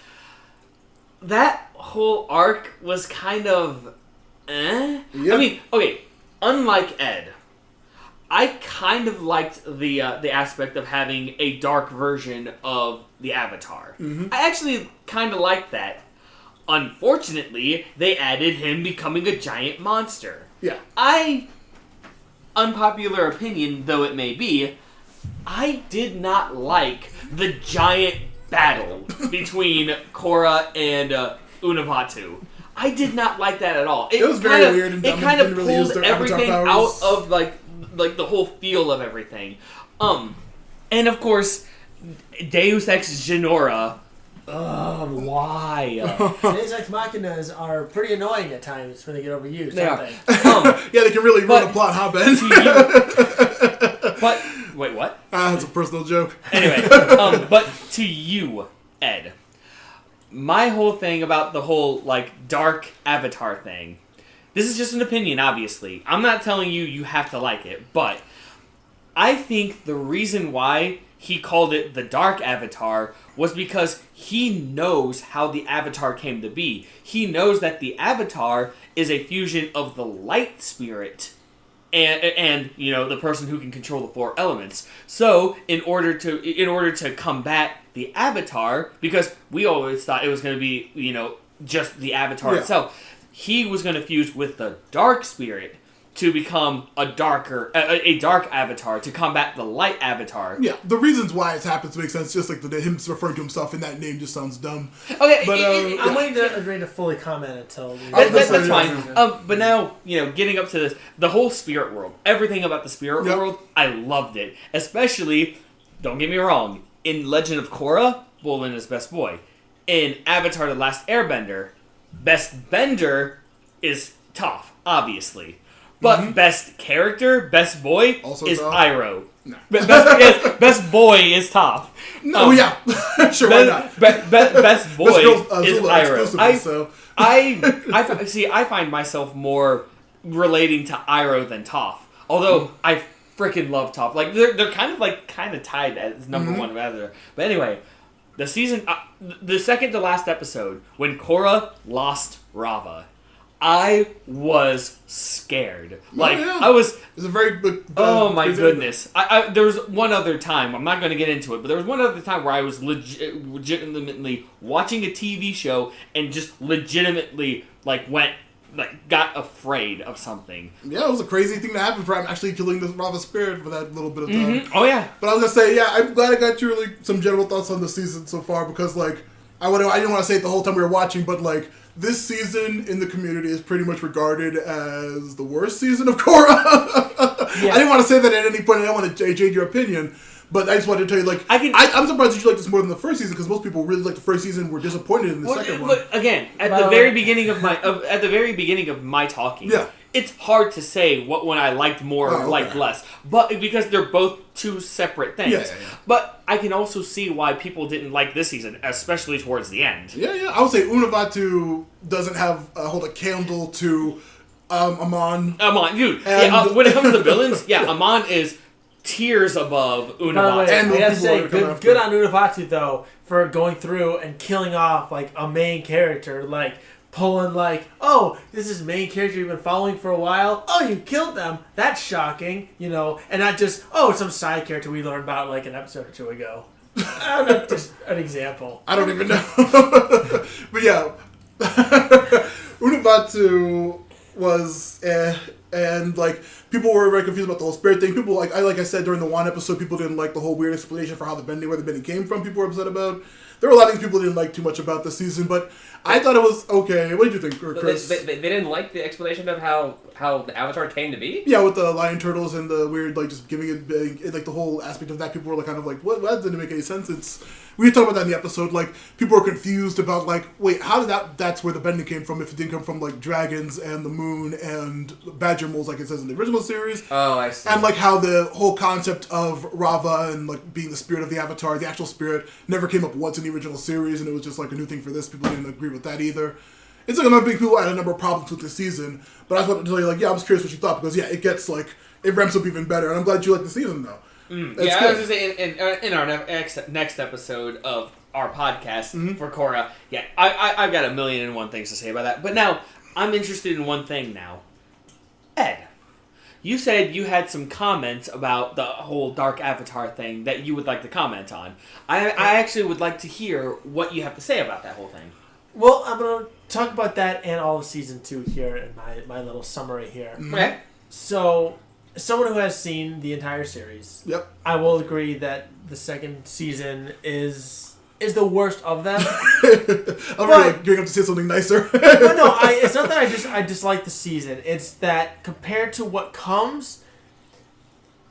That whole arc was kind of eh? Yeah. I mean, okay, unlike Ed, I kind of liked the aspect of having a dark version of the Avatar. Mm-hmm. I actually kind of liked that. Unfortunately, they added him becoming a giant monster. Yeah. Unpopular opinion though it may be, I did not like the giant battle between Korra and Unavatu. I did not like that at all. It was very weird and dumb. It kind of really pulled everything out of like the whole feel of everything. And of course, Deus Ex Genora. Why? Deus Ex Machinas are pretty annoying at times when they get overused. They are. Yeah, they can really ruin a plot, huh, Ben? But wait, what? That's a personal joke. Anyway, but to you, Ed, my whole thing about the whole like dark Avatar thing. This is just an opinion, obviously. I'm not telling you have to like it, but I think the reason why he called it the Dark Avatar was because he knows how the Avatar came to be. He knows that the Avatar is a fusion of the light spirit and you know, the person who can control the four elements. So in order to combat the Avatar, because we always thought it was going to be, you know, just the Avatar itself, he was going to fuse with the dark spirit to become a dark Avatar to combat the light Avatar. Yeah, the reasons why it happens make sense. Just like him referring to himself in that name just sounds dumb. Okay, but I'm waiting to agree to fully comment until that's fine. But now, you know, getting up to this, the whole spirit world, everything about the spirit world, I loved it. Especially, don't get me wrong, in Legend of Korra, Bolin is best boy. In Avatar: The Last Airbender, best bender is Toph, obviously. But best character, best boy, also is Toph? Iroh. No. Best boy is Toph. No, yeah. Sure, why not? Best boy is Iroh. So. I find myself more relating to Iroh than Toph. Although I freaking love Toph. Like they're kind of tied as number one rather. But anyway, the second to last episode when Korra lost Rava, I was scared. Like I was. It's a very good. Oh my goodness! There was one other time. I'm not going to get into it, but there was one other time where I was legitimately watching a TV show and just legitimately got afraid of something. Yeah, it was a crazy thing to happen for him actually killing the Rava spirit for that little bit of time. Mm-hmm. Oh yeah. But I was gonna say, I'm glad I got you some general thoughts on the season so far because I didn't want to say it the whole time we were watching, but this season in the community is pretty much regarded as the worst season of Korra. I didn't want to say that at any point. I didn't want to change your opinion, but I just wanted to tell you, I'm surprised that you like this more than the first season because most people really like the first season. Were disappointed in the second one. But again, at the very beginning of my talking, it's hard to say what one I liked more or liked less, but because they're both two separate things. Yeah. But I can also see why people didn't like this season, especially towards the end. Yeah. I would say Unavatu doesn't hold a candle to Amon. Amon, dude. When it comes to villains, Amon is tiers above Unavatu. I gotta say, good on Unavatu though for going through and killing off a main character pulling like, oh, this is main character you've been following for a while. Oh, you killed them. That's shocking, you know, and not just, oh, some side character we learned about like an episode or two ago. Just an example. I don't even know. But yeah, Unalaq was and like people were very confused about the whole spirit thing. People like I said during the one episode, people didn't like the whole weird explanation for how where the bending came from. People were upset about. There were a lot of things people didn't like too much about this season, but I thought it was okay. What did you think, Chris? They didn't like the explanation of how the Avatar came to be? Yeah, with the lion turtles and the weird, like, just giving it, like, the whole aspect of that. People were like, kind of like, what? That didn't make any sense. We talked about that in the episode. Like, people were confused about, like, wait, how did that's where the bending came from if it didn't come from, like, dragons and the moon and badger moles, like it says in the original series. Oh, I see. And, like, how the whole concept of Rava and, like, being the spirit of the Avatar, the actual spirit, never came up once in the original series, and it was just, like, a new thing for this. People didn't agree with that either. It's like another big people had a number of problems with this season, but I just wanted to tell you, like, yeah, I was curious what you thought, because, yeah, it gets, like, it ramps up even better, and I'm glad you like the season, though. Yeah, good. I was going to say, in our next episode of our podcast for Korra, yeah, I've got 1,000,001 things to say about that, but now, I'm interested in one thing now. Ed, you said you had some comments about the whole Dark Avatar thing that you would like to comment on. I actually would like to hear what you have to say about that whole thing. Well, I'm going to talk about that and all of Season 2 here in my little summary here. Okay. So, someone who has seen the entire series, Yep. I will agree that the second season is the worst of them. I'm really gearing up to say something nicer. No, it's not that I dislike the season. It's that compared to what comes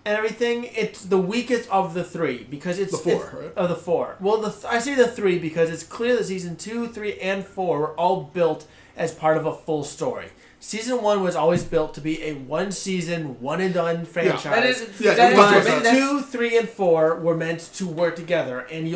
and everything, it's the weakest of the three because it's the four, right? Of the four. Well, I say the three because it's clear that season 2, 3, and 4 were all built as part of a full story. Season 1 was always built to be a one-season, one-and-done franchise. That is 2, 3, and 4 were meant to work together, and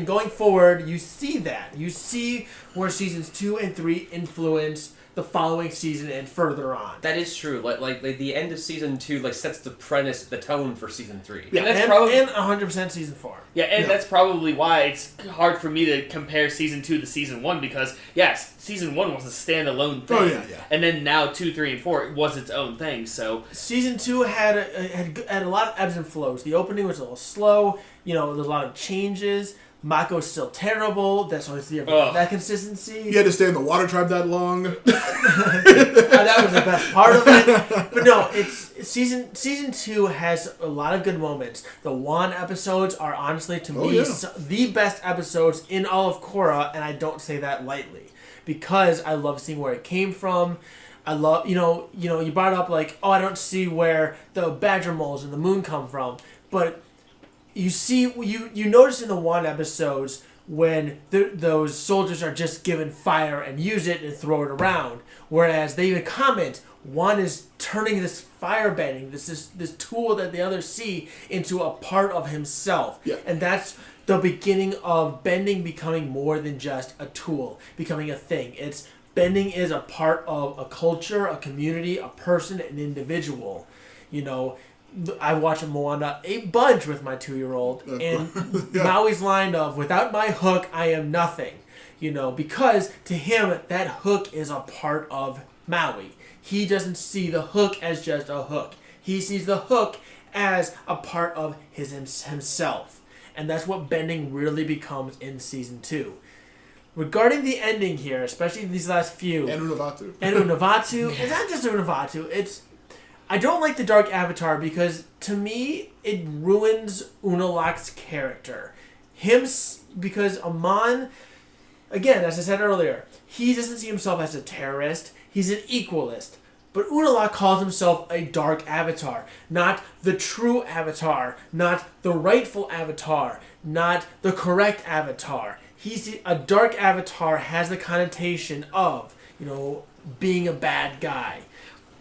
going forward, you see that. You see where seasons 2 and 3 influence the following season and further on. That is true. Like the end of season 2 sets the tone for season 3. Yeah, and 100% season 4. Yeah, and that's probably why it's hard for me to compare season 2 to season 1 because yes, season 1 was a standalone thing. Oh yeah. And then now 2, 3, and 4 was its own thing. So season 2 had a lot of ebbs and flows. The opening was a little slow. You know, there's a lot of changes. Mako's still terrible. That's always that consistency. You had to stay in the water tribe that long. That was the best part of it. But no, it's season 2 has a lot of good moments. The Wan episodes are honestly to me the best episodes in all of Korra, and I don't say that lightly because I love seeing where it came from. I love you brought up like, oh, I don't see where the badger moles and the moon come from, but you see, you notice in the Wan episodes when those soldiers are just given fire and use it and throw it around. Whereas they even comment, Wan is turning this fire bending, this tool that the others see, into a part of himself. Yeah. And that's the beginning of bending becoming more than just a tool, becoming a thing. Bending is a part of a culture, a community, a person, an individual. You know, I watch Moana a bunch with my 2-year-old, and Maui's line of, without my hook, I am nothing. You know, because to him, that hook is a part of Maui. He doesn't see the hook as just a hook. He sees the hook as a part of himself. And that's what bending really becomes in Season 2. Regarding the ending here, especially these last few... And Unalaq. It's not just Unalaq. I don't like the Dark Avatar because, to me, it ruins Unalaq's character. Because Amon, again, as I said earlier, he doesn't see himself as a terrorist. He's an equalist. But Unalaq calls himself a Dark Avatar. Not the true Avatar. Not the rightful Avatar. Not the correct Avatar. A Dark Avatar has the connotation of, being a bad guy.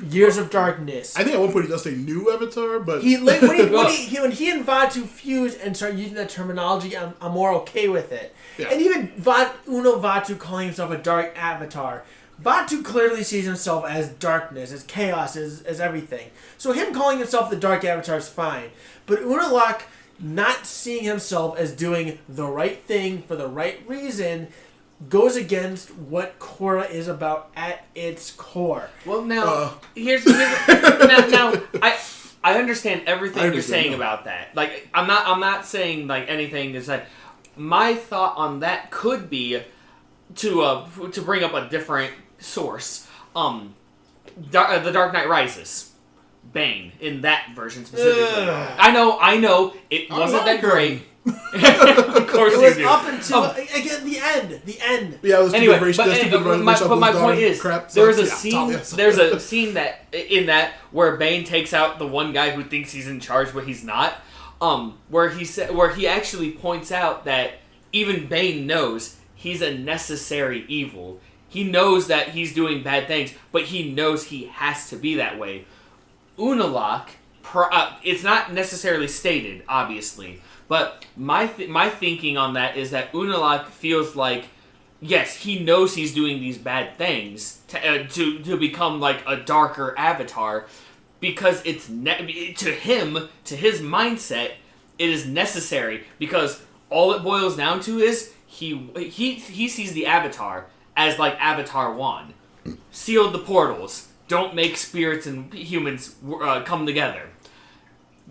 Years of Darkness. I think at one point he does say new Avatar, but... when he and Vaatu fuse and start using that terminology, I'm more okay with it. Yeah. And even Vaatu calling himself a Dark Avatar, Vaatu clearly sees himself as darkness, as chaos, as everything. So him calling himself the Dark Avatar is fine. But Unalaq not seeing himself as doing the right thing for the right reason goes against what Korra is about at its core. Well, now now I understand everything you're saying about that. Like, I'm not saying like anything is like. My thought on that could be to bring up a different source. The Dark Knight Rises, Bane in that version specifically. I know it wasn't that great. Of course, it was up until again the end. Yeah, it was anyway. But my point is, there's a scene that where Bane takes out the one guy who thinks he's in charge, but he's not. Where he actually points out that even Bane knows he's a necessary evil. He knows that he's doing bad things, but he knows he has to be that way. Unalaq, it's not necessarily stated, obviously, but my thinking on that is that Unalaq feels like, yes, he knows he's doing these bad things to become like a darker avatar, because it's to his mindset, it is necessary, because all it boils down to is he sees the Avatar as like Avatar 1. Sealed the portals. Don't make spirits and humans come together.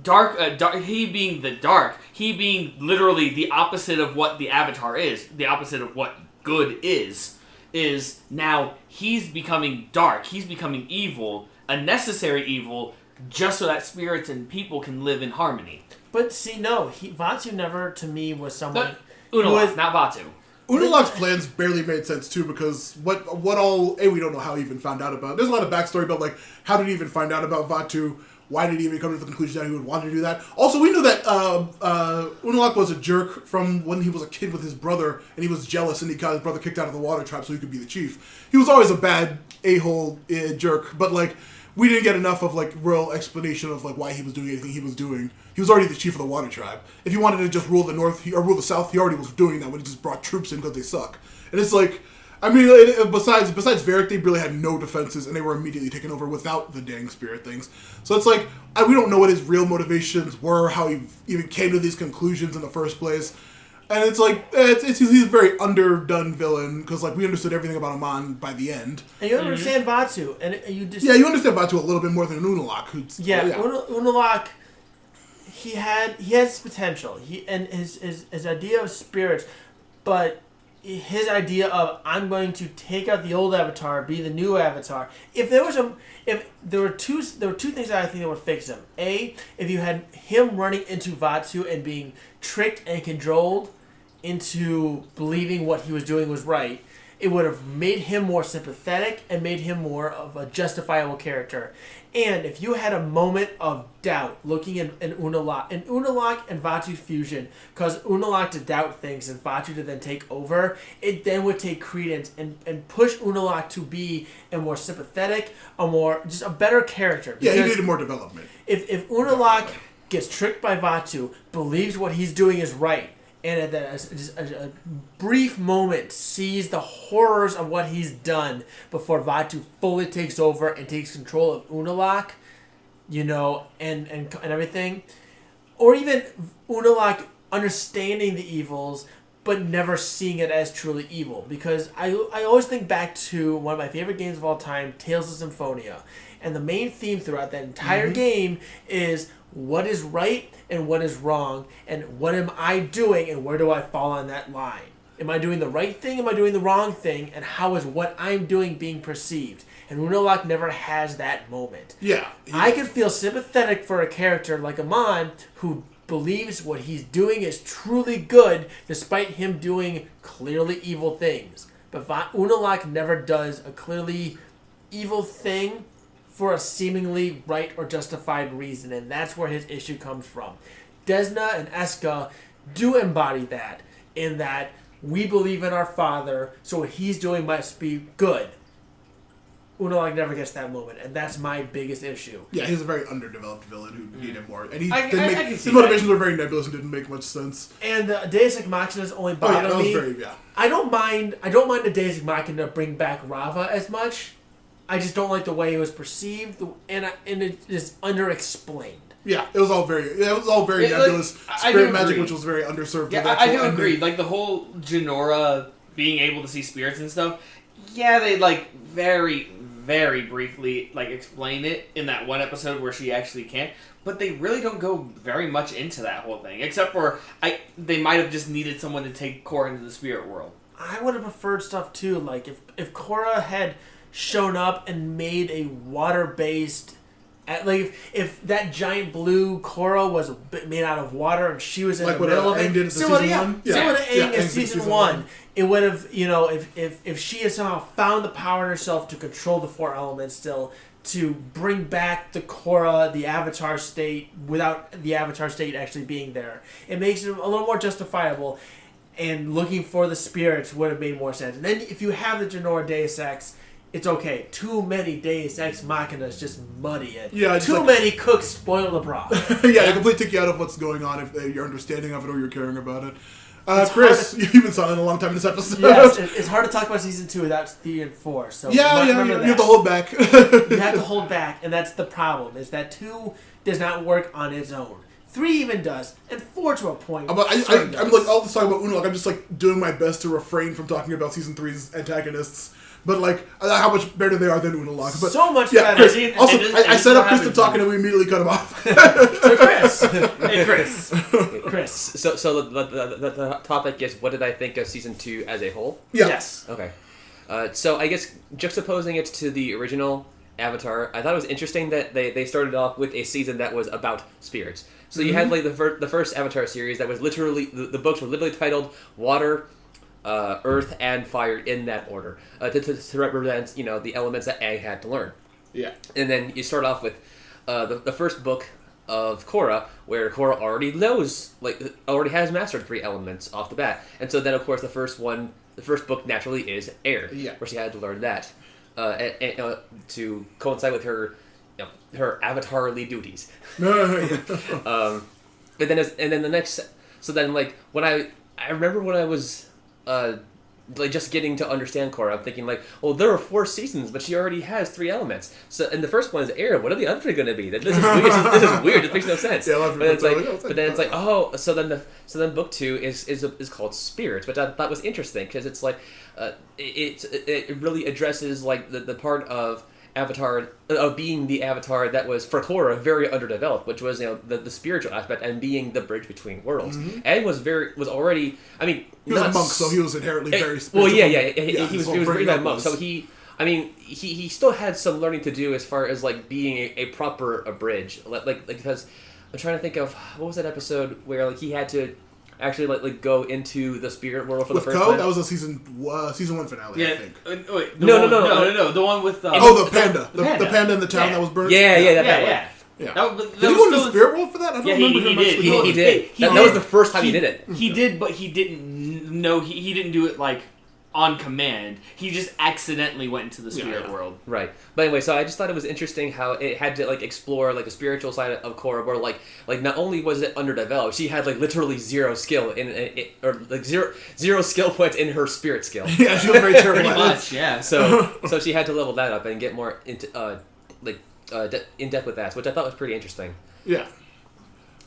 Dark. He being the dark. He being literally the opposite of what the Avatar is. The opposite of what good is. Is now he's becoming dark. He's becoming evil. A necessary evil, just so that spirits and people can live in harmony. But see, no, Vaatu never, to me, was someone... Unalaq, not Vaatu. Unalaq's plans barely made sense, too, because what all... we don't know how he even found out about it. There's a lot of backstory about, like, how did he even find out about Vaatu? Why did he even come to the conclusion that he would want to do that? Also, we knew that Unalaq was a jerk from when he was a kid with his brother, and he was jealous, and he got his brother kicked out of the water trap so he could be the chief. He was always a bad a-hole jerk, but, like... We didn't get enough of, like, real explanation of, like, why he was doing anything he was doing. He was already the chief of the water tribe. If he wanted to just rule the north, or rule the south, he already was doing that when he just brought troops in because they suck. And it's like, I mean, besides Varric, they really had no defenses, and they were immediately taken over without the dang spirit things. So it's like, we don't know what his real motivations were, how he even came to these conclusions in the first place. And it's like, he's a very underdone villain, because like we understood everything about Amon by the end. And you understand Vaatu, and you just... Yeah, you understand Vaatu a little bit more than Unalaq. Unalaq, he has potential. And his idea of spirits, but his idea of, I'm going to take out the old Avatar, be the new Avatar. If there were two things that I think that would fix him. A, if you had him running into Vaatu and being tricked and controlled into believing what he was doing was right, it would have made him more sympathetic and made him more of a justifiable character. And if you had a moment of doubt looking in Unalaq and Vaatu fusion, cause Unalaq to doubt things and Vaatu to then take over, it then would take credence and push Unalaq to be a more sympathetic, just a better character. Yeah, he needed more development. If Unalaq gets tricked by Vaatu, believes what he's doing is right, and at a brief moment sees the horrors of what he's done before Vaatu fully takes over and takes control of Unalaq, and everything. Or even Unalaq understanding the evils but never seeing it as truly evil. Because I always think back to one of my favorite games of all time, Tales of Symphonia. And the main theme throughout that entire game is what is right and what is wrong, and what am I doing and where do I fall on that line? Am I doing the right thing? Am I doing the wrong thing? And how is what I'm doing being perceived? And Unalaq never has that moment. Yeah. I can feel sympathetic for a character like Amon who believes what he's doing is truly good despite him doing clearly evil things. But Unalaq never does a clearly evil thing for a seemingly right or justified reason, and that's where his issue comes from. Desna and Eska do embody that, in that we believe in our father, so what he's doing must be good. Unalaq never gets that moment, and that's my biggest issue. Yeah, he's a very underdeveloped villain who needed more. And his his motivations were very nebulous and didn't make much sense. And the Deus Ex Machina's only bothered me. I don't mind the Deus Ex Machina bring back Rava as much. I just don't like the way it was perceived, and it is underexplained. Yeah, it was all very nebulous. Spirit magic, which was very underserved. Yeah, I do agree. Like the whole Jinora being able to see spirits and stuff, yeah, they like very, very briefly like explain it in that one episode where she actually can't. But they really don't go very much into that whole thing, except for they might have just needed someone to take Korra into the spirit world. I would have preferred stuff too, like if Korra had shown up and made a water-based, like if that giant blue Korra was made out of water and she was in the middle of it, similar to Aang in season 1, it would have, if she had somehow found the power in herself to control the 4 elements still, to bring back the Korra, the Avatar state, without the Avatar state actually being there. It makes it a little more justifiable, and looking for the spirits would have made more sense. And then if you have the Jinora Deus Ex, it's okay. Too many Deus Ex Machinas just muddy it. Yeah, too many cooks spoil the broth. Yeah, they completely take you out of what's going on if your understanding of it or you're caring about it. Chris, you've been silent a long time in this episode. Yes, it's hard to talk about season 2 without 3 and 4. So you have to hold back. You have to hold back, and that's the problem, is that 2 does not work on its own. 3 even does, and 4 to a point. I'm like all this talk about Unalaq. I'm just like doing my best to refrain from talking about season 3's antagonists. But like how much better they are than Unalaq. But so much better. Chris, also, I set up Chris to talk and we immediately cut him off. So Chris, hey Chris. So the topic is, what did I think of season 2 as a whole? Yeah. Yes. Okay. So I guess juxtaposing it to the original Avatar, I thought it was interesting that they started off with a season that was about spirits. So you had like the first Avatar series that was literally the books were literally titled Water, Earth, and Fire in that order to represent the elements that Aang had to learn. Yeah. And then you start off with the first book of Korra, where Korra already knows, already has mastered 3 elements off the bat. And so then, of course, the first book naturally is Air, where she had to learn that to coincide with her avatarly duties. But then the next, so then when I remember when I was just getting to understand Korra, I'm thinking there are 4 seasons, but she already has 3 elements. So, and the first one is air. What are the other 3 going to be? This is weird. This is weird. It makes no sense. Yeah, but then it's like, oh, so then book 2 is called Spirits, which I thought was interesting because it's it really addresses the part of Avatar, of being the Avatar that was for Korra very underdeveloped, which was the spiritual aspect and being the bridge between worlds. And was already, I mean, he was a monk, so he was inherently very spiritual. Well, he was very much monk. So he still had some learning to do as far as being a proper bridge, because I'm trying to think of what was that episode where he had to actually go into the spirit world for the first time. That was a season 1 finale, I think. No. The one with the panda. The panda in the town that was burned. Yeah. Did he go into the spirit world for that? I don't remember him actually. He did. That was the first time he did it. He did, but he didn't know. He didn't do it on command. He just accidentally went into the spirit world. Right. But anyway, so I just thought it was interesting how it had to explore the spiritual side of Korra, where not only was it underdeveloped, she had literally 0 skill zero skill points in her spirit skill. Yeah, she was very terrible. Pretty much, yeah. So she had to level that up and get more into in depth with that, which I thought was pretty interesting. Yeah.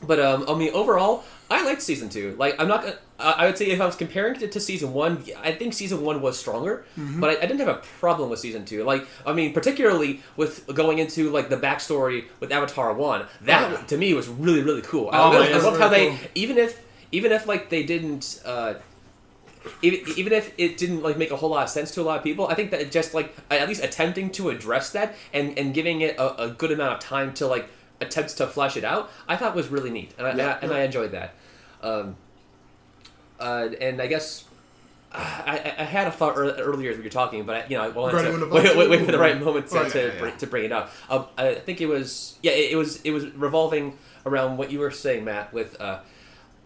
But overall, I liked season 2. I would say if I was comparing it to season 1, I think season 1 was stronger, but I didn't have a problem with season 2. Particularly with going into the backstory with Avatar 1, that to me was really, really cool. I love how they even if they didn't. Even if it didn't make a whole lot of sense to a lot of people, I think that just at least attempting to address that and giving it a good amount of time to attempts to flesh it out, I thought was really neat, and I enjoyed that. And I guess I had a thought earlier as we were talking, but I wanted to wait for the right moment to bring it up. I think it was revolving around what you were saying, Matt, with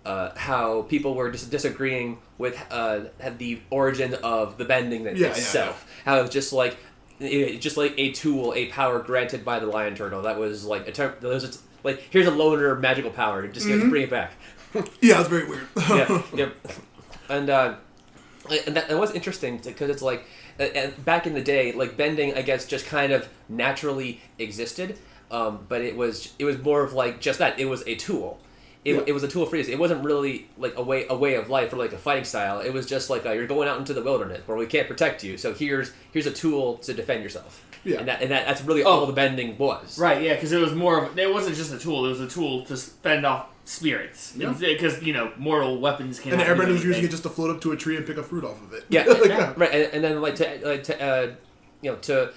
how people were just disagreeing with the origin of the bending itself. How it was just a tool, a power granted by the lion turtle. That was here's a loner magical power. Just bring it back. Yeah, it's very weird. yeah. And that was interesting because it's back in the day, bending, I guess, just kind of naturally existed. But it was more of just that. It was a tool. it was a tool for use. It wasn't really like a way of life or like a fighting style. It was just like you're going out into the wilderness where we can't protect you. So here's a tool to defend yourself. Yeah, and that's really all the bending was. Right, yeah, because it was more of... It wasn't just a tool, it was a tool to fend off spirits. Because, mortal weapons can... And the airbender was using it just to float up to a tree and pick a fruit off of it. Yeah, right. And then to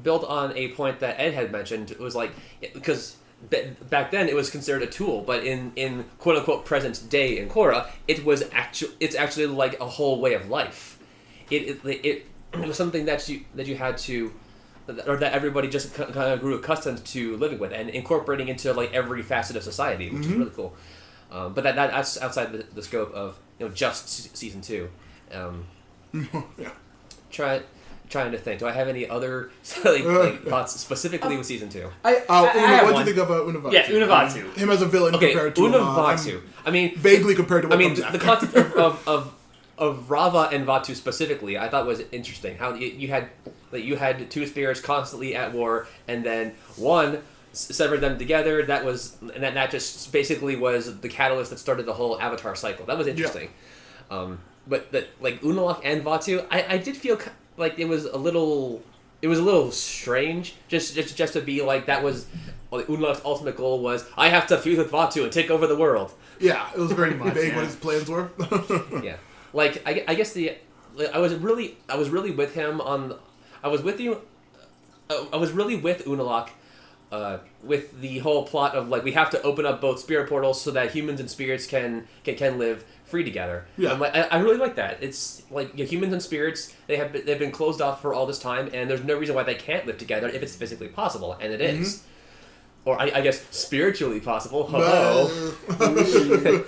build on a point that Ed had mentioned, it was like... Because back then it was considered a tool, but in quote-unquote present day in Korra, it's actually like a whole way of life. It was something that you had to, or that everybody just kind of grew accustomed to living with and incorporating into like every facet of society, which is really cool. But that's outside the scope of just season 2. Trying to think. Do I have any other thoughts specifically with season 2? What do you think of Unavaatu? Yeah, Unavaatu. Him as a villain compared to Unavaatu. I mean, vaguely compared to. What comes the concept of Rava and Vaatu specifically, I thought was interesting. How you had two spirits constantly at war, and then one severed them together. That just basically was the catalyst that started the whole Avatar cycle. That was interesting. Yeah. But Unalaq and Vaatu, I did feel like it was a little strange. Just to be like that was Unalaq's ultimate goal was I have to fuse with Vaatu and take over the world. Yeah, it was very vague what his plans were. Yeah. Like I guess I was really with him on. I was really with Unalaq, with the whole plot of like we have to open up both spirit portals so that humans and spirits can live free together. Yeah, I really like that. It's like humans and spirits they've been closed off for all this time, and there's no reason why they can't live together if it's physically possible, and it is. Or I guess spiritually possible.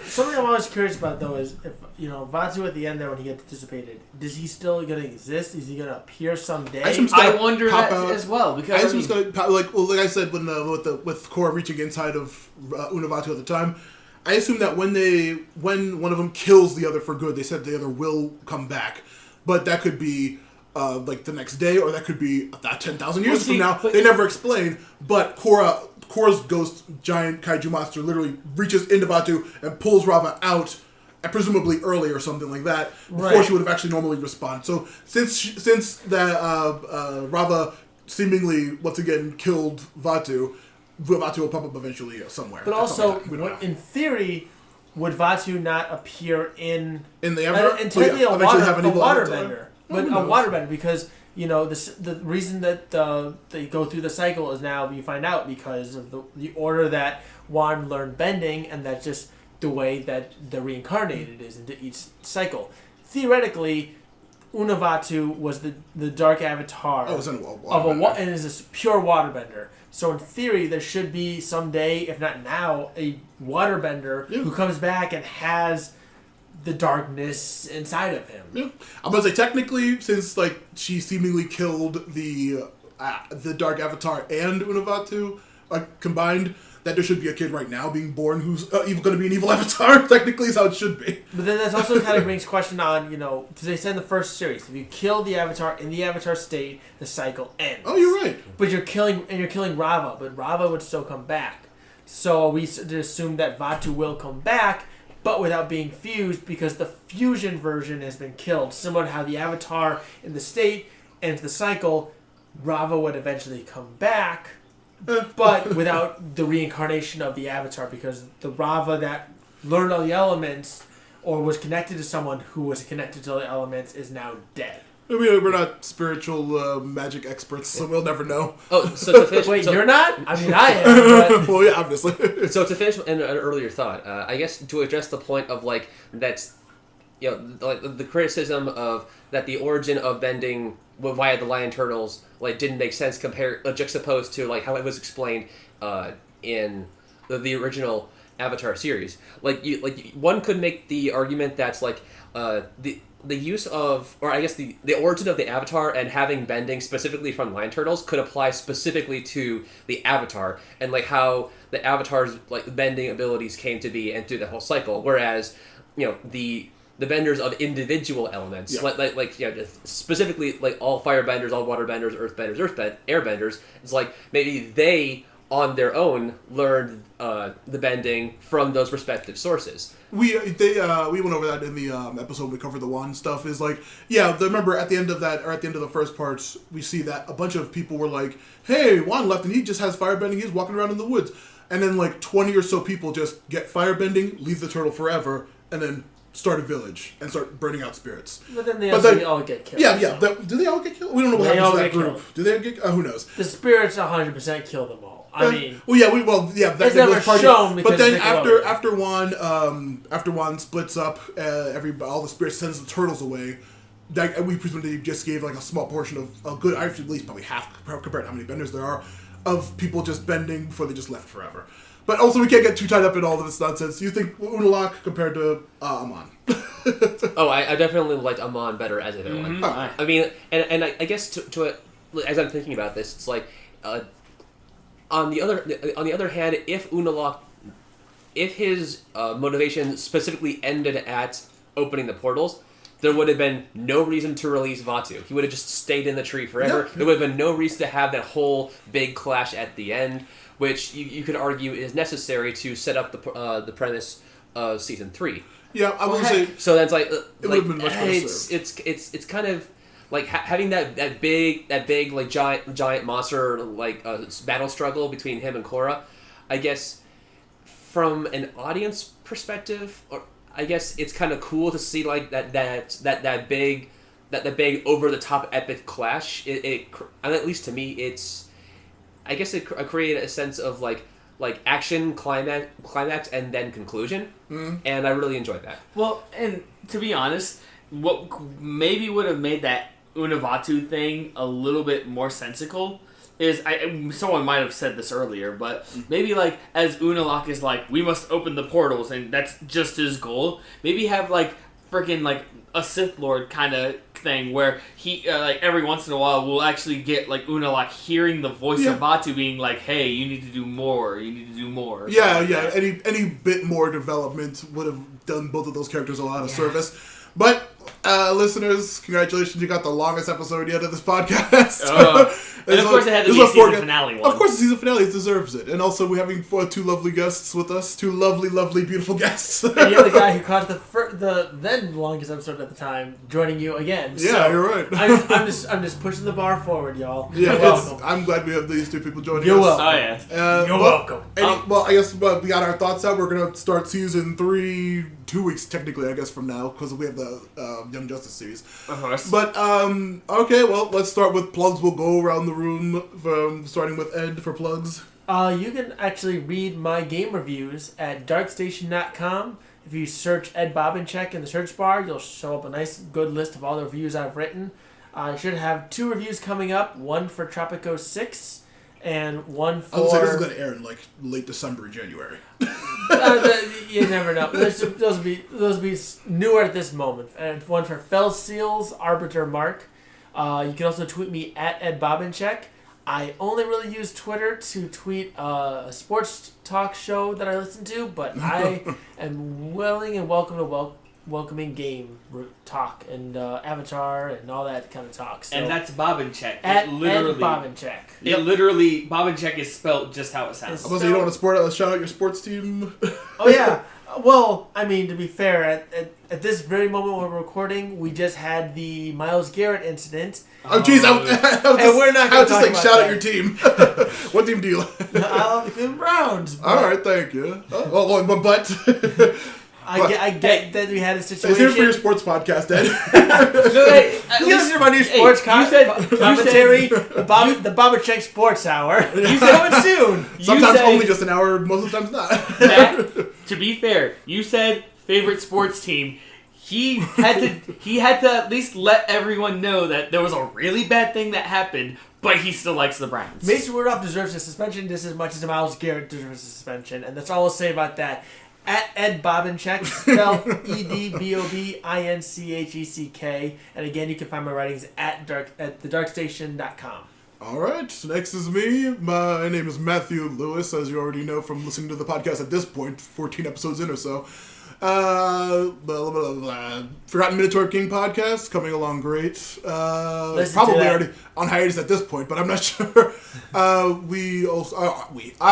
Something I'm always curious about though is if Vaatu at the end there when he gets dissipated, is he still gonna exist? Is he gonna appear someday? I wonder that as well because I assume he's gonna like I said when with Korra reaching inside of Unavaatu at the time, I assume that when one of them kills the other for good, they said the other will come back, but that could be. The next day, or that could be 10,000 years from now. They never explain, but Korra's ghost giant kaiju monster literally reaches into Vaatu and pulls Rava out, presumably early or something like that, before she would have actually normally responded. So since that Rava seemingly once again killed Vaatu will pop up eventually somewhere. But also, in theory, would Vaatu not appear in the Avatar? And technically a waterbender. But a waterbender, because the reason that they go through the cycle is now we find out because of the order that Wan learned bending, and that's just the way that the reincarnated is into each cycle. Theoretically, Unavaatu was the dark avatar and is a pure waterbender. So in theory, there should be someday, if not now, a waterbender who comes back and has the darkness inside of him. Yeah, I'm gonna say technically, since she seemingly killed the Dark Avatar and Unavaatu combined, that there should be a kid right now being born who's even going to be an evil Avatar. Technically, is how it should be. But then that also kind of brings question on because they said in the first series, if you kill the Avatar in the Avatar state, the cycle ends. Oh, you're right. But you're killing Rava, but Rava would still come back. So we assume that Vaatu will come back, but without being fused, because the fusion version has been killed. Similar to how the Avatar in the state ends the cycle, Rava would eventually come back, but without the reincarnation of the Avatar, because the Rava that learned all the elements or was connected to someone who was connected to the elements is now dead. We're not spiritual magic experts, so we'll never know. Oh, so to finish... Wait, you're not? I mean, I am, but... Well, yeah, obviously. So to finish an earlier thought, I guess to address the point of, that's... the criticism of that the origin of bending via the lion turtles, didn't make sense juxtaposed to, how it was explained in the original Avatar series. One could make the argument that's, the use of, or I guess the origin of the Avatar and having bending specifically from lion turtles could apply specifically to the Avatar and how the Avatar's bending abilities came to be and through the whole cycle. Whereas, the benders of individual elements, specifically all firebenders, all waterbenders, airbenders, it's maybe they on their own learned the bending from those respective sources. We went over that in the episode we covered the wand stuff. Is like, remember at the end of that, or at the end of the first parts, we see that a bunch of people were like, "Hey, Wand left, and he just has firebending. He's walking around in the woods." And then like 20 or so people just get firebending, leave the turtle forever, and then start a village and start burning out spirits. But then they all get killed. Yeah. Do they all get killed? We don't know what happens to that group. Killed. Do they get? Who knows? The spirits 100% kill them all. I mean, that's never shown. But then after Wand splits up, all the spirits sends the turtles away. We presumably just gave like a small portion of a good, actually at least probably half compared to how many benders there are, of people just bending before they just left forever. But also we can't get too tied up in all of this nonsense. You think Unalaq compared to Amon? I definitely liked Amon better as a villain. Mm-hmm. I mean, and I guess to as I'm thinking about this, it's like. On the other hand, if Unalaq, if his motivation specifically ended at opening the portals, there would have been no reason to release Vaatu. He would have just stayed in the tree forever. There would have been no reason to have that whole big clash at the end, which you could argue is necessary to set up the premise of season 3. Yeah, I would say. So that's like it would have been much better served. It's kind of. Like having that big like giant monster like battle struggle between him and Korra, I guess from an audience perspective, or I guess it's kind of cool to see like that big over the top epic clash. It and at least to me, I guess it created a sense of like action climax and then conclusion, and I really enjoyed that. Well, and to be honest, what maybe would have made that Unavaatu thing a little bit more sensical is, someone might have said this earlier, but maybe like as Unalaq is like, we must open the portals and that's just his goal, maybe have like freaking like a Sith Lord kind of thing where he like every once in a while we'll actually get like Unalaq hearing the voice of Vaatu being like, hey, you need to do more, any bit more development would have done both of those characters a lot of service. But listeners, congratulations, you got the longest episode yet of this podcast. And of course it had to be a season finale one. Of course the season finale deserves it. And also we're having 2 lovely guests with us. 2 lovely, beautiful guests. And you're the guy who caught the then longest episode at the time, joining you again. Yeah, so you're right. I'm just pushing the bar forward, y'all. Yeah, you're welcome. I'm glad we have these 2 people joining you're us. Welcome. Oh, yeah. You're welcome. I guess we got our thoughts out. We're going to start season 3 2 weeks, technically, I guess, from now, because we have the Young Justice series. Of course. But, okay, well, let's start with plugs. We'll go around the room, starting with Ed for plugs. You can actually read my game reviews at darkstation.com. If you search Ed Bobbincheck in the search bar, you'll show up a nice, good list of all the reviews I've written. I should have 2 reviews coming up, one for Tropico 6 and one for... I was this is going to air in, like, late December, January. You never know. Those will be newer at this moment. And one for Fell Seals, Arbiter Mark. You can also tweet me at Ed Bobbincheck. I only really use Twitter to tweet a sports talk show that I listen to, but I am willing and welcome to welcoming game talk and Avatar and all that kind of talk. So, and that's Bobbincheck. At Bobbincheck. It literally, Bobbincheck is spelled just how it sounds. I was you don't want to shout out your sports team? Oh, yeah. Well, I mean, to be fair, at this very moment when we're recording, we just had the Myles Garrett incident. Oh, jeez. We're not going to talk about shout that. out your team. What team do you like? I love the Cleveland Browns. All right, thank you. I get that we had a situation. It's here for your sports podcast, Ed. Listen to my new sports commentary, the Bobbincheck Sports Hour. You said coming soon. Sometimes only just an hour, most of the times not. Matt, to be fair, you said favorite sports team. He had to at least let everyone know that there was a really bad thing that happened, but he still likes the Browns. Mason Rudolph deserves a suspension just as much as Myles Garrett deserves a suspension, and that's all I'll say about that. At Ed Bobbincheck, spelled EDBOBINCHECK, and again, you can find my writings at thedarkstation.com. All right, so next is me. My name is Matthew Lewis, as you already know from listening to the podcast at this point, 14 episodes in or so. Blah, blah, blah, blah. Forgotten Minotaur King podcast coming along great. Listen Probably to that. already on hiatus at this point, but I'm not sure. I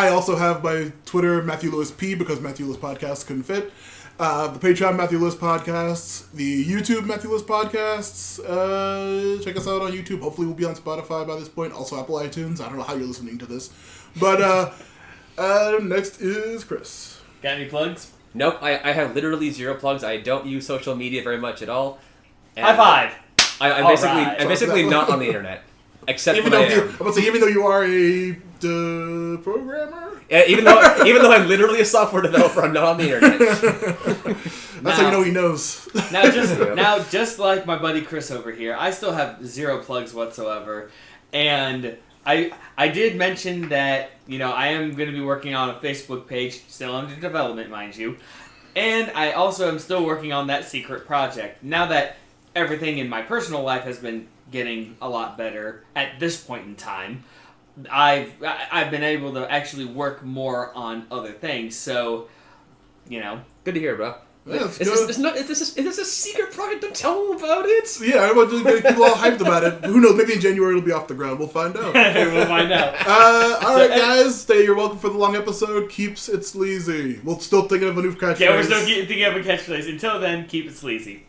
also have my Twitter Matthew Lewis P because Matthew Lewis podcasts couldn't fit. The Patreon Matthew Lewis podcasts, the YouTube Matthew Lewis podcasts. Check us out on YouTube. Hopefully, we'll be on Spotify by this point. Also, Apple iTunes. I don't know how you're listening to this, but next is Chris. Got any plugs? Nope, I have literally 0 plugs. I don't use social media very much at all. And High five. I'm All basically right. I'm basically not on the internet, except Even when though I am. I'm about to say, even though you are a programmer, Yeah, even though I'm literally a software developer, I'm not on the internet. that's how you know he knows. Now, just like my buddy Chris over here, I still have 0 plugs whatsoever, and I did mention that I am going to be working on a Facebook page, still under development, mind you, and I also am still working on that secret project. Now that everything in my personal life has been getting a lot better at this point in time, I've been able to actually work more on other things. So, Good to hear, bro. Yeah, Is this a secret project? Don't tell them about it. Yeah, I'm about to get people all hyped about it. Who knows? Maybe in January it'll be off the ground. We'll find out. we'll find out. All right, guys. You're welcome for the long episode. Keeps it sleazy. We're still thinking of a new catchphrase. Yeah, we're still thinking of a catchphrase. Until then, keep it sleazy.